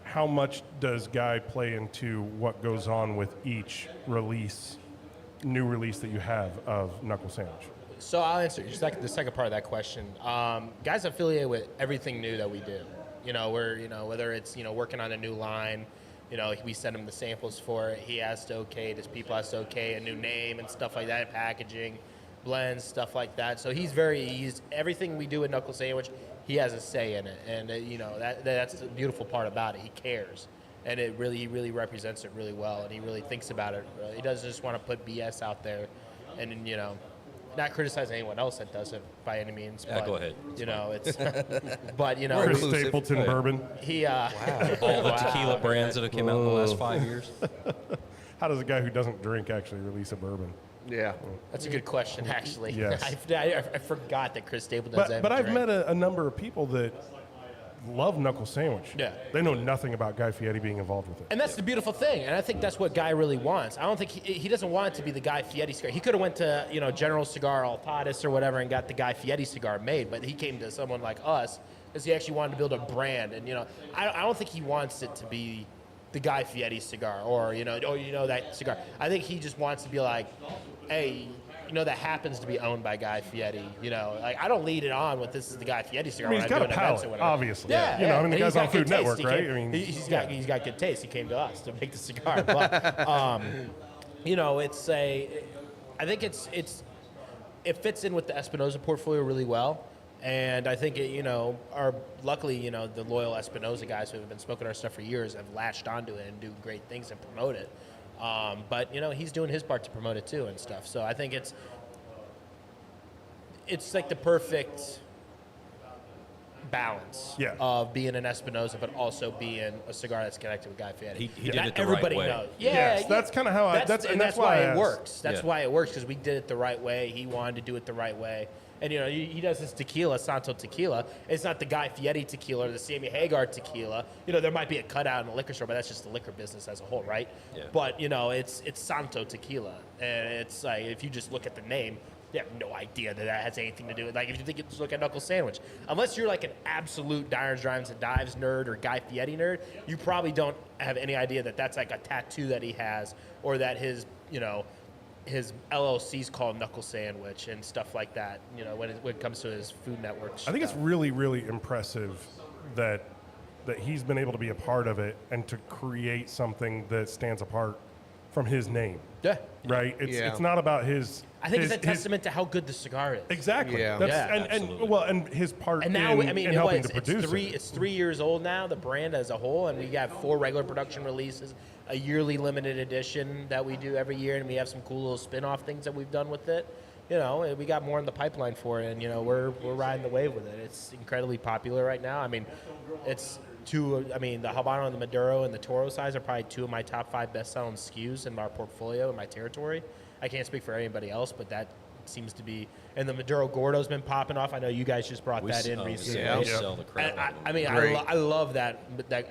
how much does Guy play into what goes on with each new release that you have of Knuckle Sandwich? So I'll answer the second part of that question. Guy's affiliated with everything new that we do. Whether it's working on a new line, we send him the samples for it. He has to okay it. His people has to okay a new name and stuff like that, packaging, blends, stuff like that. So he's everything we do at Knuckle Sandwich, he has a say in it, and that's the beautiful part about it. He cares, and he really represents it really well, and he really thinks about it. He doesn't just want to put BS out there, and not criticize anyone else that does it by any means. Yeah, but, go ahead. It's but Chris inclusive. Stapleton bourbon. he All the tequila brands that have come out in the last 5 years. How does a guy who doesn't drink actually release a bourbon? yeah. That's a good question, actually. Yes. I forgot that Chris Stapleton does that. But I've met a number of people that love Knuckle Sandwich. Yeah. They know nothing about Guy Fieri being involved with it. And that's the beautiful thing, and I think that's what Guy really wants. I don't think he doesn't want it to be the Guy Fieri cigar. He could have went to General Cigar Altadas or whatever and got the Guy Fieri cigar made, but he came to someone like us because he actually wanted to build a brand. And I don't think he wants it to be the Guy Fieri cigar or that cigar. I think he just wants to be like, hey, that happens to be owned by Guy Fieri. I don't lead it on with this is the Guy Fieri cigar. I mean, he's when got a I'm doing events or palate, whatever. obviously. Yeah, You know, I mean, And the guy's he's on got good Food Network, taste. right? I mean, he's got good taste. He came to us to make the cigar, but I think it fits in with the Espinosa portfolio really well. And I think luckily, the loyal Espinosa guys who have been smoking our stuff for years have latched onto it and do great things and promote it. But he's doing his part to promote it too and stuff. So I think it's like the perfect balance Yeah. of being an Espinosa, but also being a cigar that's connected with Guy Fieri. He did it the Everybody right way. knows. Yes, that's kinda how I- that's that's why why I it asked. works. That's Yeah. why it works, because we did it the right way. He wanted to do it the right way. And, you know, he does this tequila, Santo tequila. It's not the Guy Fieri tequila or the Sammy Hagar tequila. You know, there might be a cutout in the liquor store, but that's just the liquor business as a whole, right? Yeah. But, you know, it's Santo tequila. And it's like, if you just look at the name, you have no idea that has anything to do with, like, if you think, just look at Knuckle Sandwich. Unless you're like an absolute Diners, Drives, and Dives nerd or Guy Fieri nerd, you probably don't have any idea that that's like a tattoo that he has, or that his, you know, his LLC's called Knuckle Sandwich and stuff like that, you know, when it comes to his Food Network I think it's stuff. really, really impressive that he's been able to be a part of it and to create something that stands apart from his name. Yeah. Right? It's Yeah. it's not about his. I think his, it's a testament to how good the cigar is. Exactly. Yeah. That's, Yeah, and absolutely. well, and his part And now, in, I mean, in it helping was, to produce it. it's 3 years old now, the brand as a whole, and we got 4 regular production releases, a yearly limited edition that we do every year, and we have some cool little spin-off things that we've done with it. You know, and we got more in the pipeline for it, and, you know, we're riding the wave with it. It's incredibly popular right now. I mean, the Habano and the Maduro and the Toro size are probably 2 of my top 5 best-selling SKUs in our portfolio, in my territory. I can't speak for anybody else, but that seems to be, and the Maduro Gordo's been popping off. I know you guys just brought that in recently. yeah. We sell the crap And out of them. I mean, Great. I love that.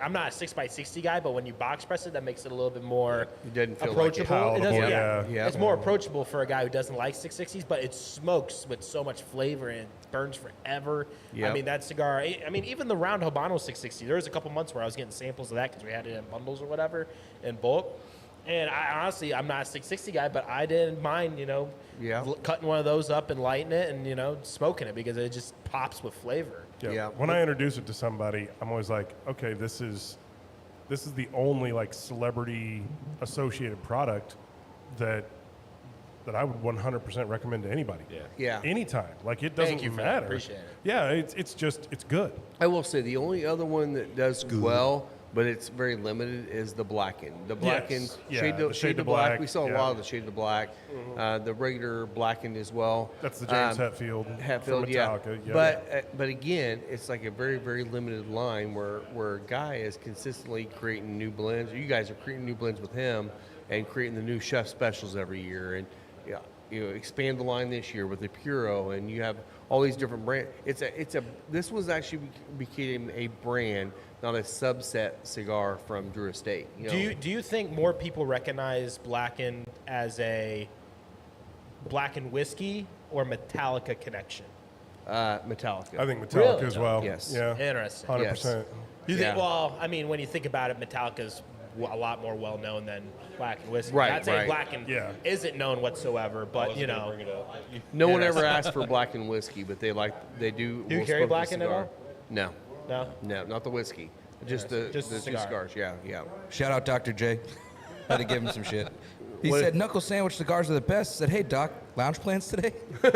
I'm not a 6x60 guy, but when you box press it, that makes it a little bit more It doesn't feel like approachable. it. Palatable, doesn't- yeah. Yeah. It's more approachable for a guy who doesn't like 660s, but it smokes with so much flavor and it burns forever. Yep. I mean, that cigar, I mean, even the round Habano 660, there was a couple months where I was getting samples of that because we had it in bundles or whatever in bulk. And I honestly, I'm not a 660 guy, but I didn't mind, you know, Yeah. cutting one of those up and lighting it and, you know, smoking it because it just pops with flavor. Yeah. When I introduce it to somebody, I'm always like, okay, this is the only like celebrity associated product that I would 100% recommend to anybody. Yeah. Anytime. Like it doesn't Thank you for that. matter. Appreciate it. Yeah, it's good. I will say the only other one that does well, but it's very limited, is the blackened. The blackened Yeah, shade, the to, shade to black. black, We saw a yeah. lot of the shade to black. The regular blackened as well. That's the James Hetfield. Hatfield, from yeah. Metallica. Yeah. But again, it's like a very, very limited line where Guy is consistently creating new blends. You guys are creating new blends with him and creating the new chef specials every year. And yeah, you know, expand the line this year with the Puro, and you have all these different brands. This was actually became a brand, not a subset cigar from Drew Estate. You know? Do you think more people recognize Blackened as a Blackened whiskey or Metallica connection? Metallica. I think Metallica Really? as well. Yes. Yeah. Interesting. 100%. You Yeah. think? Well, I mean, when you think about it, Metallica's a lot more well known than Blackened whiskey. Right, I'd say right. Blackened Yeah. isn't known whatsoever, but you know. No one ever asked for blackened whiskey, but they do. Do you will carry smoke the blackened at cigar. all? No, No. not the whiskey. Just the Just the two cigar. cigars. Yeah, yeah. Shout out Dr. J. Had to give him some shit. He What- said knuckle sandwich cigars are the best. I said, hey doc, lounge plans today? We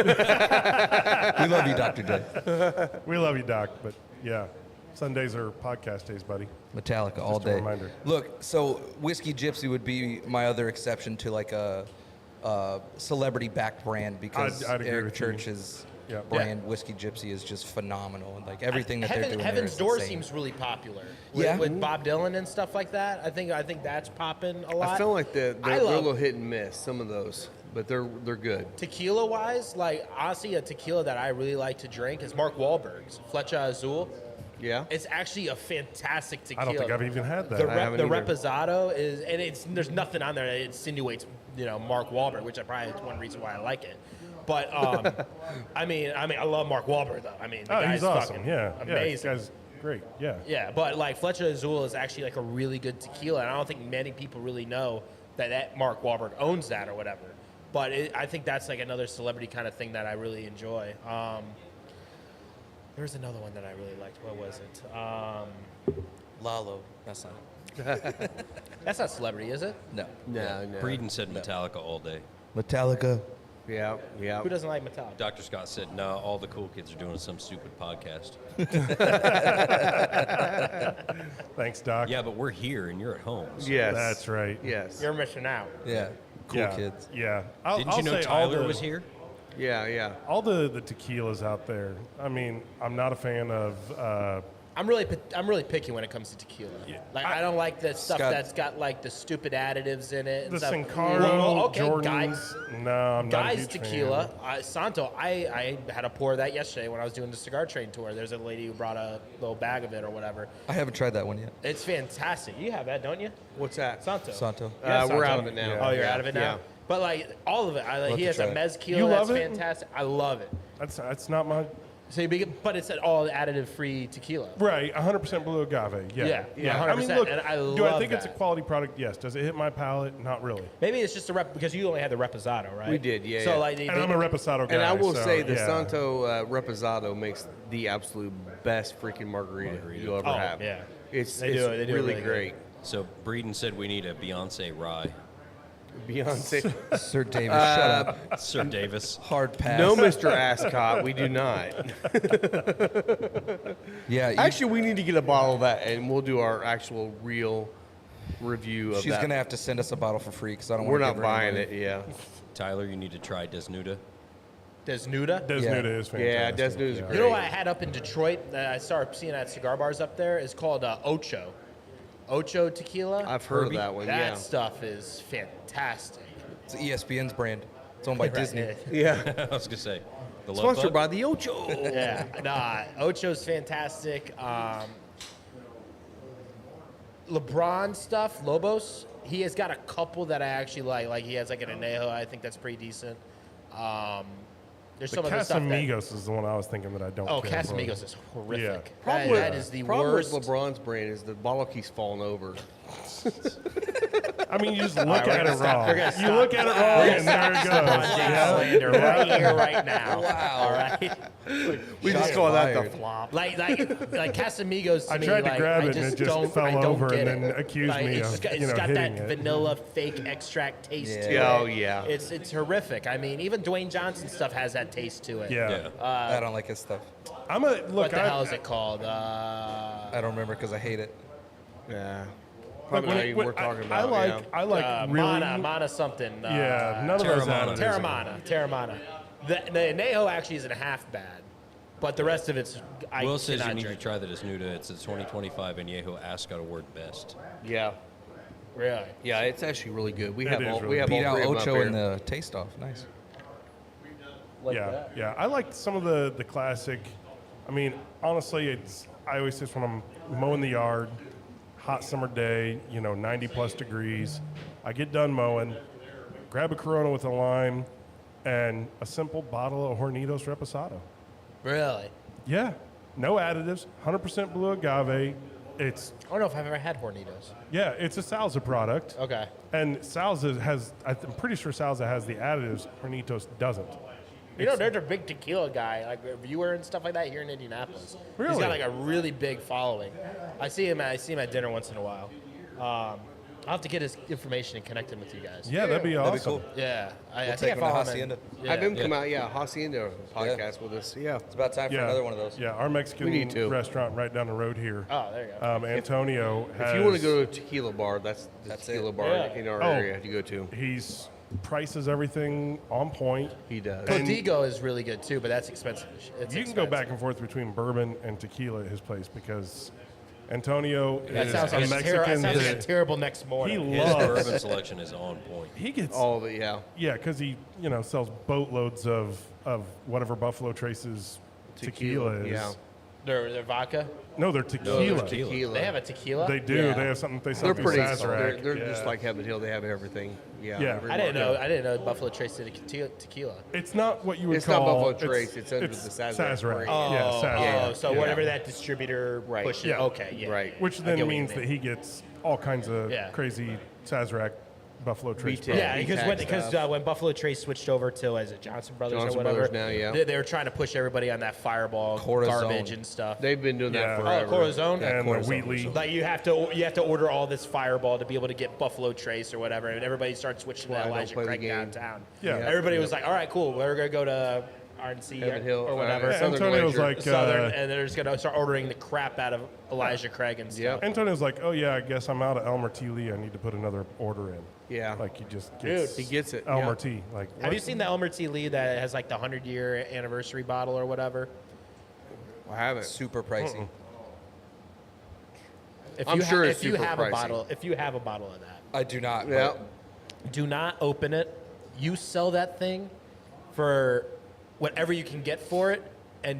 love you, Dr. J. We love you, Doc, but yeah. Sundays are podcast days, buddy. Metallica all Just a day. reminder. Look, so Whiskey Gypsy would be my other exception to like a celebrity-backed brand because I'd agree Eric with you. Church's Yeah. brand Whiskey Gypsy is just phenomenal, and like everything that they're doing. Heaven's there Door is insane. seems really popular. Yeah. With Bob Dylan and stuff like that. I think that's popping a lot. I feel like they're I a love- little hit and miss. Some of those, but they're good. Tequila wise, like honestly, a tequila that I really like to drink is Mark Wahlberg's Flecha Azul. Yeah. It's actually a fantastic I tequila. don't think I've even had that. The, I haven't the either. Reposado is, and there's nothing on there that insinuates, you know, Mark Wahlberg, which I probably is one reason why I like it. But I mean, I love Mark Wahlberg though. I mean, the Oh, guy's he's awesome. fucking Yeah. Yeah, this amazing. guy's great. Yeah. Yeah, but like Flecha Azul is actually like a really good tequila, and I don't think many people really know that Mark Wahlberg owns that or whatever. But I think that's like another celebrity kind of thing that I really enjoy. There's another one that I really liked. What was it? Lalo. That's not. That's not celebrity, is it? No. No. Breeden said Metallica all day. Metallica. Yeah. Yeah. Who doesn't like Metallica? Dr. Scott said, no, all the cool kids are doing some stupid podcast. Thanks, Doc. Yeah, but we're here and you're at home. so- Yes. That's right. Yes. You're missing out. Yeah. Cool Yeah. kids. Yeah. Didn't you know say all Tyler the- was here? Yeah. All the tequilas out there. I mean, I'm not a fan of. I'm really picky when it comes to tequila. Like I don't like the stuff Scott- that's got like the stupid additives in it. And The stuff. Sin Cara, Well, okay, Jordan's. No, I'm not a Guys huge tequila, fan. Santo. I had a pour of that yesterday when I was doing the cigar train tour. There's a lady who brought a little bag of it or whatever. I haven't tried that one yet. It's fantastic. You have that, don't you? What's that? Santo. Santo. Yeah, We're Santo. out of it now. Yeah. Oh, you're out of it now. Yeah. But like all of it, he to has a try it. mezquila You that's love it? fantastic. I love it. That's not my. So but it's an all additive-free tequila. Right, 100% blue agave. Yeah, Yeah, I mean, 100%, look, and I do I love think it's a that. quality product? Yes. Does it hit my palate? Not really. Maybe it's just a because you only had the Reposado, right? We did, yeah, So yeah. like, And I'm a Reposado guy. And I will so, say the yeah. Santo Reposado makes the absolute best freaking margarita you'll ever Oh, have. yeah. It's They do it really good. great. So Breeden said we need a Beyonce rye. Beyonce. Sir Davis, shut up. Sir Davis. Hard pass. No, Mr. Ascot, we do not. Yeah, Actually, we need to get a bottle of that, and we'll do our actual real review of she's that. gonna have to send us a bottle for free because I don't. We're wanna not give her any buying money. it, yeah. Tyler, you need to try Desnuda. Desnuda. Desnuda Yeah. is Yeah, fantastic. Desnuda's You great. know what I had up in Detroit that I started seeing at cigar bars up there is called Ocho. Ocho tequila. I've heard of that one, That yeah. stuff is fantastic. It's ESPN's brand. It's owned by Disney. Yeah. I was gonna say, the Love Sponsored Bug? by the Ocho. Yeah, nah, Ocho's fantastic. LeBron stuff, Lobos, he has got a couple that I actually like. Like he has like an Anejo, I think that's pretty decent. There's The some other stuff that. Casamigos is the one I was thinking that I don't. Oh, care for. Casamigos is horrific. Yeah. That, that is the problem worst. with LeBron's brand is the bottle keeps falling over. I mean, you just look right, at we're it gonna stop. wrong. We're gonna You stop. look at it wrong, and there it LeBron goes. James Yeah. slander right here, right now. Wow. All right. We Shots just call that fired. the flop. Like Casamigos to I me, tried to like, grab I it, and just it just don't, fell I don't over get and it. then accused Like, me it's of, just got, you it's know, got that hitting it. vanilla fake extract taste to Yeah. it. Oh, yeah. It's horrific. I mean, even Dwayne Johnson stuff has that taste to it. Yeah. I don't like his stuff. I'm a look. What the hell I, is it called? I don't remember because I hate it. Yeah. Look, Probably when not it- even when- worth talking I about. like. yeah. I like really. Mana something. Yeah, none of those Terramana. additives. Terramana. The Anejo actually isn't half bad, but the rest of it's. I Will says you cannot need to drink. try the Desnuda. It's a 2025 Añejo Ascot Award best. Yeah. Really? Yeah, it's actually really good. We It have is all, really we have Beat all out three of them up Ocho in here. the taste off. Nice. Yeah. I like some of the classic. I mean, honestly, I always say when I'm mowing the yard, hot summer day, 90 plus degrees, I get done mowing, grab a Corona with a lime, and a simple bottle of Hornitos Reposado. Really? Yeah, no additives, 100% blue agave. It's I don't know if I've ever had Hornitos. it's a Salsa product, Okay. and Salsa has. I'm pretty sure Salsa has the additives. Hornitos doesn't. You know, there's a big tequila guy, like a viewer and stuff like that here in Indianapolis. He's Really? got like a really big following. I see him at dinner once in a while. I'll have to get his information and connect him with you guys. Yeah, that'd be awesome. That'd be cool. Yeah. I take think I him to follow him. Hacienda. Have him Yeah. come out, Hacienda podcast with us. Yeah. It's about time for Yeah, another one of those. Yeah, our Mexican We need to. restaurant right down the road here. Oh, there you go. Antonio has. If you want to go to a tequila bar, that's the That's tequila it. bar Yeah. in our Oh. area to go to. He's prices everything on point. He does. Codigo is really good too, but that's expensive. It's You can go back expensive. and forth between bourbon and tequila at his place because Antonio That is sounds a like, Mexican. that sounds like a that terrible next morning. he His loves. bourbon selection is on point. He gets All of it, yeah. yeah, because he sells boatloads of whatever Buffalo Trace's tequila is. yeah. Their vodka. No, they're tequila. Tequila. They have a tequila. They do. Yeah. They have something they sell They're through pretty. Sazerac. They're Yeah. just like Heaven Hill. They have everything. Yeah. Yeah. every I didn't market. know. I didn't know Buffalo Trace did a tequila. It's not what you would It's not call. Buffalo Trace, it's under the Sazerac brand. Yeah, Sazerac. Oh, so Yeah. whatever that distributor Right. pushes. Yeah. Okay, yeah. Right. Which I then get what you means mean. that he gets all kinds of Yeah. crazy Sazerac Buffalo Trace. Retail. Yeah, B-Tax because stuff. when Buffalo Trace switched over to is it Johnson Brothers Johnson or whatever, Brothers now, yeah. they were trying to push everybody on that Fireball Corazon. garbage and stuff. They've been doing Yeah. that Oh, forever. Corazon. And the Corazon. Wheatley. Like you have to order all this Fireball to be able to get Buffalo Trace or whatever, and everybody started switching Why I to don't Elijah play the Craig game. downtown. Yeah. Everybody was like, "All right, cool. We're gonna go to RNC Heaven Hill, or whatever. Southern Antonio's Glacier. like, Southern, and they're just gonna start ordering the crap out of Elijah Craig and stuff. Yep. Antonio's like, oh yeah, I guess I'm out of Elmer T. Lee. I need to put another order in. Yeah. Like he just Dude, gets he gets it, Elmer yeah. T. Like, Have you what? seen the Elmer T. Lee that has like the 100-year anniversary bottle or whatever? I haven't. Super pricey. If I'm you sure it's if you super have pricey. a bottle, if you have a bottle of that, I do not. Yeah. do not open it. You sell that thing for whatever you can get for it, and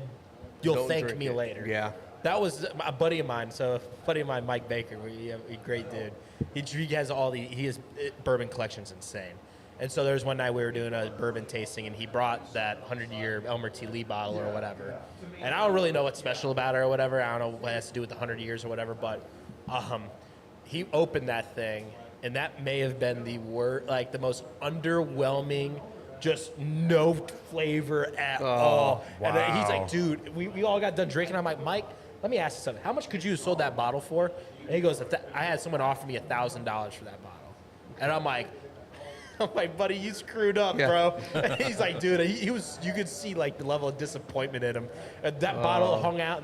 you'll Don't thank drink me it. later. Yeah. That was a buddy of mine. So a buddy of mine, Mike Baker, a great dude. He has his bourbon collection's insane. And so there was one night we were doing a bourbon tasting, and he brought that 100-year Elmer T. Lee bottle or whatever. And I don't really know what's special about it or whatever. I don't know what it has to do with the 100 years or whatever. But he opened that thing, and that may have been the the most underwhelming, just no flavor at all. And then he's wow. like, dude, we all got done drinking. I'm like, Mike, let me ask you something. How much could you have sold that bottle for? And he goes, I had someone offer me $1,000 for that bottle. And I'm like, buddy, you screwed up, Yeah. bro. And he's like, dude, he was. You could see like the level of disappointment in him. And that bottle hung out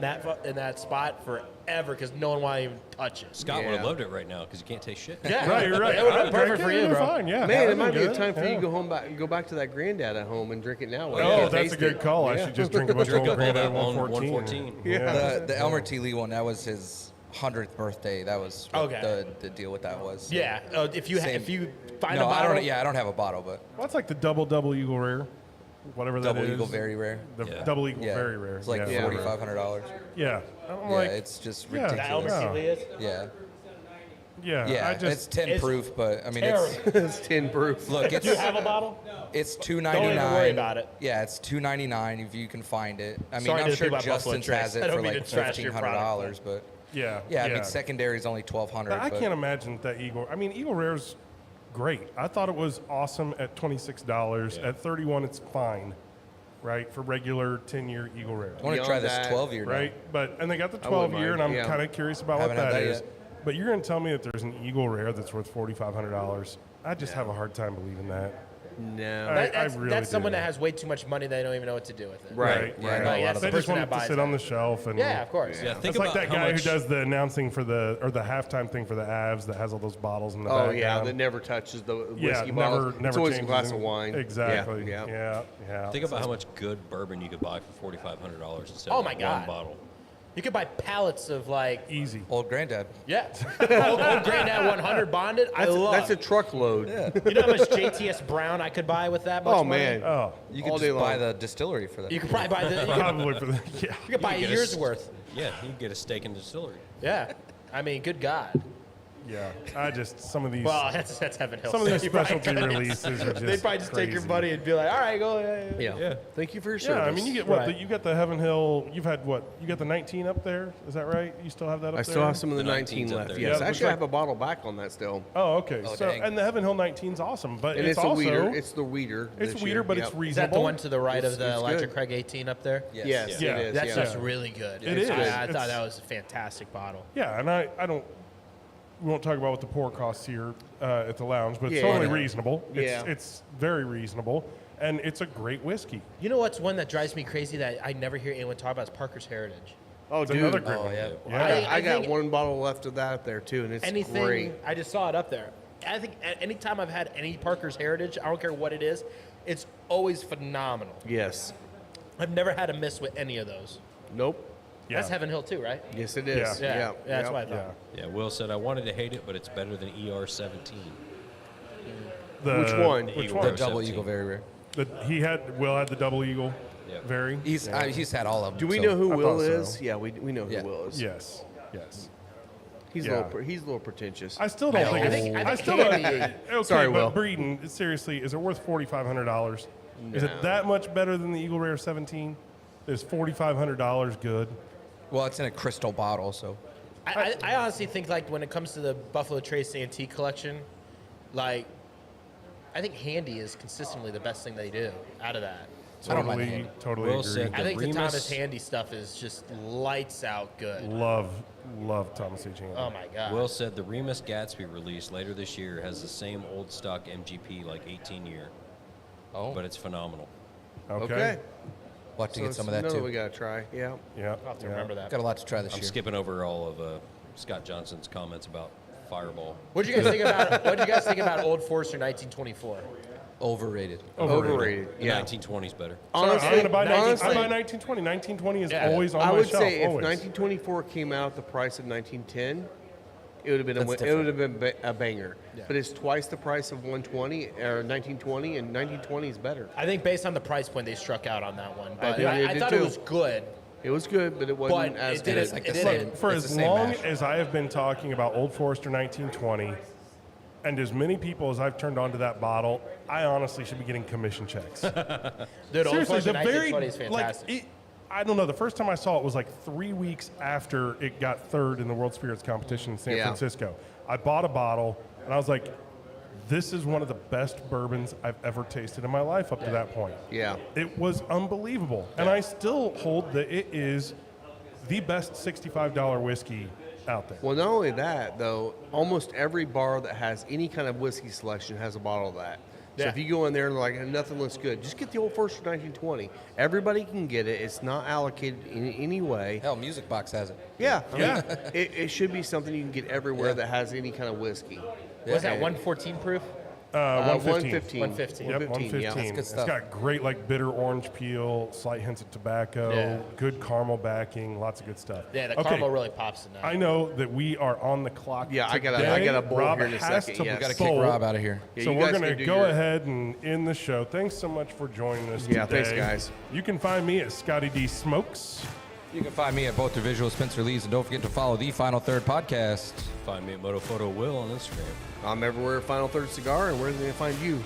in that spot forever because no one wanted to even touch it. Scott would Yeah. have loved it right now because you can't taste shit. Yeah, Right, you're right. It would I have been perfect drank for it, you, you're bro. Fine, yeah. Man, it That'd might be a good. time for you Yeah. to go back to that granddad at home and drink it now. while you Oh, can that's a taste good it. call. I Yeah. should just drink a bunch of Drink old up all Granddad that on 114. 114. Yeah. The Elmer T. Lee one, that was his 100th birthday. That was what Okay. the deal with that was. Yeah, if you Same. if you find No, a bottle, I don't have a bottle, but Well, it's like the double Eagle Rare, whatever that is. Double Eagle Very Rare. The Yeah. Double Eagle Yeah, Very Rare. It's like yeah. $4,500. Yeah. I'm Yeah, like, it's just yeah. that Elmer ridiculous. T. Lee is Yeah, yeah. yeah. I It's just, 10 it's proof, but I mean, terrible. It's 10 proof. look, Do you it's have a bottle? it's $2.99. Don't even worry about it. Yeah, it's $2.99 if you can find it. I mean, Sorry to I'm the sure people at Buffalo Justin's Trace. has I it don't for mean like to trash your $1,500, but yeah. yeah, I mean, secondary is only $1,200. I but can't imagine that Eagle. I mean, Eagle Rare's great. I thought it was awesome at $26. Yeah. At 31, it's fine, right? For regular 10-year Eagle Rare, I want to try Beyond this that, 12-year right? And they got the I wouldn't 12-year, and mind, I'm yeah. kind of curious about what Haven't had that that is. yet. But you're going to tell me that there's an Eagle Rare that's worth $4,500. I just have a hard time believing that. No. That's, really that's do. someone that has way too much money. They don't even know what to do with it. Right. Yeah, I know right. a lot of They the just person want that it to buys sit it. on the shelf. And Yeah, of course. Yeah, think It's like about that how guy much, who does the announcing for the announcing thing for the Avs that has all those bottles in the Oh, background. yeah, that never touches the whiskey Yeah, bottle. never It's always a changes glass any- of wine. Exactly. Yeah. Yeah. Think about how much good bourbon you could buy for $4,500 instead Oh of my one God. bottle. You could buy pallets of like, Easy. Old Granddad. yeah, old Granddad 100 bonded. I love. That's a truckload. You know how much JTS Brown I could buy with that much Oh, money? man. Oh, You All could day just buy long. the distillery for that. You could probably buy the. probably for the yeah. You could buy a get a year's s- worth. Yeah, you can get a steak in the distillery. Yeah, I mean, good God. Yeah. I just some of these Well, that's Heaven Hill. some of these You probably specialty couldn't. releases are just They'd probably just take your crazy. money and be like, all right, go. Yeah. Yeah. Thank you for your Yeah, service. I mean you get what Right. you got the Heaven Hill. You've had what? You got the 19 up there. Is that right? You still have that up I there? still have some of the The 19 19's up left. there. Yes, Yeah, it looks actually, I like- have a bottle back on that still. Oh, okay. Oh, so dang. and the Heaven Hill 19 is awesome, but And it's, also a weeder. It's the weeder. it's this weeder, year. but Yep. it's Is reasonable. that the one to the right It's- of the it's Elijah good. Craig 18 up there? Yes. Yes, Yeah. it is. That yeah. stuff's really good. It is. I It's- thought that was a fantastic bottle. Yeah, and I don't. We won't talk about what the pour costs here at the lounge, but it's Yeah. totally reasonable. Yeah. It's very reasonable, and it's a great whiskey. You know what's one that drives me crazy that I never hear anyone talk about is Parker's Heritage. Oh, It's dude. another great Oh, one. yeah. Yeah. I got think one bottle left of that up there, too, and it's anything. great. I just saw it up there. I think anytime I've had any Parker's Heritage, I don't care what it is, it's always phenomenal. Yes. I've never had a miss with any of those. Nope. Yeah. That's Heaven Hill too, right? Yes, it is. Yeah. Yeah. That's Yep. what I Yeah. thought. Yeah, Will said, I wanted to hate it, but it's better than ER17. Which one? Which Eagle one? The Rare double 17. Eagle Very Rare. Will had the double eagle. Yeah. Very. He's had all of them. Do we so- know who I Will thought so. is? Yeah, we know who Yeah. Will is. Yes. He's, Yeah. he's a little pretentious. I still don't think. I it's, think I still don't. Handy- Okay, Sorry, but Will. Breeden, seriously, is it worth $4,500? Is No. it that much better than the Eagle Rare 17? Is $4,500 good? Well, it's in a crystal bottle, so I honestly think like when it comes to the Buffalo Trace antique collection, like I think Handy is consistently the best thing they do out of that. I don't mind Totally, Handy. totally Will agree. said I think the Remus- Thomas Handy stuff is just lights out good. Love Thomas H. Handy. Oh my god. Will said the Remus Gatsby release later this year has the same old stock MGP, like 18 year, oh, but it's phenomenal. Okay. Okay. We'll have to get it's some of that another too. we got to try. Yeah. Yeah. I'll have to remember that. Got a lot to try this I'm year. skipping over all of Scott Johnson's comments about Fireball. What did you guys think about? What did you guys think about Old Forester 1924? Overrated. Overrated. Yeah. 1920 is better. Sorry, I'm going to buy 1920. I buy 1920. 1920 is Yeah. always on I my would shelf. say if always. 1924 came out at the price of 1910, it would have been That's it would have been a banger. But it's twice the price of 120 or 1920, and 1920 is better. I think based on the price point, they struck out on that one. But think they I did thought too. it was good. It was good, but it wasn't But as it good. didn't- like it the didn't- same. For It's as the same long mash. as I have been talking about Old Forester 1920, and as many people as I've turned on to that bottle, I honestly should be getting commission checks. Dude, Old Seriously, Forester the very 1920 is fantastic. like I don't know. The first time I saw it was like 3 weeks after it got third in the World Spirits competition in San Yeah. Francisco. I bought a bottle and I was like, "This is one of the best bourbons I've ever tasted in my life up to that point." Yeah. It was unbelievable, and I still hold that it is the best $65 whiskey out there. Well, not only that, though, almost every bar that has any kind of whiskey selection has a bottle of that. So Yeah. if you go in there and like nothing looks good, just get the Old Forester 1920. Everybody can get it. It's not allocated in any way. Hell, Music Box has it. Yeah, I Yeah. mean, it should be something you can get everywhere Yeah. that has any kind of whiskey. Was that 114 proof? 115. 115. Yep, 115. yeah. That's good It's stuff. got great like bitter orange peel, slight hints of tobacco, Yeah. good caramel backing, lots of good stuff. Yeah, the Okay, caramel really pops in that. I know that we are on the clock. Yeah, I today. got a bowl Rob here in a has second, to yes. Got to kick bolt. Rob out of here. Yeah, So you we're guys going to can do go your- ahead and end the show. Thanks so much for joining us Yeah, today. thanks, guys. You can find me at Scotty D Smokes. You can find me at both the Visual Spencer Lee's, and don't forget to follow the Final Third podcast. Find me at Motophoto Will on Instagram. I'm everywhere at Final Third Cigar, and where's they gonna find you?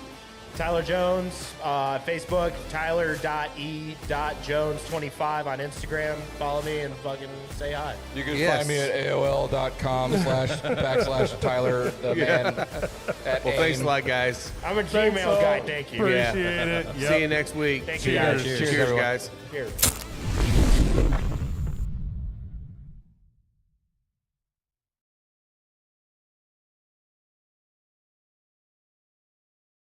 Tyler Jones, Facebook, Tyler.e.jones25 on Instagram. Follow me and fucking say hi. You can Yes. find me at AOL.com//Tyler the man. At Well, thanks a AIM. lot, guys. I'm a Thanks Gmail all. guy. Thank you. Appreciate it. See Yep. you next week. Thank you, guys. Cheers, Cheers, everyone. guys. Cheers.